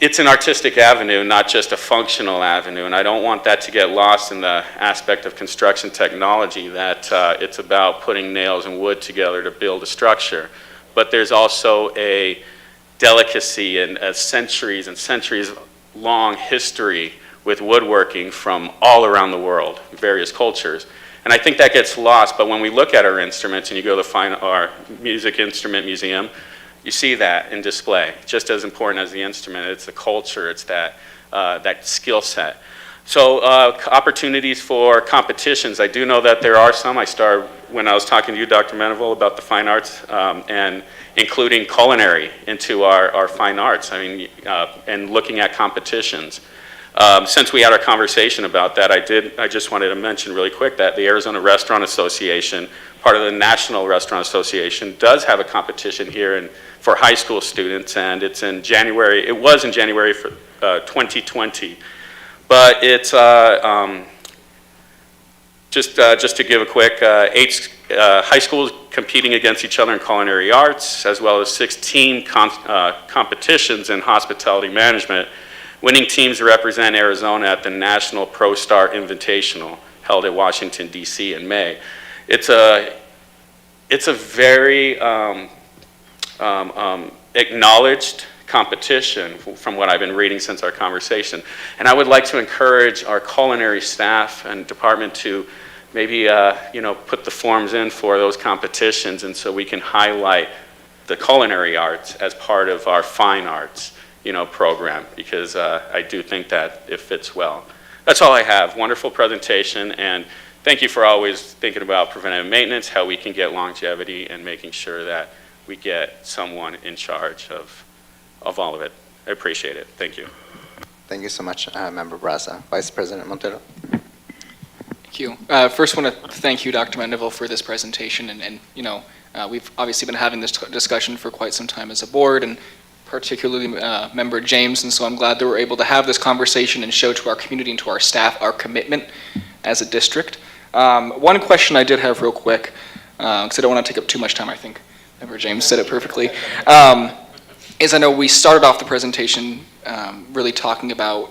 it's an artistic avenue, not just a functional avenue, and I don't want that to get lost in the aspect of construction technology that it's about putting nails and wood together to build a structure. But there's also a delicacy and a centuries and centuries long history with woodworking from all around the world, various cultures. And I think that gets lost, but when we look at our instruments and you go to our Music Instrument Museum, you see that in display. Just as important as the instrument, it's the culture, it's that skill set. So opportunities for competitions, I do know that there are some. I started when I was talking to you, Dr. Mandeville, about the fine arts and including culinary into our fine arts, and looking at competitions. Since we had our conversation about that, I just wanted to mention really quick that the Arizona Restaurant Association, part of the National Restaurant Association, does have a competition here for high school students, and it's in January. It was in January for 2020, but it's just to give a quick 8 high schools competing against each other in culinary arts, as well as 16 competitions in hospitality management. Winning teams represent Arizona at the National Pro Star Invitational held at Washington, D.C. in May. It's a very acknowledged competition from what I've been reading since our conversation. And I would like to encourage our culinary staff and department to maybe put the forms in for those competitions, and so we can highlight the culinary arts as part of our fine arts program, because I do think that it fits well. That's all I have. Wonderful presentation, and thank you for always thinking about preventive maintenance, how we can get longevity, and making sure that we get someone in charge of all of it. I appreciate it. Thank you. Thank you so much, Member Braza. Vice President Montero. Thank you. First, want to thank you, Dr. Mandeville, for this presentation, and we've obviously been having this discussion for quite some time as a board, and particularly Member James, and so I'm glad that we're able to have this conversation and show to our community and to our staff our commitment as a district. One question I did have real quick, because I don't want to take up too much time, I think Member James said it perfectly, is I know we started off the presentation really talking about,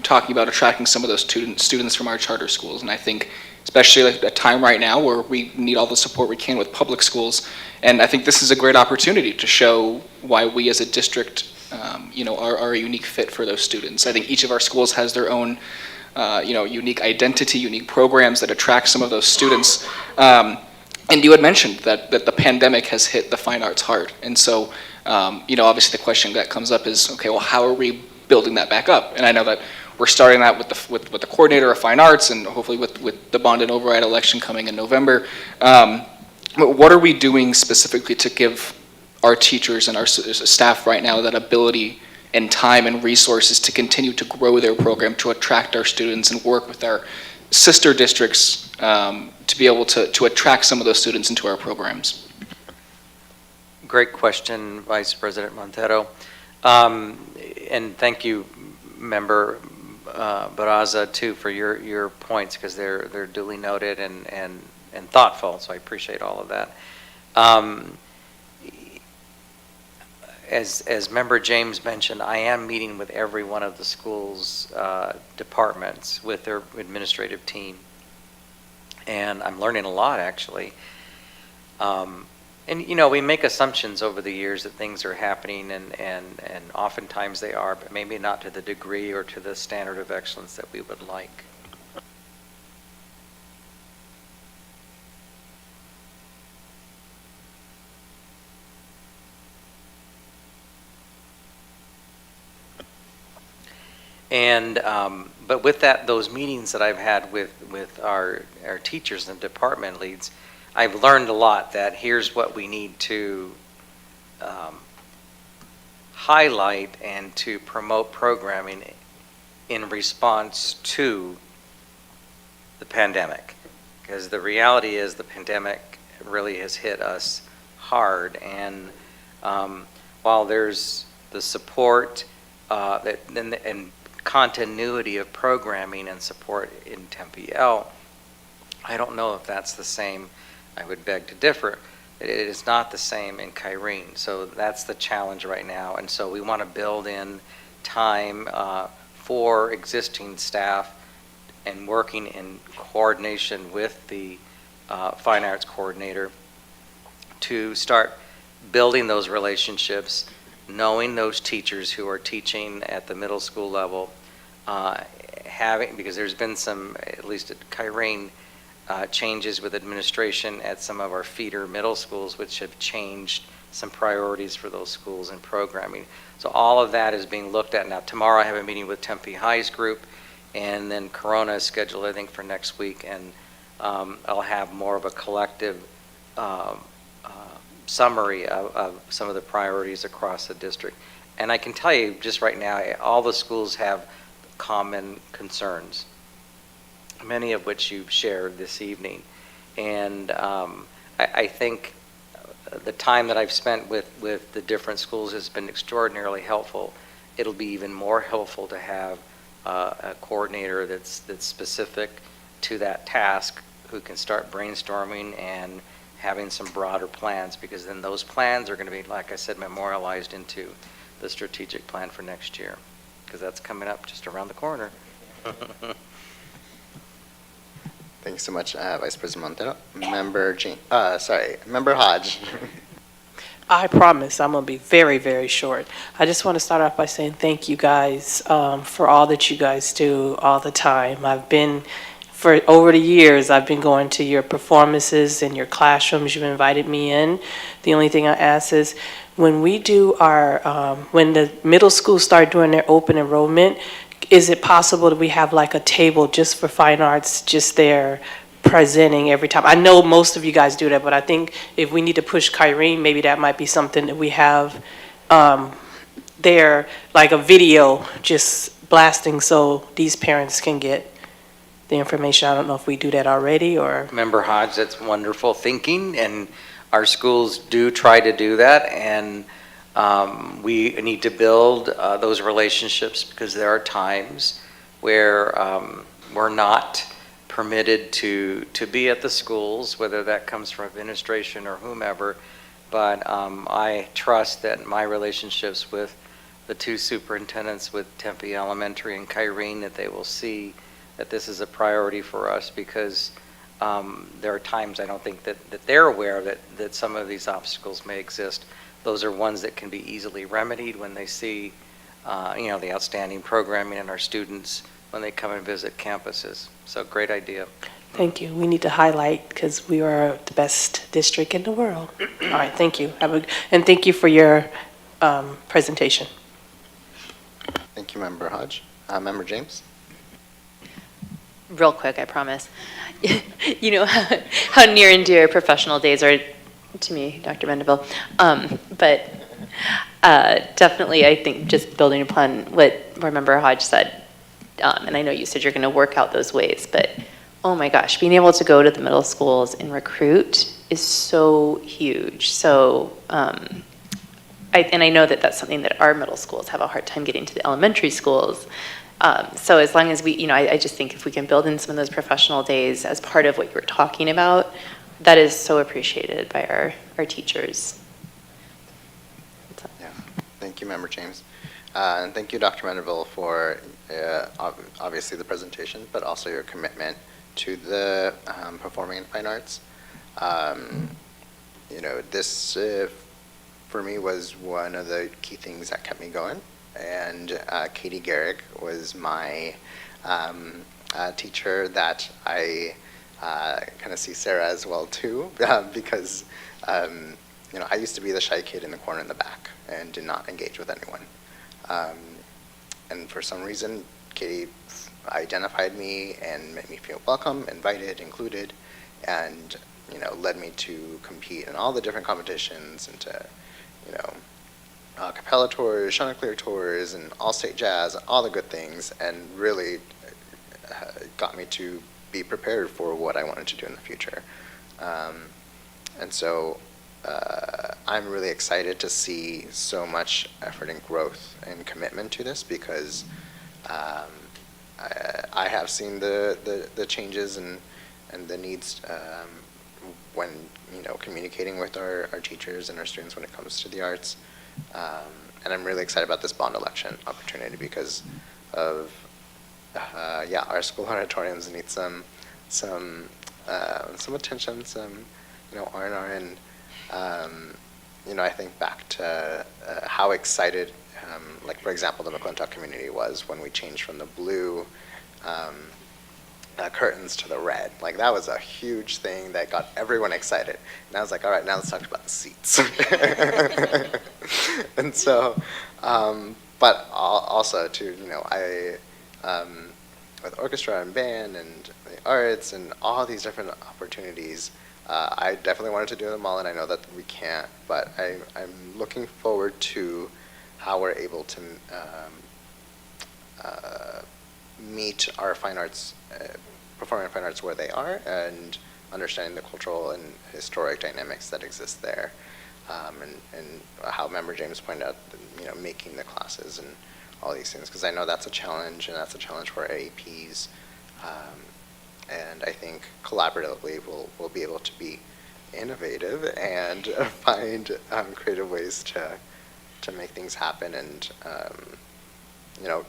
talking about attracting some of those students from our charter schools, and I think especially at a time right now where we need all the support we can with public schools. And I think this is a great opportunity to show why we as a district, are a unique fit for those students. I think each of our schools has their own, unique identity, unique programs that attract some of those students. And you had mentioned that the pandemic has hit the fine arts hard. And so, obviously the question that comes up is, okay, well, how are we building that back up? And I know that we're starting that with the coordinator of fine arts and hopefully with the bond and override election coming in November. But what are we doing specifically to give our teachers and our staff right now that ability and time and resources to continue to grow their program, to attract our students and work with our sister districts to be able to attract some of those students into our programs? Great question, Vice President Montero. And thank you, Member Barraza, too, for your points, because they're duly noted and thoughtful, so I appreciate all of that. As Member James mentioned, I am meeting with every one of the school's departments with their administrative team, and I'm learning a lot, actually. And we make assumptions over the years that things are happening, and oftentimes they are, but maybe not to the degree or to the standard of excellence that we would like. And but with those meetings that I've had with our teachers and department leads, I've learned a lot that here's what we need to highlight and to promote programming in response to the pandemic. Because the reality is the pandemic really has hit us hard, and while there's the support and continuity of programming and support in Tempe L, I don't know if that's the same. I would beg to differ. It is not the same in Kyrene, so that's the challenge right now. And so we want to build in time for existing staff and working in coordination with the fine arts coordinator to start building those relationships, knowing those teachers who are teaching at the middle school level, because there's been some, at least at Kyrene, changes with administration at some of our feeder middle schools, which have changed some priorities for those schools and programming. So all of that is being looked at now. Tomorrow I have a meeting with Tempe High's group, and then Corona is scheduled, I think, for next week, and I'll have more of a collective summary of some of the priorities across the district. And I can tell you just right now, all the schools have common concerns, many of which you've shared this evening. And I think the time that I've spent with the different schools has been extraordinarily helpful. It'll be even more helpful to have a coordinator that's specific to that task, who can start brainstorming and having some broader plans, because then those plans are going to be, like I said, memorialized into the strategic plan for next year, because that's coming up just around the corner. Thanks so much, Vice President Montero. Member Hodge. I promise I'm going to be very, very short. I just want to start off by saying thank you guys for all that you guys do all the time. For over the years, I've been going to your performances and your classrooms. You've invited me in. The only thing I ask is, when we do when the middle schools start doing their open enrollment, is it possible that we have like a table just for fine arts, just there presenting every time? I know most of you guys do that, but I think if we need to push Kyrene, maybe that might be something that we have there, like a video just blasting, so these parents can get the information. I don't know if we do that already, or... Member Hodge, that's wonderful thinking, and our schools do try to do that, and we need to build those relationships, because there are times where we're not permitted to be at the schools, whether that comes from administration or whomever, but I trust that my relationships with the two superintendents with Tempe Elementary and Kyrene, that they will see that this is a priority for us, because there are times I don't think that they're aware that some of these obstacles may exist. Those are ones that can be easily remedied when they see, the outstanding programming in our students when they come and visit campuses. So great idea. Thank you. We need to highlight because we are the best district in the world. All right, thank you. And thank you for your presentation. Thank you, Member Hodge. Member James? Real quick, I promise. You know how near and dear professional days are to me, Dr. Mendeville. But definitely, I think just building upon what Member Hodge said, and I know you said you're going to work out those ways, but oh my gosh, being able to go to the middle schools and recruit is so huge. So, I know that that's something that our middle schools have a hard time getting to the elementary schools. So as long as we, I just think if we can build in some of those professional days as part of what you're talking about, that is so appreciated by our teachers. Yeah, thank you, Member James. And thank you, Dr. Mendeville, for obviously the presentation, but also your commitment to the performing and fine arts. This for me was one of the key things that kept me going. And Katie Garrick was my teacher that I kind of see Sarah as well too, because I used to be the shy kid in the corner in the back and did not engage with anyone. And for some reason, Katie identified me and made me feel welcome, invited, included, and led me to compete in all the different competitions and to Capella tours, Chanticleer tours, and all-state jazz, all the good things, and really got me to be prepared for what I wanted to do in the future. And so I'm really excited to see so much effort and growth and commitment to this because I have seen the changes and the needs when communicating with our teachers and our students when it comes to the arts. And I'm really excited about this bond election opportunity because of our school auditoriums need some attention, some R&R, and I think back to how excited, like for example, the McClintock community was when we changed from the blue curtains to the red. Like that was a huge thing that got everyone excited. And I was like, all right, now let's talk about the seats. And so, but also too, with orchestra and band and the arts and all these different opportunities, I definitely wanted to do them all, and I know that we can't, but I'm looking forward to how we're able to meet our fine arts, performing fine arts where they are, and understanding the cultural and historic dynamics that exist there, and how Member James pointed out, making the classes and all these things, because I know that's a challenge, and that's a challenge for APs, and I think collaboratively we'll be able to be innovative and find creative ways to make things happen and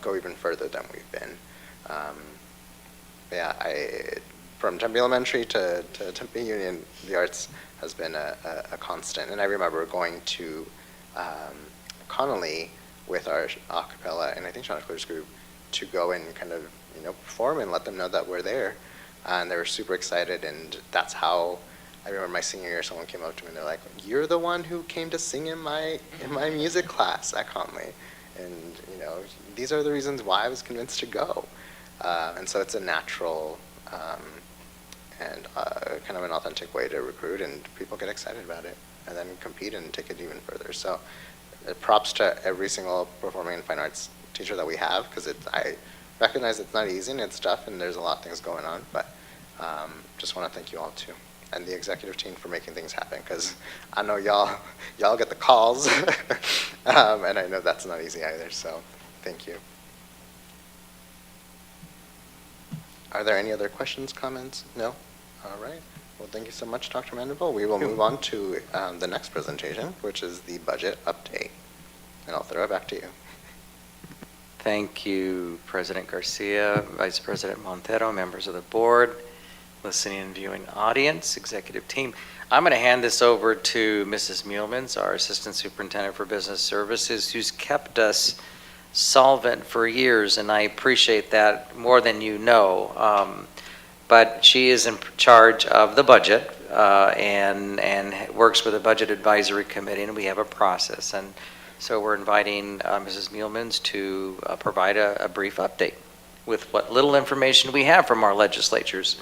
go even further than we've been. From Tempe Elementary to Tempe Union, the arts has been a constant. And I remember going to Connolly with our a cappella and I think Chanticleer's group to go and kind of perform and let them know that we're there. And they were super excited, and that's how I remember my senior year. Someone came up to me and they're like, "You're the one who came to sing in my music class at Conley, and these are the reasons why I was convinced to go." And so it's a natural and kind of an authentic way to recruit, and people get excited about it and then compete and take it even further. So props to every single performing and fine arts teacher that we have, because I recognize it's not easy and it's tough and there's a lot of things going on, but just want to thank you all too, and the executive team for making things happen, because I know y'all get the calls and I know that's not easy either, so thank you. Are there any other questions, comments? No? All right. Well, thank you so much, Dr. Mandeville. We will move on to the next presentation, which is the budget update. And I'll throw it back to you. Thank you, President Garcia, Vice President Montero, members of the board. listening and viewing audience, executive team. I'm going to hand this over to Mrs. Muehlmans, our Assistant Superintendent for Business Services, who's kept us solvent for years, and I appreciate that more than you know. But she is in charge of the budget and works with the Budget Advisory Committee, and we have a process. And so we're inviting Mrs. Muehlmans to provide a brief update with what little information we have from our legislatures.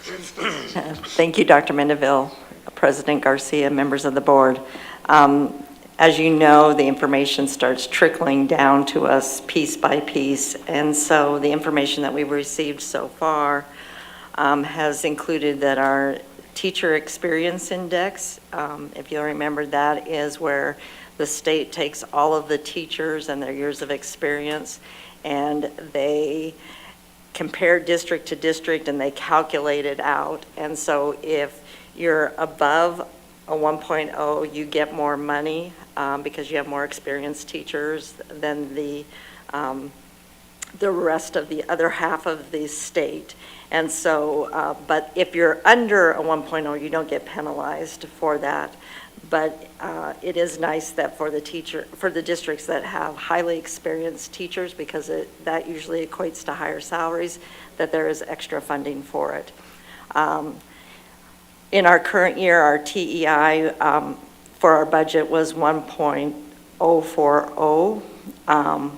Thank you, Dr. Mendeville, President Garcia, members of the board. As you know, the information starts trickling down to us piece by piece, and so the information that we've received so far has included that our teacher experience index, if you'll remember, that is where the state takes all of the teachers and their years of experience, and they compare district to district and they calculate it out. And so if you're above a 1.0, you get more money because you have more experienced teachers than the rest of the other half of the state. And so, but if you're under a 1.0, you don't get penalized for that. But it is nice that for the districts that have highly experienced teachers, because that usually equates to higher salaries, that there is extra funding for it. In our current year, our TEI for our budget was 1.040.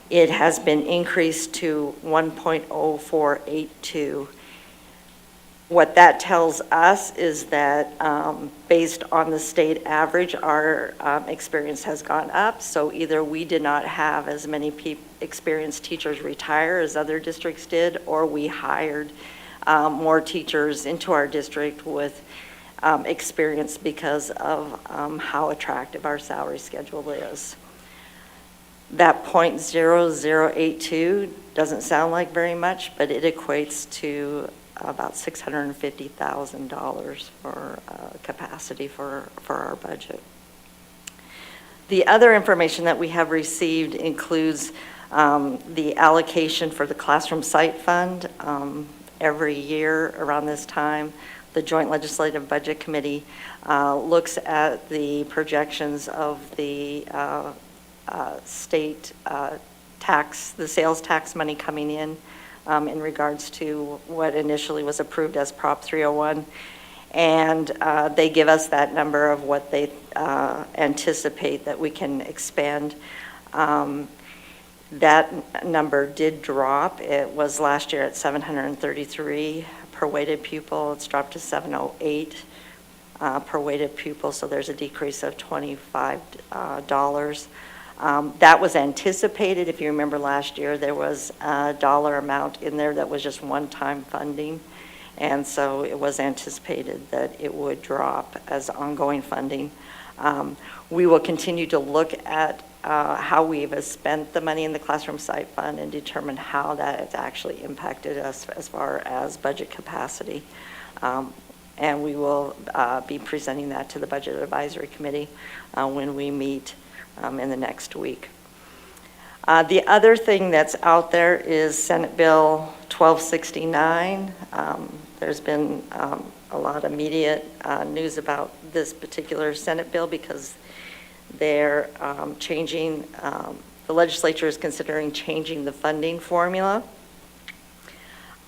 It has been increased to 1.0482. What that tells us is that based on the state average, our experience has gone up. So either we did not have as many experienced teachers retire as other districts did, or we hired more teachers into our district with experience because of how attractive our salary schedule is. That 0.0082 doesn't sound like very much, but it equates to about $650,000 for capacity for our budget. The other information that we have received includes the allocation for the Classroom Site Fund. Every year around this time, the Joint Legislative Budget Committee looks at the projections of the state tax, the sales tax money coming in regards to what initially was approved as Prop 301. And they give us that number of what they anticipate that we can expend. That number did drop. It was last year at 733 per weighted pupil. It's dropped to 708 per weighted pupil, so there's a decrease of $25. That was anticipated. If you remember last year, there was a dollar amount in there that was just one-time funding, and so it was anticipated that it would drop as ongoing funding. We will continue to look at how we've spent the money in the Classroom Site Fund and determine how that has actually impacted us as far as budget capacity. And we will be presenting that to the Budget Advisory Committee when we meet in the next week. The other thing that's out there is Senate Bill 1269. There's been a lot of immediate news about this particular Senate bill because they're changing, the legislature is considering changing the funding formula.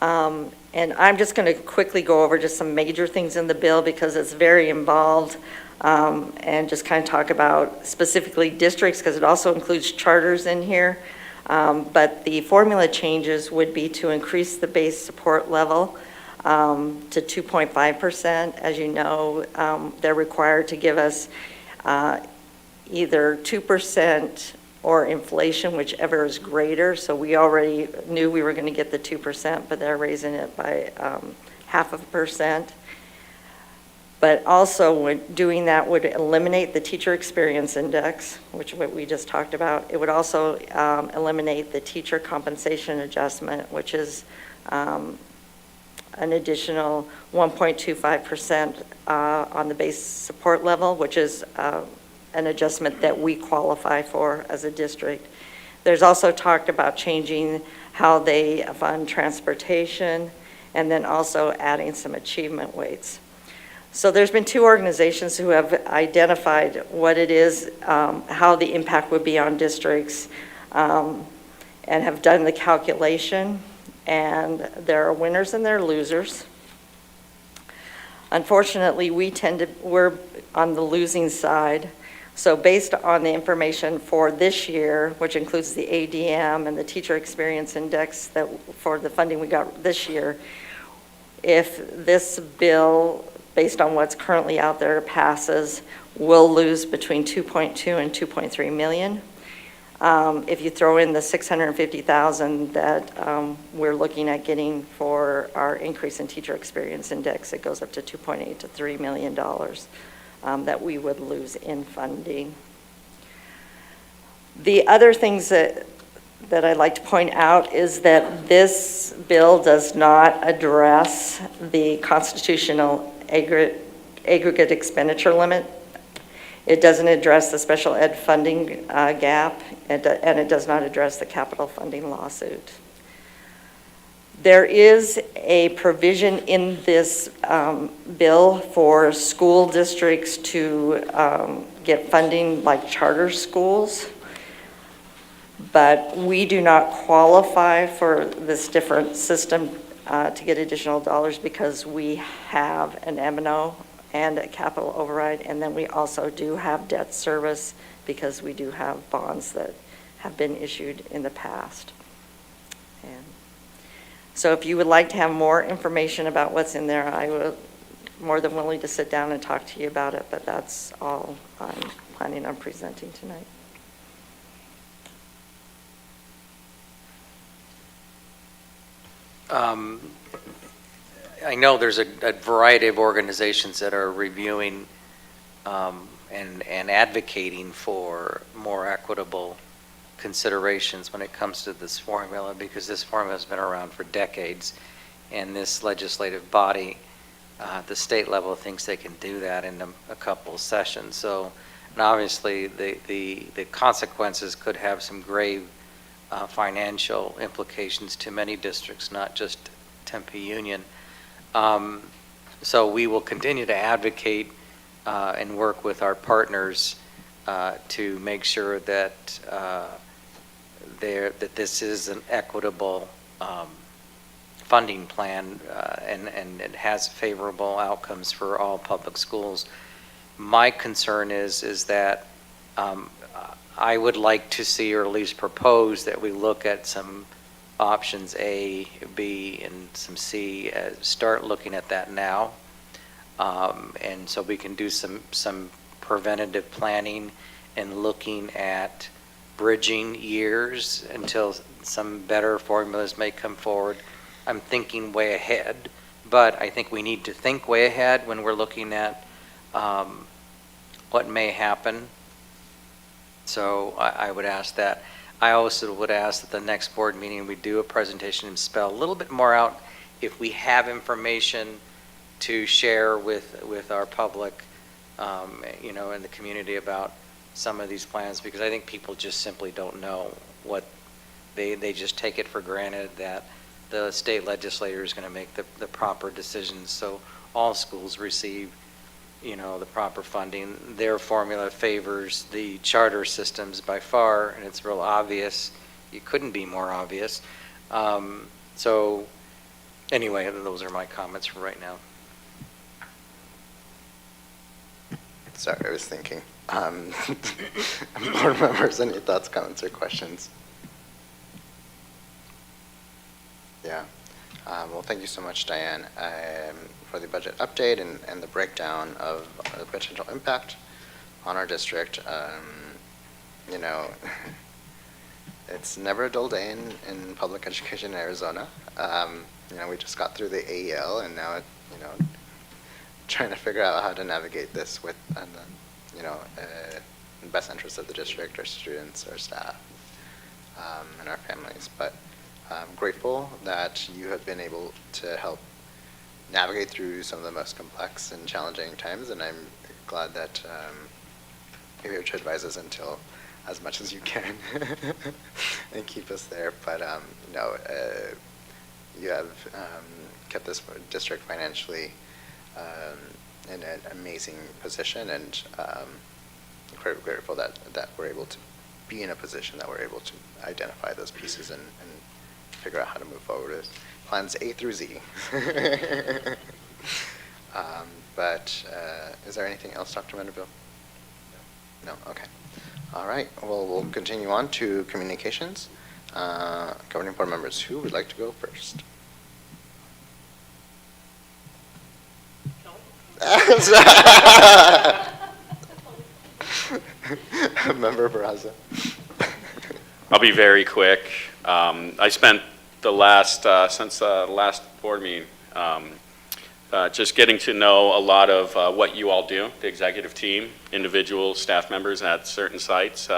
And I'm just going to quickly go over just some major things in the bill because it's very involved, and just kind of talk about specifically districts because it also includes charters in here. But the formula changes would be to increase the base support level to 2.5%. As you know, they're required to give us either 2% or inflation, whichever is greater. So we already knew we were going to get the 2%, but they're raising it by 0.5%. But also when doing that would eliminate the teacher experience index, which what we just talked about. It would also eliminate the teacher compensation adjustment, which is an additional 1.25% on the base support level, which is an adjustment that we qualify for as a district. There's also talked about changing how they fund transportation and then also adding some achievement weights. So there's been 2 organizations who have identified what it is, how the impact would be on districts, and have done the calculation, and there are winners and there are losers. Unfortunately, we're on the losing side. So based on the information for this year, which includes the ADM and the Teacher Experience Index for the funding we got this year, if this bill, based on what's currently out there, passes, we'll lose between 2.2 and 2.3 million. If you throw in the 650,000 that we're looking at getting for our increase in Teacher Experience Index, it goes up to 2.8 to $3 million that we would lose in funding. The other things that I'd like to point out is that this bill does not address the constitutional aggregate expenditure limit. It doesn't address the special ed funding gap, and it does not address the capital funding lawsuit. There is a provision in this bill for school districts to get funding like charter schools, but we do not qualify for this different system to get additional dollars because we have an M&O and a capital override, and then we also do have debt service because we do have bonds that have been issued in the past. And so if you would like to have more information about what's in there, I would more than willing to sit down and talk to you about it, but that's all I'm planning on presenting tonight. I know there's a variety of organizations that are reviewing and advocating for more equitable considerations when it comes to this formula, because this formula has been around for decades, and this legislative body at the state level thinks they can do that in a couple of sessions. So, and obviously the consequences could have some grave financial implications to many districts, not just Tempe Union. So we will continue to advocate and work with our partners to make sure that that this is an equitable funding plan and it has favorable outcomes for all public schools. My concern is that I would like to see, or at least propose, that we look at some options A, B, and some C, start looking at that now. And so we can do some preventative planning and looking at bridging years until some better formulas may come forward. I'm thinking way ahead, but I think we need to think way ahead when we're looking at what may happen. So I would ask that. I also would ask that the next board meeting we do a presentation and spell a little bit more out if we have information to share with our public, you know, in the community about some of these plans, because I think people just simply don't know what they just take it for granted that the state legislature is going to make the proper decisions so all schools receive, you know, the proper funding. Their formula favors the charter systems by far, and it's real obvious. It couldn't be more obvious. So anyway, those are my comments for right now. Sorry, I was thinking. Board members, any thoughts, comments, or questions? Yeah. Well, thank you so much, Diane, for the budget update and the breakdown of the potential impact on our district. You know, it's never a dull day in public education in Arizona. You know, we just got through the AEL, and now, you know, trying to figure out how to navigate this with, you know, in the best interest of the district, our students, our staff, and our families. But I'm grateful that you have been able to help navigate through some of the most complex and challenging times, and I'm glad that you're here to advise us until as much as you can and keep us there. But you have kept this district financially in an amazing position, and incredibly grateful that we're able to be in a position that we're able to identify those pieces and figure out how to move forward with plans A through Z. But is there anything else, Dr. Mendeville? No? Okay. All right. Well, we'll continue on to communications. Governing board members, who would like to go first? Member Barraza. I'll be very quick. I spent the last, since the last board meeting, just getting to know a lot of what you all do, the executive team, individual staff members at certain sites.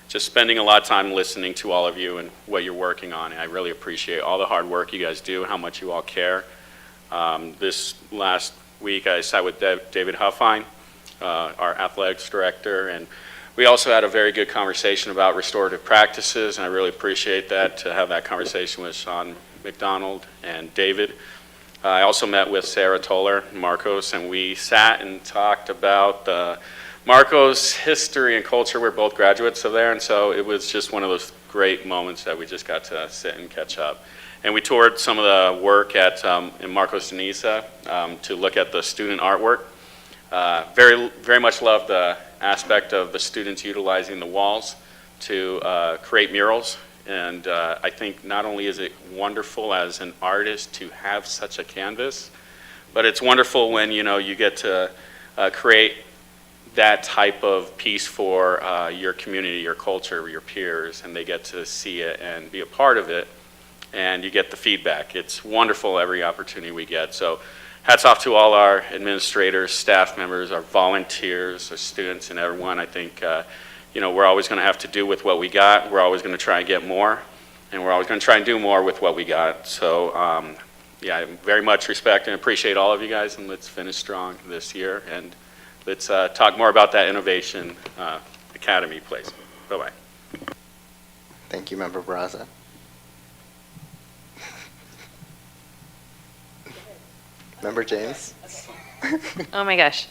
Just spending a lot of time listening to all of you and what you're working on. And I really appreciate all the hard work you guys do, how much you all care. This last week I sat with David Huffine, our athletics director, and we also had a very good conversation about restorative practices, and I really appreciate that, to have that conversation with Sean McDonald and David. I also met with Sarah Toller and Marcos, and we sat and talked about Marcos' history and culture. We're both graduates of there, and so it was just one of those great moments that we just got to sit and catch up. And we toured some of the work at in Marcos Denisa to look at the student artwork. Very much loved the aspect of the students utilizing the walls to create murals. And I think not only is it wonderful as an artist to have such a canvas, but it's wonderful when you get to create that type of piece for your community, your culture, your peers, and they get to see it and be a part of it, and you get the feedback. It's wonderful every opportunity we get. So hats off to all our administrators, staff members, our volunteers, our students, and everyone. I think we're always going to have to do with what we got. We're always going to try and get more, and we're always going to try and do more with what we got. So yeah, I very much respect and appreciate all of you guys, and let's finish strong this year, and let's talk more about that Innovation Academy place. Bye-bye. Thank you, Member Barraza. Member James. Oh my gosh.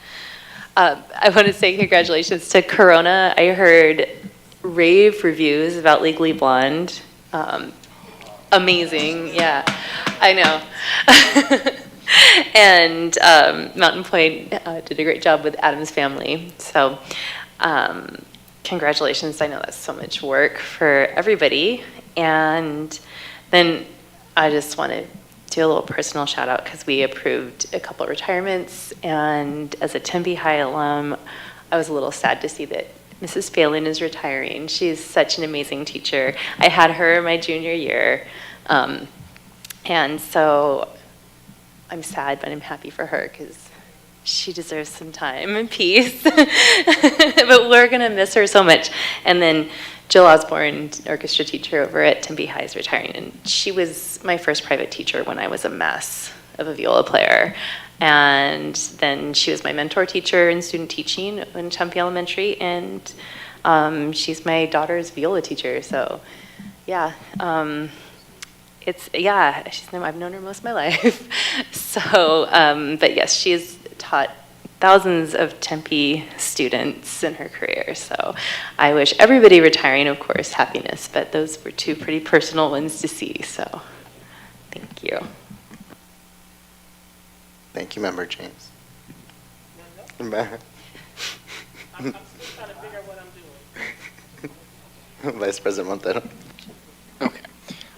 I want to say congratulations to Corona. I heard rave reviews about Legally Blonde. Amazing, yeah, I know. And Mountain Point did a great job with Adam's Family. So congratulations. I know that's so much work for everybody. And then I just want to do a little personal shout out because we approved a couple of retirements, and as a Tempe High alum, I was a little sad to see that Mrs. Phelan is retiring. She's such an amazing teacher. I had her my junior year, and so I'm sad, but I'm happy for her because she deserves some time and peace. But we're gonna miss her so much. And then Jill Osborne, orchestra teacher over at Tempe High, is retiring, and she was my first private teacher when I was a mess of a viola player. And then she was my mentor teacher in student teaching in Tempe Elementary, and she's my daughter's viola teacher. So yeah, I've known her most of my life. So, but yes, she has taught thousands of Tempe students in her career. So I wish everybody retiring, of course, happiness, but those were two pretty personal ones to see. So thank you. Thank you, Member James. I'm still trying to figure out what I'm doing. Vice President Montero. Okay.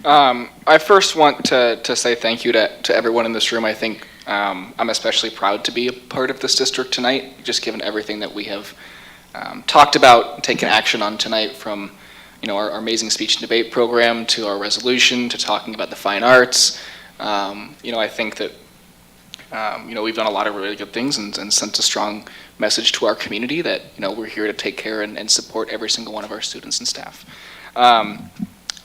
I first want to say thank you to everyone in this room. I think I'm especially proud to be a part of this district tonight, just given everything that we have talked about, taken action on tonight, from our amazing speech and debate program to our resolution to talking about the fine arts. I think that we've done a lot of really good things and sent a strong message to our community that we're here to take care and support every single one of our students and staff.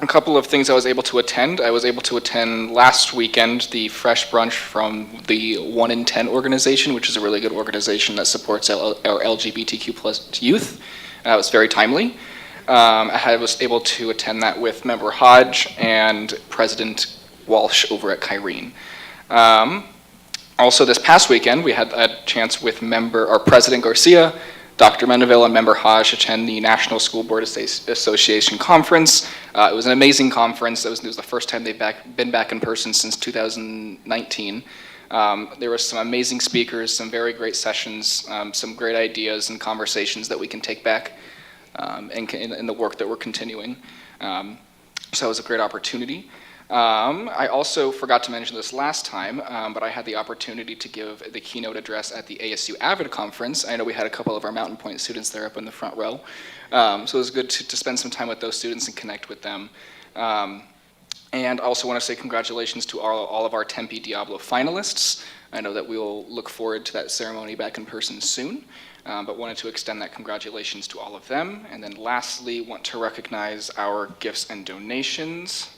A couple of things I was able to attend. I was able to attend last weekend the Fresh Brunch from the 1 in 10 organization, which is a really good organization that supports our LGBTQ plus youth. It was very timely. I was able to attend that with Member Hodge and President Walsh over at Kyrene. Also, this past weekend, we had a chance with our President Garcia, Dr. Mendeville, and Member Hodge attend the National School Board Association Conference. It was an amazing conference. It was the first time they've been back in person since 2019. There were some amazing speakers, some very great sessions, some great ideas and conversations that we can take back in the work that we're continuing. So it was a great opportunity. I also forgot to mention this last time, but I had the opportunity to give the keynote address at the ASU AVID conference. I know we had a couple of our Mountain Point students there up in the front row. So it was good to spend some time with those students and connect with them. And I also want to say congratulations to all of our Tempe Diablo finalists. I know that we will look forward to that ceremony back in person soon, but wanted to extend that congratulations to all of them. And then lastly, want to recognize our gifts and donations.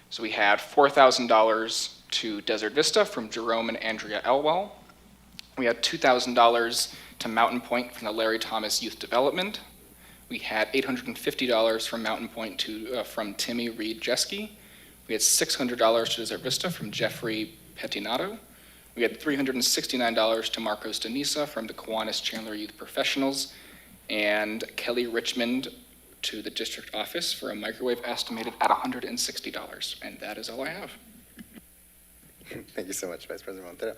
So we had $4,000 to Desert Vista from Jerome and Andrea Elwell. We had $2,000 to Mountain Point from the Larry Thomas Youth Development. We had $850 from Mountain Point from Timmy Reed Jeske. We had $600 to Desert Vista from Jeffrey Pettinato. We had $369 to Marcos Denisa from the Kiwanis Chandler Youth Professionals, and Kelly Richmond to the district office for a microwave estimated at $160. And that is all I have. Thank you so much, Vice President Montero.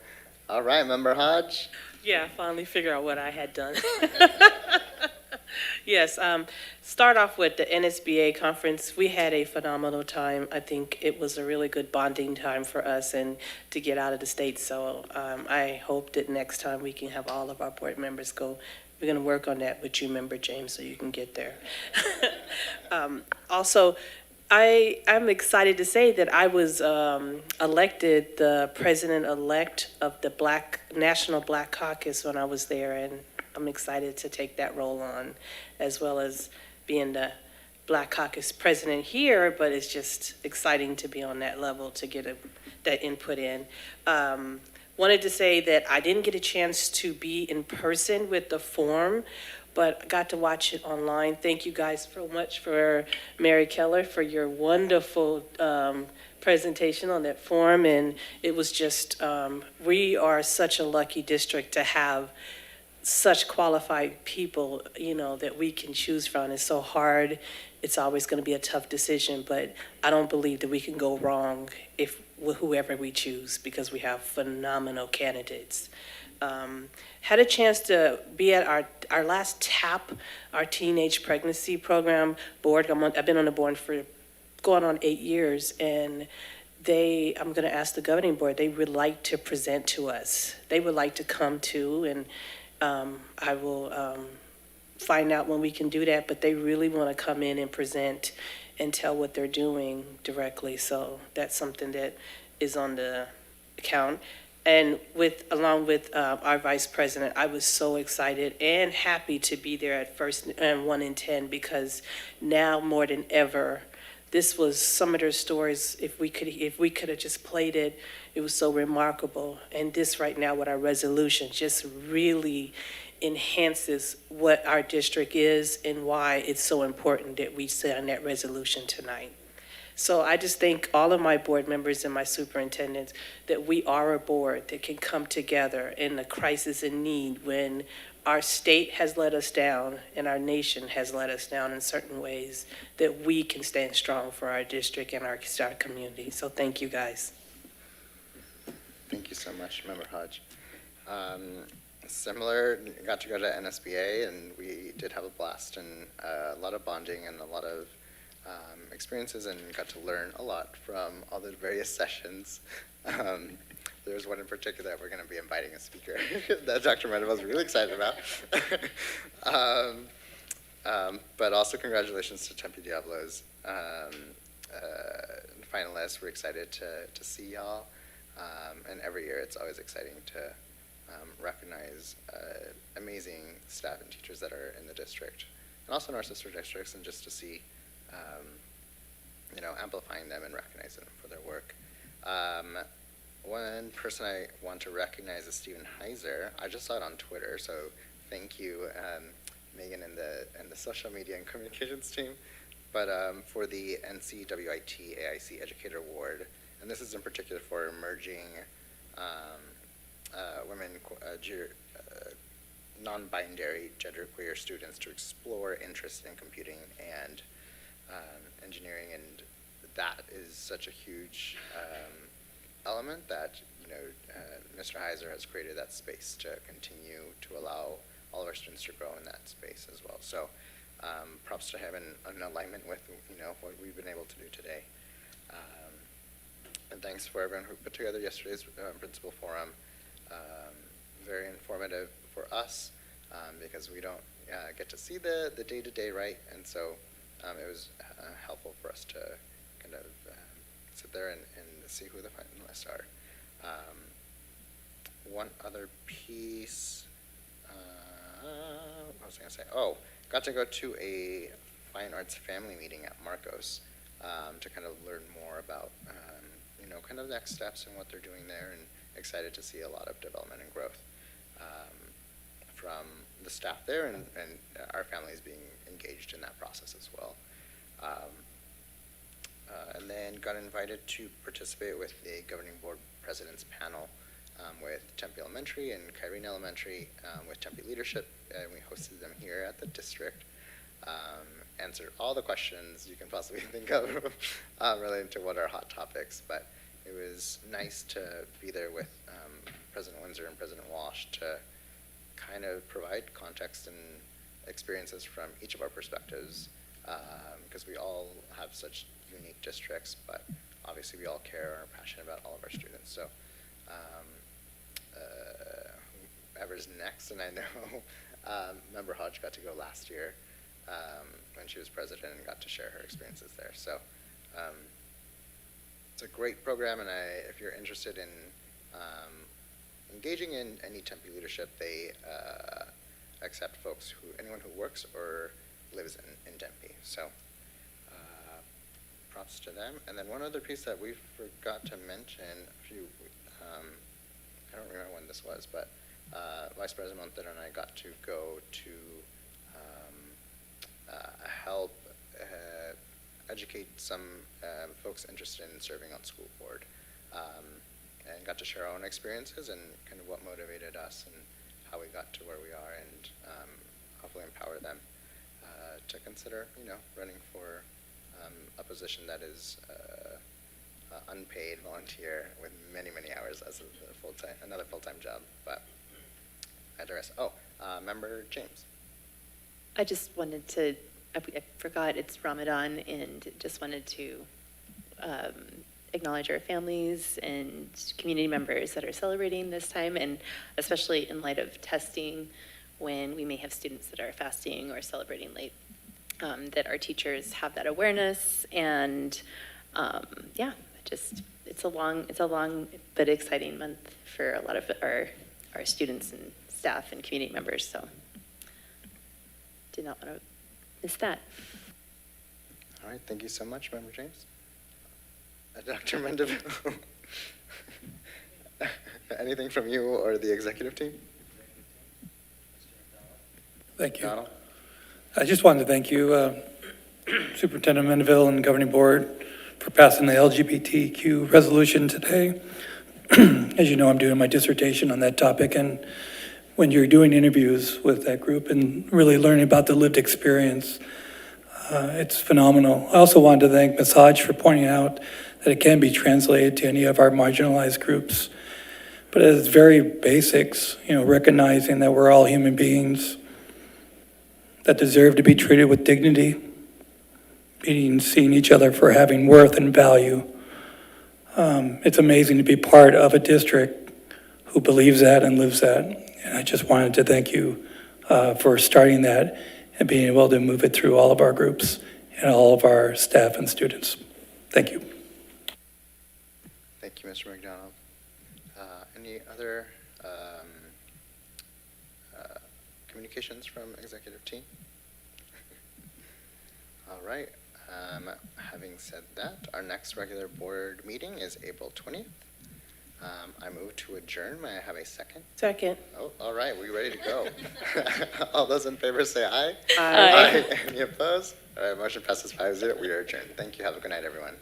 All right, Member Hodge. Yeah, I finally figured out what I had done. Yes, start off with the NSBA conference. We had a phenomenal time. I think it was a really good bonding time for us and to get out of the state. So I hope that next time we can have all of our board members go. We're going to work on that with you, Member James, so you can get there. Also, I'm excited to say that I was elected the president-elect of the National Black Caucus when I was there, and I'm excited to take that role on, as well as being the Black Caucus president here, but it's just exciting to be on that level to get that input in. Wanted to say that I didn't get a chance to be in person with the forum, but got to watch it online. Thank you guys so much for Mary Keller for your wonderful presentation on that forum. And it was just, we are such a lucky district to have such qualified people, that we can choose from. It's so hard. It's always going to be a tough decision, but I don't believe that we can go wrong with whoever we choose, because we have phenomenal candidates. Had a chance to be at our last TAP, our Teenage Pregnancy Program board. I've been on the board for going on 8 years, and I'm going to ask the governing board, they would like to present to us. They would like to come to, and I will find out when we can do that, but they really want to come in and present and tell what they're doing directly. So that's something that is on the account. And along with our vice president, I was so excited and happy to be there at First and 1 in 10, because now more than ever, this was some of their stories. If we could have just played it, it was so remarkable. And this right now with our resolution just really enhances what our district is and why it's so important that we sign that resolution tonight. So I just thank all of my board members and my superintendents that we are a board that can come together in a crisis and need when our state has let us down and our nation has let us down in certain ways, that we can stand strong for our district and our community. So thank you, guys. Thank you so much, Member Hodge. Similar, got to go to NSBA, and we did have a blast and a lot of bonding and a lot of experiences, and got to learn a lot from all the various sessions. There's one in particular that we're going to be inviting a speaker that Dr. Mendeville is really excited about. But also congratulations to Tempe Diablos finalists. We're excited to see y'all. And every year it's always exciting to recognize amazing staff and teachers that are in the district, and also in our sister districts, and just to see amplifying them and recognizing them for their work. One person I want to recognize is Stephen Heiser. I just saw it on Twitter, so thank you, Megan, and the social media and communications team. But for the NCWIT AIC Educator Award, and this is in particular for emerging women, non-binary, genderqueer students to explore interest in computing and engineering, and that is such a huge element that, Mr. Heiser has created that space to continue to allow all of our students to grow in that space as well. So props to him in alignment with, what we've been able to do today. And thanks for everyone who put together yesterday's principal forum. Very informative for us because we don't get to see the day-to-day, right? And so it was helpful for us to kind of sit there and see who the finalists are. One other piece, what was I going to say? Oh, got to go to a fine arts family meeting at Marcos to kind of learn more about, kind of next steps and what they're doing there, and excited to see a lot of development and growth from the staff there and our families being engaged in that process as well. And then got invited to participate with the governing board president's panel with Tempe Elementary and Kyrene Elementary with Tempe leadership, and we hosted them here at the district. Answered all the questions you can possibly think of related to what are hot topics, but it was nice to be there with President Windsor and President Walsh to kind of provide context and experiences from each of our perspectives, because we all have such unique districts, but obviously we all care and are passionate about all of our students. So whoever's next, and I know Member Hodge got to go last year when she was president and got to share her experiences there. So it's a great program, and if you're interested in engaging in any Tempe leadership, they accept folks anyone who works or lives in Tempe. So props to them. And then one other piece that we forgot to mention, I don't remember when this was, but Vice President Montero and I got to go to help educate some folks interested in serving on school board, and got to share our own experiences and kind of what motivated us and how we got to where we are, and hopefully empower them to consider, running for a position that is unpaid volunteer with many, many hours as another full-time job. But I digress. Member James. I just wanted to, I forgot it's Ramadan, and just wanted to acknowledge our families and community members that are celebrating this time, and especially in light of testing, when we may have students that are fasting or celebrating late, that our teachers have that awareness. And it's a long but exciting month for a lot of our students and staff and community members. So did not want to miss that. All right, thank you so much, Member James. Dr. Mendeville, anything from you or the executive team? Thank you. Donald? I just wanted to thank you, Superintendent Mendeville and Governing Board, for passing the LGBTQ resolution today. As you know, I'm doing my dissertation on that topic, and when you're doing interviews with that group and really learning about the lived experience, it's phenomenal. I also wanted to thank Ms. Hodge for pointing out that it can be translated to any of our marginalized groups. But at its very basics, recognizing that we're all human beings that deserve to be treated with dignity, seeing each other for having worth and value. It's amazing to be part of a district who believes that and lives that. And I just wanted to thank you for starting that and being able to move it through all of our groups and all of our staff and students. Thank you. Thank you, Mr. McDonald. Any other communications from executive team? All right. Having said that, our next regular board meeting is April 20th. I move to adjourn. May I have a second? Second. Oh, all right. We ready to go? All those in favor say aye. Aye. Aye. Any opposed? All right. Motion passes 5-0. We are adjourned. Thank you. Have a good night, everyone.